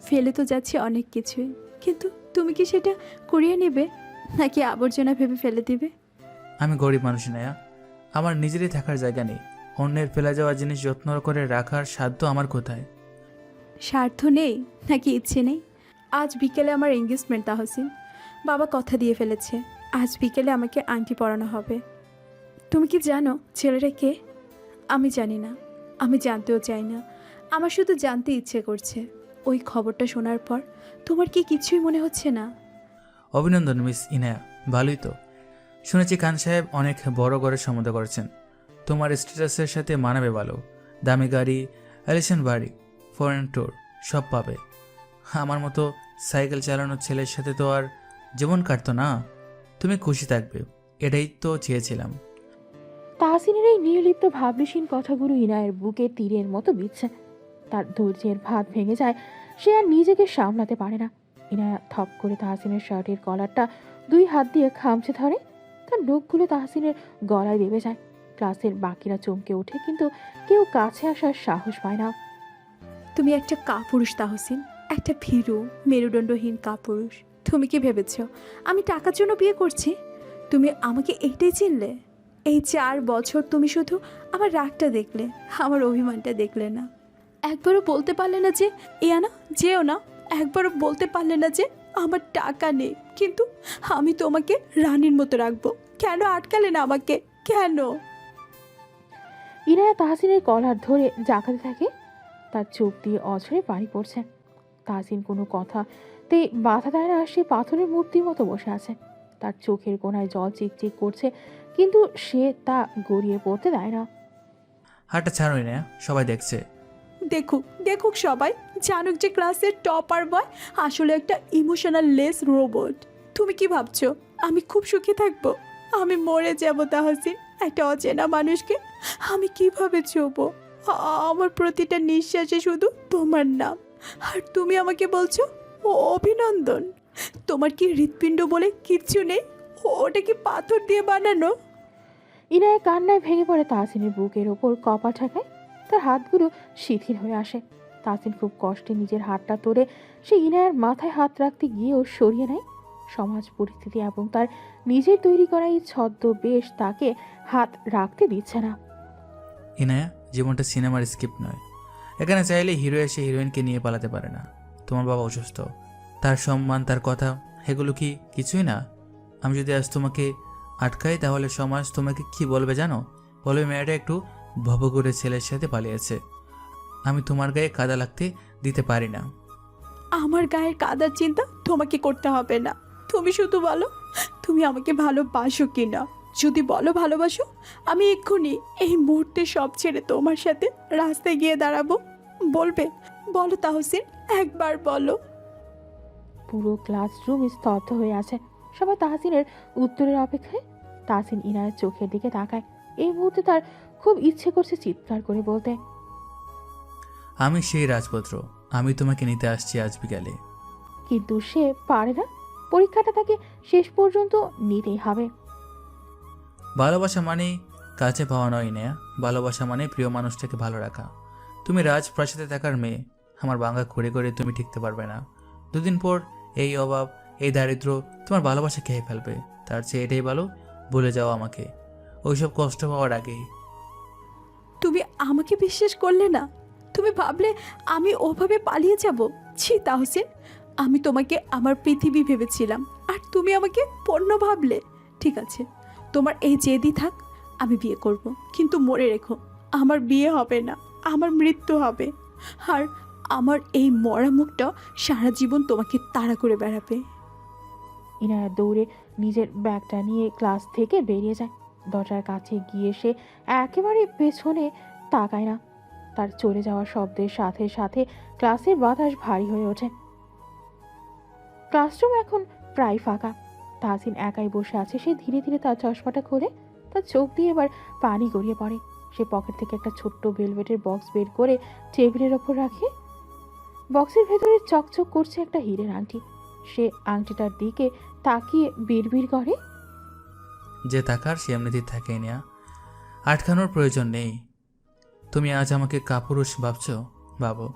ফেলে তো যাচ্ছে অনেক কিছুই, কিন্তু তুমি কি সেটা কুড়িয়ে নেবে নাকি আবর্জনা ভেবে ফেলে দিবে? আমি গরিব মানুষ নেয়া, আমার নিজেরই থাকার জায়গা নেই। অন্যের ফেলে যাওয়া জিনিস যত্ন করে রাখার সাধ্য আমার কোথায়? স্বার্থ নেই নাকি ইচ্ছে নেই? আজ বিকেলে আমার এঙ্গেজমেন্ট তাহসিন। বাবা কথা দিয়ে ফেলেছে, আজ বিকেলে আমাকে আংটি পরানো হবে। তুমি কি জানো ছেলেটা কে? আমি জানি না, আমি জানতেও চাই না। আমার শুধু জানতে ইচ্ছে করছে। ওই খবরটা শোনার পর তোমার কি কিছুই মনে হচ্ছে না? অভিনন্দন মিস ইনায়া, ভালোই তো। শুনেছি খান সাহেব অনেক বড় ঘরের সম্বন্ধ করেছেন। তোমার স্ট্যাটাসের সাথে মানাবে ভালো। দামি গাড়ি, অ্যালিশন বাড়ি, ফরেন ট্যুর সব পাবে। আমার মতো সাইকেল চালানোর ছেলের সাথে তো আর জীবন কাটতো না। তুমি খুশি থাকবে, এটাই তো চেয়েছিলাম। তাহসিনের এই নির্লিপ্ত ভাবলেশীন কথাগুলো ইনায়ের বুকে তীরের মতো বিচ্ছে। তার ধৈর্যের ভাত ভেঙে যায়। সে আর নিজেকে সামলাতে পারে না। ইনায়া থপ করে তাহসিনের শার্টের কলারটা 2 হাত দিয়ে খামচে ধরে। তার নখগুলো তাহসিনের গলায় দেবে যায়। ক্লাসের বাকিরা চমকে ওঠে, কিন্তু কেউ কাছে আসার সাহস পায় না। তুমি একটা কাপুরুষ তাহসিন, একটা ভীরু মেরুদণ্ডহীন কাপুরুষ। তুমি কি ভেবেছ আমি টাকার জন্য বিয়ে করছি? তুমি আমাকে এইটাই চিনলে? এই 4 বছর তুমি শুধু আমার রাগটা দেখলে, আমার অভিমানটা দেখলে না। একবারও বলতে পারলে না যে ইয়ানা যেও না। একবারও বলতে পারলে না যে আমার টাকা নেই, কিন্তু আমি তোমাকে রানীর মতো রাখবো। কেন আটকালে না আমাকে? কেন? ইনায়া তাহসিনের কলার ধরে জাকাতে থাকে। তার চোখ দিয়ে অঝরে পানি পড়ছে। তাহসিন কোনো কথাতে বাধা দেয় না। সে পাথরের মূর্তির মতো বসে আছে। তার চোখের কোণায় জল চিকচিক করছে, কিন্তু সে তা গড়িয়ে পড়তে দেয় না। হাঁটা ছাড়ো ইনায়া, সবাই দেখছে। দেখুক দেখুক সবাই, জানুক যে ক্লাসের টপার বয় আসলে একটা ইমোশনাল লেস রোবট। তুমি কি ভাবছো আমি খুব সুখী থাকবো? আমি মরে যাব তাহসিন। একটা অচেনা মানুষকে আমি কিভাবে ছোবো? আমার প্রতিটা নিঃশ্বাসে শুধু তোমার নাম, আর তুমি আমাকে বলছো ও অভিনন্দন। তোমার কি হৃৎপিণ্ড বলে কিচ্ছু নেই? ওটা কি পাথর দিয়ে বানানো? ইনায়া কান্নায় ভেঙে পড়ে তাহসিনের বুকের ওপর কপা ঠেকায়। তার হাতগুলো শিথিল হয়ে আসে। তাহসিন খুব কষ্টে নিজের হাতটা তোড়ে সে ইনায়ার মাথায় হাত রাখতে গিয়েও সরিয়ে নেয়। সমাজ পরিস্থিতি এবং তার নিজের তৈরি করা এই ছদ্মবেশ তাকে হাত রাখতে দিচ্ছে না। ইনায়া, জীবনটা সিনেমার স্ক্রিপ্ট নয়। এখানে চাইলে হিরো এসে হিরোইনকে নিয়ে পালাতে পারে না। তোমার বাবা অসুস্থ, তার সম্মান, তার কথা, এগুলো কি কিছুই না? আমি যদি আজ তোমাকে আটকাই তাহলে সমাজ তোমাকে কি বলবে জানো? বলবে মেয়েটা একটু ভবঘুরে ছেলের সাথে পালিয়েছে। আমি তোমার গায়ে কাদা লাগতে দিতে পারি না। আমার গায়ের কাদার চিন্তা তোমাকে করতে হবে না। তুমি শুধু বলো তুমি আমাকে ভালোবাসো কি না। যদি বলো ভালোবাসো, আমি এক্ষুনি এই মুহূর্তে সব ছেড়ে তোমার সাথে রাস্তায় গিয়ে দাঁড়াবো। বলবে? বলো তাহসিন, একবার বলো। পুরো ক্লাসরুম স্তব্ধ হয়ে আছে। সবাই তাহসিনের উত্তরের অপেক্ষায়। তাহসিন ইনায়ের চোখের দিকে তাকায়। এই মুহূর্তে তার খুব ইচ্ছে করছে চিৎকার করে বলতে, আমি সেই রাজপুত্র, আমি তোমাকে নিতে আসছি আজ বিকালে। কিন্তু সে পারে না। পরীক্ষাটা তাকে শেষ পর্যন্ত নিতেই হবে। ভালোবাসা মানে কাছে পাওয়া নয় নেয়া, ভালোবাসা মানে প্রিয় মানুষটাকে ভালো রাখা। তুমি রাজপ্রাসাদে থাকার মেয়ে, আমার বাঙ্গা ঘুরে ঘুরে তুমি টিকতে পারবে না। দুদিন পর এই অভাব, এই দারিদ্র তোমার ভালোবাসা খেয়ে ফেলবে। তার চেয়ে এটাই ভালো ভুলে যাও আমাকে, ওইসব কষ্ট পাওয়ার আগেই। তুমি আমাকে বিশ্বাস করলে না? তুমি ভাবলে আমি ওভাবে পালিয়ে যাব? ছি তাহসিন, আমি তোমাকে আমার পৃথিবী ভেবেছিলাম আর তুমি আমাকে পণ্য ভাবলে। ঠিক আছে, তোমার এই জেদি থাক, আমি বিয়ে করব, কিন্তু মনে রেখো আমার বিয়ে হবে না, আমার মৃত্যু হবে। আর আমার এই মরা মুখটা সারা জীবন তোমাকে তাড়া করে বেড়াবে। ইনায়া দৌড়ে নিজের ব্যাগটা নিয়ে ক্লাস থেকে বেরিয়ে যায়। দরজার কাছে গিয়ে সে একেবারে পেছনে তাকায় না। তার চলে যাওয়ার শব্দের সাথে সাথে ক্লাসের বাতাস ভারী হয়ে ওঠে। ক্লাসরুম এখন প্রায় ফাঁকা। তাহসিন একাই বসে আছে। সে ধীরে ধীরে তার চশমাটা খোলে। তার চোখ দিয়ে এবার পানি গড়িয়ে পড়ে। সে পকেট থেকে একটা ছোট্ট ভেলভেটের বক্স বের করে টেবিলের ওপর রাখে। বক্সের ভেতরে চকচক করছে একটা হীরের আংটি। সে আংটিটার দিকে তাকিয়ে বিড়বিড় করে, যে থাকার সে এমনিতেই থাকে নেয়া, আটকানোর প্রয়োজন নেই। তুমি আজ আমাকে কাপুরুষ ভাবছো, ভাবো,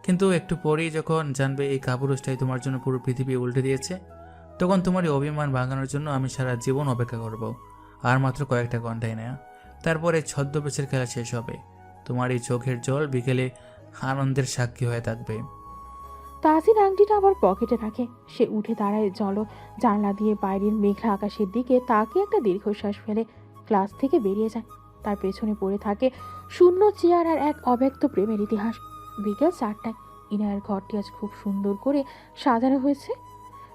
কিন্তু একটু পরেই যখন জানবে এই কাপুরুষটাই তোমার জন্য পুরো পৃথিবী উল্টে দিয়েছে, তখন তোমার এই অভিমান ভাঙানোর জন্য আমি সারা জীবন অপেক্ষা করব। আর মাত্র কয়েকটা ঘন্টাই নেয়া, তারপরে ছদ্মবেশের খেলা শেষ হবে। তোমার এই চোখের জল বিকেলে আনন্দের সাক্ষী হয়ে থাকবে। তাহসিন আংটিটা আবার পকেটে রাখে। সে উঠে দাঁড়ায়, জানলা দিয়ে বাইরের মেঘলা আকাশের দিকে তাকিয়ে একটা দীর্ঘশ্বাস ফেলে ক্লাস থেকে বেরিয়ে যায়। তার পেছনে পড়ে থাকে শূন্য চেয়ার আর এক অব্যক্ত প্রেমের ইতিহাস। বিকেল 4টায়। ইনায়ার ঘরটি আজ খুব সুন্দর করে সাজানো হয়েছে।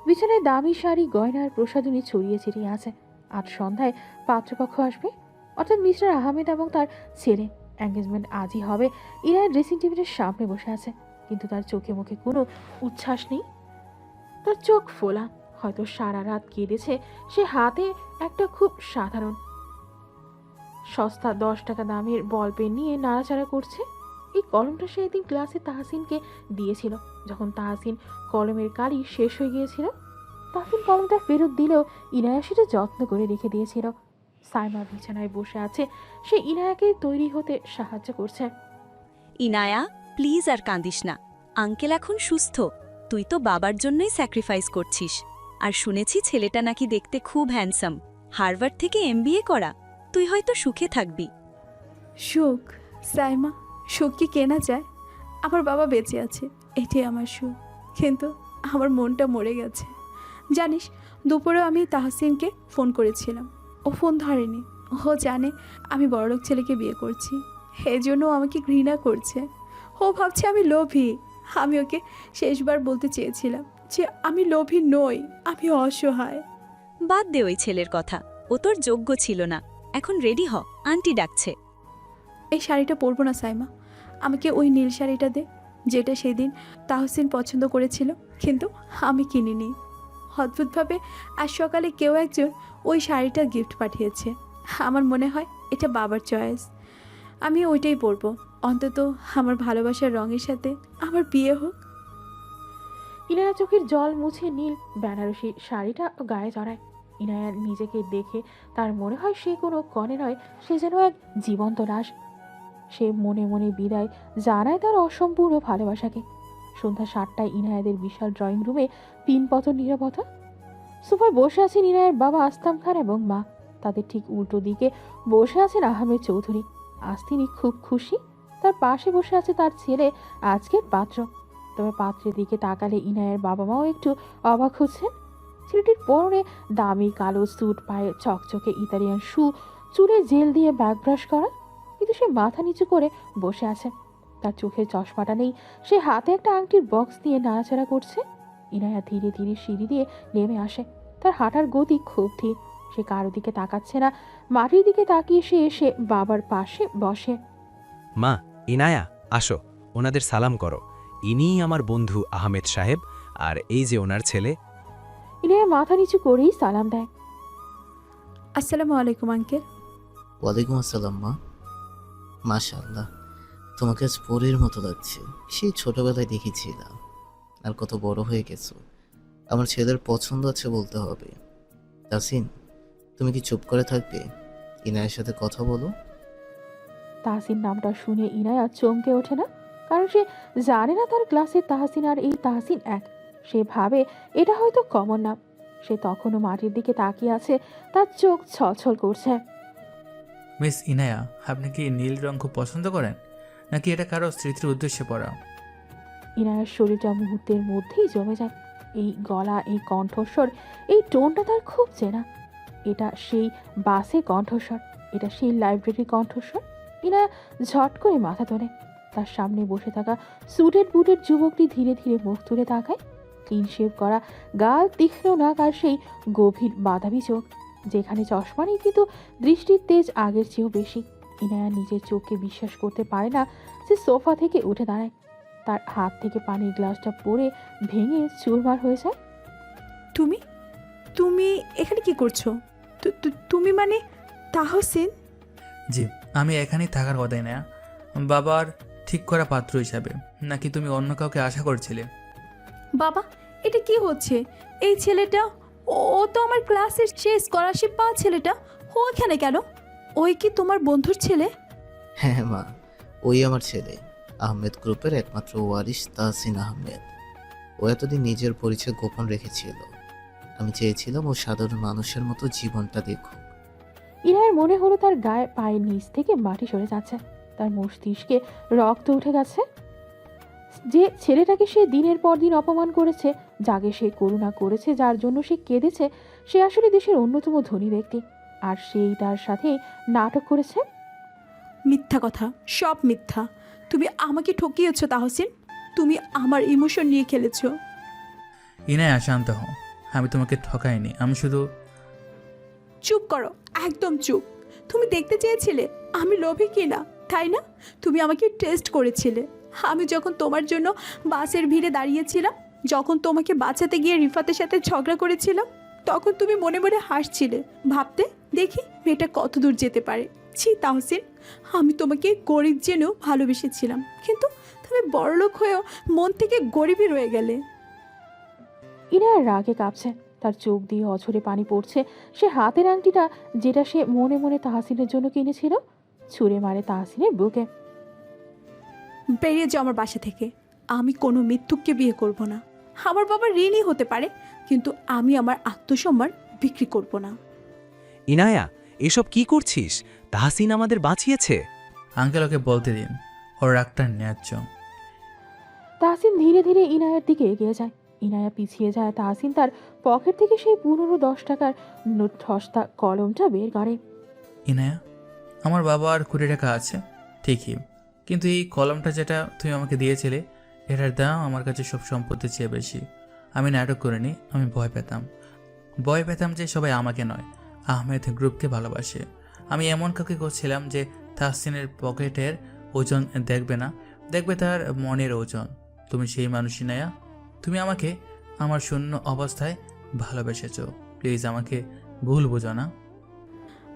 বিছানায় দামি শাড়ি, গয়না আর প্রসাধনী ছড়িয়ে ছিটিয়ে আছে। আজ সন্ধ্যায় পাত্রপক্ষ আসবে, অর্থাৎ মিস্টার আহমেদ এবং তার ছেলে। এঙ্গেজমেন্ট আজই হবে। ইনায়ার ড্রেসিং টেবিলের সামনে বসে আছে, কিন্তু তার চোখে মুখে কোনো উচ্ছ্বাস নেই। তার চোখ ফোলা, হয়তো সারা রাত কেঁদেছে। সে হাতে একটা খুব সাধারণ সস্তা 10 টাকা দামের বল পেন নিয়ে নাড়াচাড়া করছে। এই কলমটা সে একদিন ক্লাসে তাহসিনকে দিয়েছিল, যখন তাহসিন কলমের কালি শেষ হয়ে গিয়েছিল। তাহসিন কলমটা ফেরত দিলেও ইনায়া সেটা যত্ন করে রেখে দিয়েছিল। সাইমা বিছানায় বসে আছে। সে ইনায়াকে তৈরি হতে সাহায্য করছে। ইনায়া, প্লিজ আর কাঁদিস না। আঙ্কেল এখন সুস্থ। তুই তো বাবার জন্যই স্যাক্রিফাইস করছিস। আর শুনেছি ছেলেটা নাকি দেখতে খুব হ্যান্ডসাম, হার্ভার্ড থেকে MBA করা। তুই হয়তো সুখে থাকবি। সুখ? সাইমা, সুখ কি কেনা যায়? আমার বাবা বেঁচে আছে, এটাই আমার সুখ। কিন্তু আমার মনটা মরে গেছে। জানিস, দুপুরে আমি তাহসিনকে ফোন করেছিলাম, ও ফোন ধরেনি। ও জানে আমি বড়লোক ছেলেকে বিয়ে করছি, এজন্য ও আমাকে ঘৃণা করছে। ও ভাবছে আমি লোভী। আমি ওকে শেষবার বলতে চেয়েছিলাম যে আমি লোভী নই, আমি অসহায়। বাদ দে ওই ছেলের কথা, ও তোর যোগ্য ছিল না। এখন রেডি হ, আন্টি ডাকছে। এই শাড়িটা পরবো না সাইমা, আমাকে ওই নীল শাড়িটা দে, যেটা সেদিন তাহসিন পছন্দ করেছিল, কিন্তু আমি কিনিনি। অদ্ভুতভাবে আজ সকালে কেউ একজন ওই শাড়িটা গিফট পাঠিয়েছে। আমার মনে হয় এটা বাবার চয়েস। আমি ওইটাই পরবো, অন্তত আমার ভালোবাসার রঙের সাথে আমার বিয়ে হোক। ইনায়া চোখের জল মুছে নীল বেনারসি শাড়িটা গায়ে জড়ায়। ইনায়ার নিজেকে দেখে তার মনে হয় সে কোনো কনে নয়, সে যেন এক জীবন্ত লাশ। সে মনে মনে বিদায় জানায় তার অসম্পূর্ণ ভালোবাসাকে। সন্ধ্যা 7টায় ইনায়াদের বিশাল ড্রয়িং রুমে পিনপতন নীরবতা। সোফায় বসে আছেন ইনায়ার বাবা আসলাম খান এবং মা। তাদের ঠিক উল্টো দিকে বসে আছেন আহমেদ চৌধুরী। আজ তিনি খুব খুশি। তার পাশে বসে আছে তার ছেলে, আজকের পাত্র। তবে পাত্রের দিকে তাকালে ইনায়ের বাবা মাও একটু অবাক হচ্ছেন। ছেলেটির পরনে দামি কালো স্যুট, পায়ে চকচকে ইতালিয়ান শু, চুলে জেল দিয়ে ব্যাক ব্রাশ করা, কিন্তু সে মাথা নিচু করে বসে আছে। তার চোখে চশমাটা নেই। সে হাতে একটা আংটির বক্স নিয়ে নাড়াচাড়া করছে। ইনায়া ধীরে ধীরে সিঁড়ি দিয়ে নেমে আসে। তার হাঁটার গতি খুব ধীর। সে কারো দিকে তাকাচ্ছে না। মাটির দিকে তাকিয়ে সে এসে বাবার পাশে বসে। মা, ইনায়া, আসো, ওনাদের সালাম করো। ইনিই আমার বন্ধু আহমেদ সাহেব, আর এই যে ওনার ছেলে। ইনায়া মাথা নিচু করেই সালাম দেয়। আসসালামু আলাইকুম আঙ্কেল। ওয়ালাইকুম আসসালাম মা। মাশাআল্লাহ, তোমাকে আজ পরীর মতো লাগছে। সেই ছোটবেলায় দেখেছিলাম, আর কত বড় হয়ে গেছো। আমার ছেলের পছন্দ আছে বলতে হবে। তাসিন, তুমি কি চুপ করে থাকবে? ইনায়ের সাথে কথা বলো। তাহসিন নামটা শুনে ইনায়া চমকে ওঠে না, কারণ সে জানে না তার ক্লাসের তাহসিন আর এই তাহসিন এক। সে ভাবে এটা হয়তো কমন নাম। সে তখনও মাটির দিকে তাকিয়ে আছে, তার চোখ ছলছল করছে। মিস ইনায়া, আপনি কি নীল রঙ খুব পছন্দ করেন, নাকি এটা কারো স্মৃতির উদ্দেশ্যে পড়া? ইনায়ার শরীরটা মুহূর্তের মধ্যেই জমে যায়। এই গলা, এই কণ্ঠস্বর, এই টোনটা তার খুব চেনা। এটা সেই বাসের কণ্ঠস্বর, এটা সেই লাইব্রেরির কণ্ঠস্বর। ইনায়া ঝট করে মাথা তোলে। তার সামনে বসে থাকা সুটেড বুটেড যুবকটি ধীরে ধীরে মুখ তুলে তাকায়। ক্লিন শেভ করা গাল, তীক্ষ্ণ নাক আর সেই গভীর বাদামি চোখ, যেখানে চশমা নেই কিন্তু দৃষ্টির তেজ আগের চেয়েও বেশি। ইনায়া নিজের চোখকে বিশ্বাস করতে পারে না। সে সোফা থেকে উঠে দাঁড়ায়। তার হাত থেকে পানির গ্লাসটা পড়ে ভেঙে চুরমার হয়ে যায়। তুমি তুমি এখানে কি করছো? তুমি মানে তাহসিন? জি, আমি এখানেই থাকার কথাই না, বাবার ঠিক করা পাত্র হিসাবে। নাকি তুমি অন্য কাউকে আশা করছিলে? বাবা, এটা কি হচ্ছে? এই ছেলেটা, ও তো আমার ক্লাসের সেই স্কলারশিপ পাওয়া ছেলেটা, ও এখানে কেন? ওই কি তোমার বন্ধুর ছেলে? হ্যাঁ মা, ওই আমার ছেলে। আহমেদ গ্রুপের একমাত্র ওয়ারিশ তাহসিন আহমেদ। ও এতদিন নিজের পরিচয় গোপন রেখেছিল। আমি চেয়েছিলাম ও সাধারণ মানুষের মতো জীবনটা দেখুক। ইনায়ের মনে হলো তার গায়ে পায়ের নিচ থেকে মাটি সরে যাচ্ছে। তার মস্তিষ্কে রক্ত উঠে গেছে। যে ছেলেটাকে সে দিনের পর দিন অপমান করেছে, যাকে সে করুণা করেছে, যার জন্য সে কেঁদেছে, সে আসলে দেশের অন্যতম ধনী ব্যক্তি। আর সেই তার সাথে নাটক করেছে। মিথ্যা কথা, সব মিথ্যা। তুমি আমাকে ঠকিয়েছো তাহসিন। তুমি আমার ইমোশন নিয়ে খেলেছো। ইনায়া, শান্ত হও। আমি তোমাকে ঠকাইনি, আমি শুধু... চুপ করো, একদম চুপ। তুমি দেখতে চেয়েছিলে আমি লোভী কিনা, তাই না? তুমি আমাকে টেস্ট করেছিলে। আমি যখন তোমার জন্য বাসের ভিড়ে দাঁড়িয়েছিলাম, যখন তোমাকে বাঁচাতে গিয়ে রিফাতের সাথে ঝগড়া করেছিলাম, তখন তুমি মনে মনে হাসছিলে, ভাবতে দেখি মেয়েটা কত দূর যেতে পারে। ছি তাহসিন, আমি তোমাকে গরিব জেনেও ভালোবেসেছিলাম, কিন্তু তুমি বড়লোক হয়েও মন থেকে গরিবই রয়ে গেলে। ইনায়ার রাগে কাঁপছে, তার চোখ দিয়ে অঝরে পানি পড়ছে। সে হাতের আংটিটা, যেটা সে মনে মনে তাহসিনের জন্য কিনেছিল, ছুঁড়ে মারে তাহসিনের বুকে। বেরিয়ে যাও আমার বাসা থেকে। আমি কোনো মৃত্যুককে বিয়ে করব না। আমার বাবা ঋণই হতে পারে, কিন্তু আমি আমার আত্মসম্মান বিক্রি করব না। ইনায়া, এসব কি করছিস? তাহসিন আমাদের বাঁচিয়েছে। আঙ্কেল, ওকে বলতে দিন, ওর রাগটা ন্যায্য। তাহসিন ধীরে ধীরে ইনায়ার দিকে এগিয়ে যায়। ইনায়া পিছিয়ে যায়। তাহসিন তার পকেট থেকে সেই 15-10 টাকার নোট ঠসতা কলমটা বের করে। ইনায়া, আমার বাবার 20 টাকা আছে ঠিকই, কিন্তু এই কলমটা যেটা তুমি আমাকে দিয়েছিলে, এটার দাম আমার কাছে সব সম্পত্তির চেয়ে বেশি। আমি নাটক করিনি, আমি ভয় পেতাম যে সবাই আমাকে নয়, আহমেদ গ্রুপকে ভালোবাসে। আমি এমন কাউকে করছিলাম যে তাহসিনের পকেটের ওজন দেখবে না, দেখবে তার মনের ওজন। তুমি সেই মানুষই নায়া। তুমি আমাকে আমার শূন্য অবস্থায় ভালোবেসেছো। প্লিজ আমাকে ভুল বোঝো না।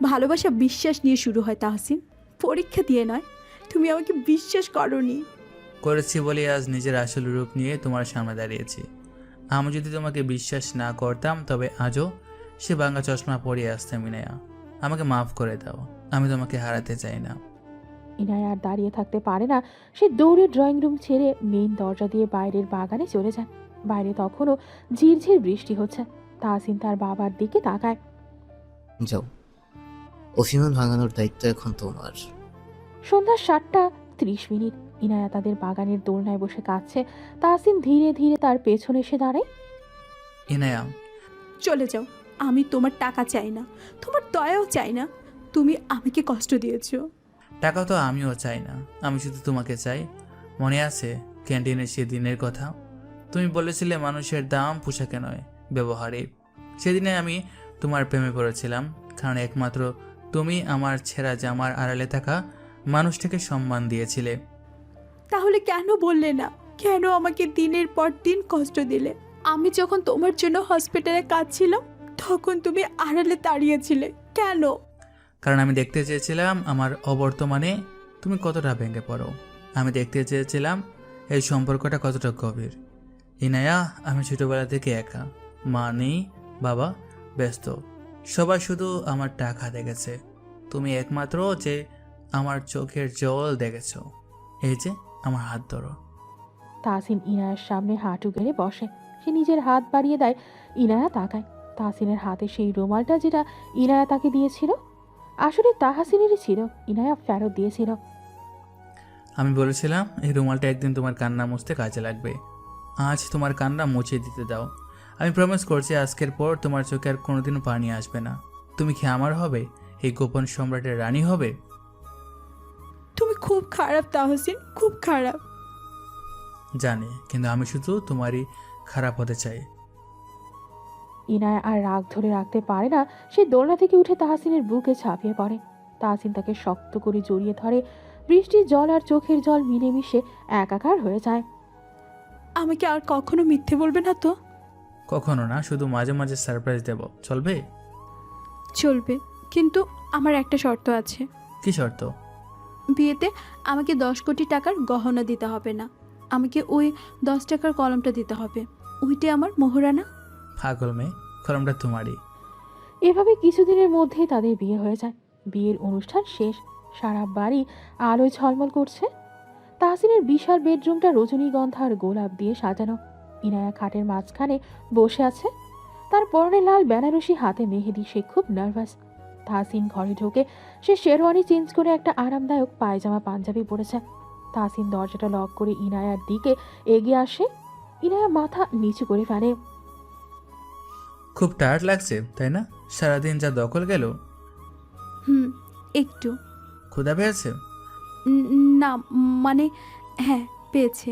ভালোবাসা বিশ্বাস নিয়ে শুরু হয় তাহসিন, পরীক্ষা দিয়ে নয়। তুমি আমাকে বিশ্বাস করোনি। করেছি বলে আজ নিজের আসল রূপ নিয়ে তোমার সামনে দাঁড়িয়েছি। আমি যদি তোমাকে বিশ্বাস না করতাম, তবে আজও সে ভাঙা চশমা পরিয়ে আসতাম। ইনায়া, আমাকে মাফ করে দাও, আমি তোমাকে হারাতে চাই না। ইনায়া আর দাঁড়িয়ে থাকতে পারে না। সে দৌড়ে ড্রয়িং রুম ছেড়ে মেইন দরজা দিয়ে বাইরের বাগানে চলে যায়। বাইরে তখনও ঝিরঝির বৃষ্টি হচ্ছে। তাহসিন তার বাবার দিকে তাকায়। যাও, অভিমান ভাঙানোর দায়িত্ব এখন তোমার। সন্ধ্যা 7:30। ইনায়া তাদের বাগানের দোলনায় বসে কাঁদছে। তাহসিন ধীরে ধীরে তার পেছনে এসে দাঁড়ায়। ইনায়া, চলে যাও। আমি তোমার টাকা চাই না, তোমার দয়াও চাই না। তুমি আমাকে কষ্ট দিয়েছো। টাকা তো আমিও চাই না, আমি শুধু তোমাকে চাই। মনে আছে ক্যান্টিনের সে দিনের কথা? তুমি বলেছিলে মানুষের দাম পোশাকে নয়, ব্যবহারে। সেদিনে আমি তোমার প্রেমে পড়েছিলাম, কারণ একমাত্র তুমি আমার ছেঁড়া জামার আড়ালে থাকা মানুষটাকে সম্মান দিয়েছিলে। তাহলে কেন বললে না? কেন আমাকে দিনের পর দিন কষ্ট দিলে? আমি যখন তোমার জন্য হসপিটালে কাঁদছিলাম, তখন তুমি আড়ালে দাঁড়িয়েছিলে কেন? কারণ আমি দেখতে চেয়েছিলাম আমার অবর্তমানে তুমি কতটা ভেঙে পড়ো। আমি দেখতে চেয়েছিলাম এই সম্পর্কটা কতটা গভীর। ইনায়া, আমি ছোটবেলা থেকে একা, মা নেই, বাবা ব্যস্ত, সবাই শুধু আমার টাকা দেখেছে। তুমি একমাত্র যে আমার চোখের জল দেখেছ। এই যে আমার হাত ধরো। তাহসিন ইনায়ার সামনে হাঁটু গেড়ে বসে। সে নিজের হাত বাড়িয়ে দেয়। ইনায়া তাকায়। তাহসিনের হাতে সেই রুমালটা যেটা ইনায়া তাকে দিয়েছিল আসলে তাহসিনেরই ছিল, ইনায়া ফেরত দিয়েছিল। আমি বলেছিলাম এই রুমালটা একদিন তোমার কান্না মুছতে কাজে লাগবে। আজ তোমার কান্না মুছিয়ে দিতে দাও। আমি প্রমিস করছি আজকের পর তোমার চোখে আর কোনোদিনও পানি আসবে না। তুমি কি আমার হবে? এই গোপন সম্রাটের রানী হবে? তুমি খুব খারাপ তাহসিন, খুব খারাপ। জানি, কিন্তু আমি শুধু তোমারই খারাপ হতে চাই। ইনায়া আর রাগ ধরে রাখতে পারে না। সে দোলনা থেকে উঠে তাহসিনের বুকে ঝাঁপিয়ে পড়ে। তাহসিন তাকে শক্ত করে জড়িয়ে ধরে। বৃষ্টির জল আর চোখের জল মিলেমিশে একাকার হয়ে যায়। আমাকে আর কখনো মিথ্যে বলবে না তো? কখনো না, শুধু মাঝে মাঝে সারপ্রাইজ দেব, চলবে? চলবে, কিন্তু আমার একটা শর্ত আছে। কি শর্ত? বিয়েতে আমাকে 10 কোটি টাকার গহনা দিতে হবে না, আমাকে ওই 10 টাকার কলমটা দিতে হবে। ওইটা আমার মোহরানা। পাগল মেয়ে, কলমটা তোমারই। এভাবে কিছুদিনের মধ্যেই তাদের বিয়ে হয়ে যায়। বিয়ের অনুষ্ঠান শেষ। সারা বাড়ি আলোয় ঝলমল করছে। তাহসিনের বিশাল বেডরুমটা রজনীগন্ধা আর গোলাপ দিয়ে সাজানো। ইনায়া খাটের মাঝখানে বসে আছে। তার পরনে লাল বেনারসি, হাতে মেহেদি। সে খুব নার্ভাস। তাহসিন ঘরে ঢোকে। সে শেরওয়ানি চেঞ্জ করে একটা আরামদায়ক পায়জামা পাঞ্জাবি পরেছে। তাহসিন দরজাটা লক করে ইনায়ার দিকে এগিয়ে আসে। ইনায়া মাথা নিচু করে ফেলে। খুব টায়ার্ড লাগছে তাই না? সারাদিন যা দখল গেল। একটু। ক্ষুধা পেয়েছে? না, মানে হ্যাঁ পেয়েছে।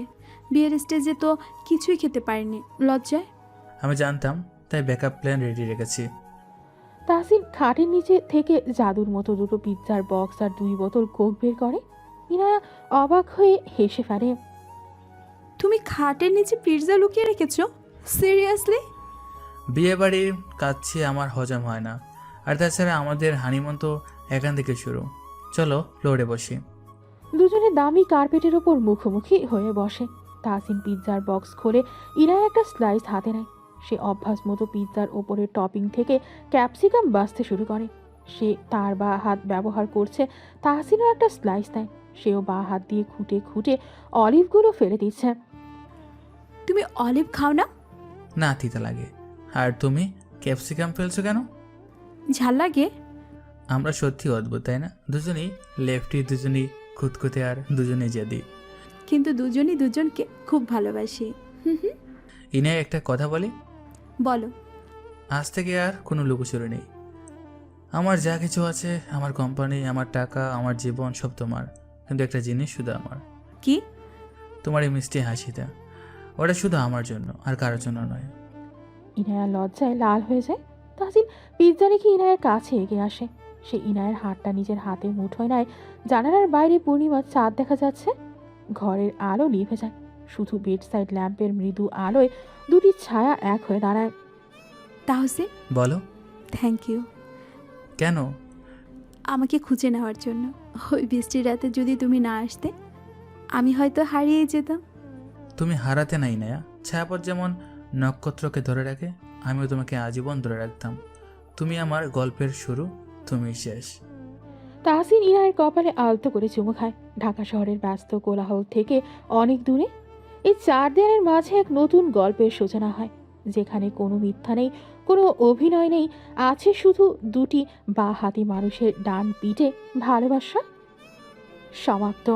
বিয়ের স্টেজে তো কিছুই খেতে পারিনি, লজ্জায়। আমি জানতাম, তাই ব্যাকআপ প্ল্যান রেডি রেখেছি। তাহসিন খাটের নিচে থেকে জাদুর মতো দুটো পিৎজার বক্স আর 2 বোতল কোক বের করে। ইনায়া অবাক হয়ে হেসে ফেলে। তুমি খাটের নিচে পিৎজা লুকিয়ে রেখেছো? সিরিয়াসলি? বিয়ে বাড়ি কাচ্ছি আমার হজম হয় না। আর তাছাড়া আমাদের হানিমুন তো এখান থেকে শুরু। চলো ফ্লোরে বসি। দুজনে দামি কার্পেটের ওপর মুখোমুখি হয়ে বসে। তাহসিন পিৎজার বক্স খোলে। ইনায়া একটা স্লাইস হাতে নেয়। সে অভ্যাস মতো পিৎজার ওপরের টপিং থেকে ক্যাপসিকাম বাছতে শুরু করে। সে তার বাঁ হাত ব্যবহার করছে। তাহসিনও একটা স্লাইস নেয়। সেও বাঁ হাত দিয়ে খুঁটে খুঁটে অলিভগুলো ফেলে দিচ্ছে। তুমি অলিভ খাও না? না, তিতা লাগে। আর তুমি ক্যাপসিকাম ফেলছো কেন? ঝাল লাগে। আমরা সত্যি অদ্ভুত, তাই না? দুজনেই লেফটি, দুজনেই খুঁতখুঁতে, আর দুজনেই জেদি। কিন্তু দুজনই দুজনকে খুব ভালোবাসি। ইনায় একটা কথা বলি। বলো। আজ থেকে আর কোনো লুকোচুরি নেই। আমার যা কিছু আছে, আমার কোম্পানি, আমার টাকা, আমার জীবন, সব তোমার। কিন্তু একটা জিনিস শুধু আমার। কি? তোমার এই মিষ্টি হাসিটা, ওটা শুধু আমার জন্য, আর কারোর জন্য নয়। ইনায়া লজ্জায় লাল হয়ে যায়। তাহসিন পিৎজা রেখে ইনায়ের কাছে এগিয়ে আসে। সে ইনায়ের হাতটা নিজের হাতে মুঠোয় নেয়। জানালার বাইরে পূর্ণিমার চাঁদ দেখা যাচ্ছে। ঘরের আলো নিভে যায়। শুধু বেডসাইড ল্যাম্পের মৃদু আলোয় দুটি ছায়া এক হয়ে দাঁড়ায়। তাহসিন, বলো। Thank you. কেন? আমাকে খুঁজে নেওয়ার জন্য। ওই বৃষ্টির রাতে যদি তুমি না আসতে, আমি হয়তো হারিয়ে যেতাম। তুমি হারাতে নাই না। ছায়াপথ যেমন নক্ষত্রকে ধরে রাখে, আমিও তোমাকে আজীবন ধরে রাখতাম। তুমি আমার গল্পের শুরু, তুমি শেষ। তাহসিন ইনায়ের কপালে আলতো করে চুমু খায়। ঢাকা শহরের ব্যস্ত কোলাহল থেকে অনেক দূরে এই 4 দেয়ালের মাঝে এক নতুন গল্পের সূচনা হয়, যেখানে কোনো মিথ্যা নেই, কোনো অভিনয় নেই। আছে শুধু দুটি বাঁ হাতি মানুষের ডান পিঠে ভালোবাসা। সমাপ্ত।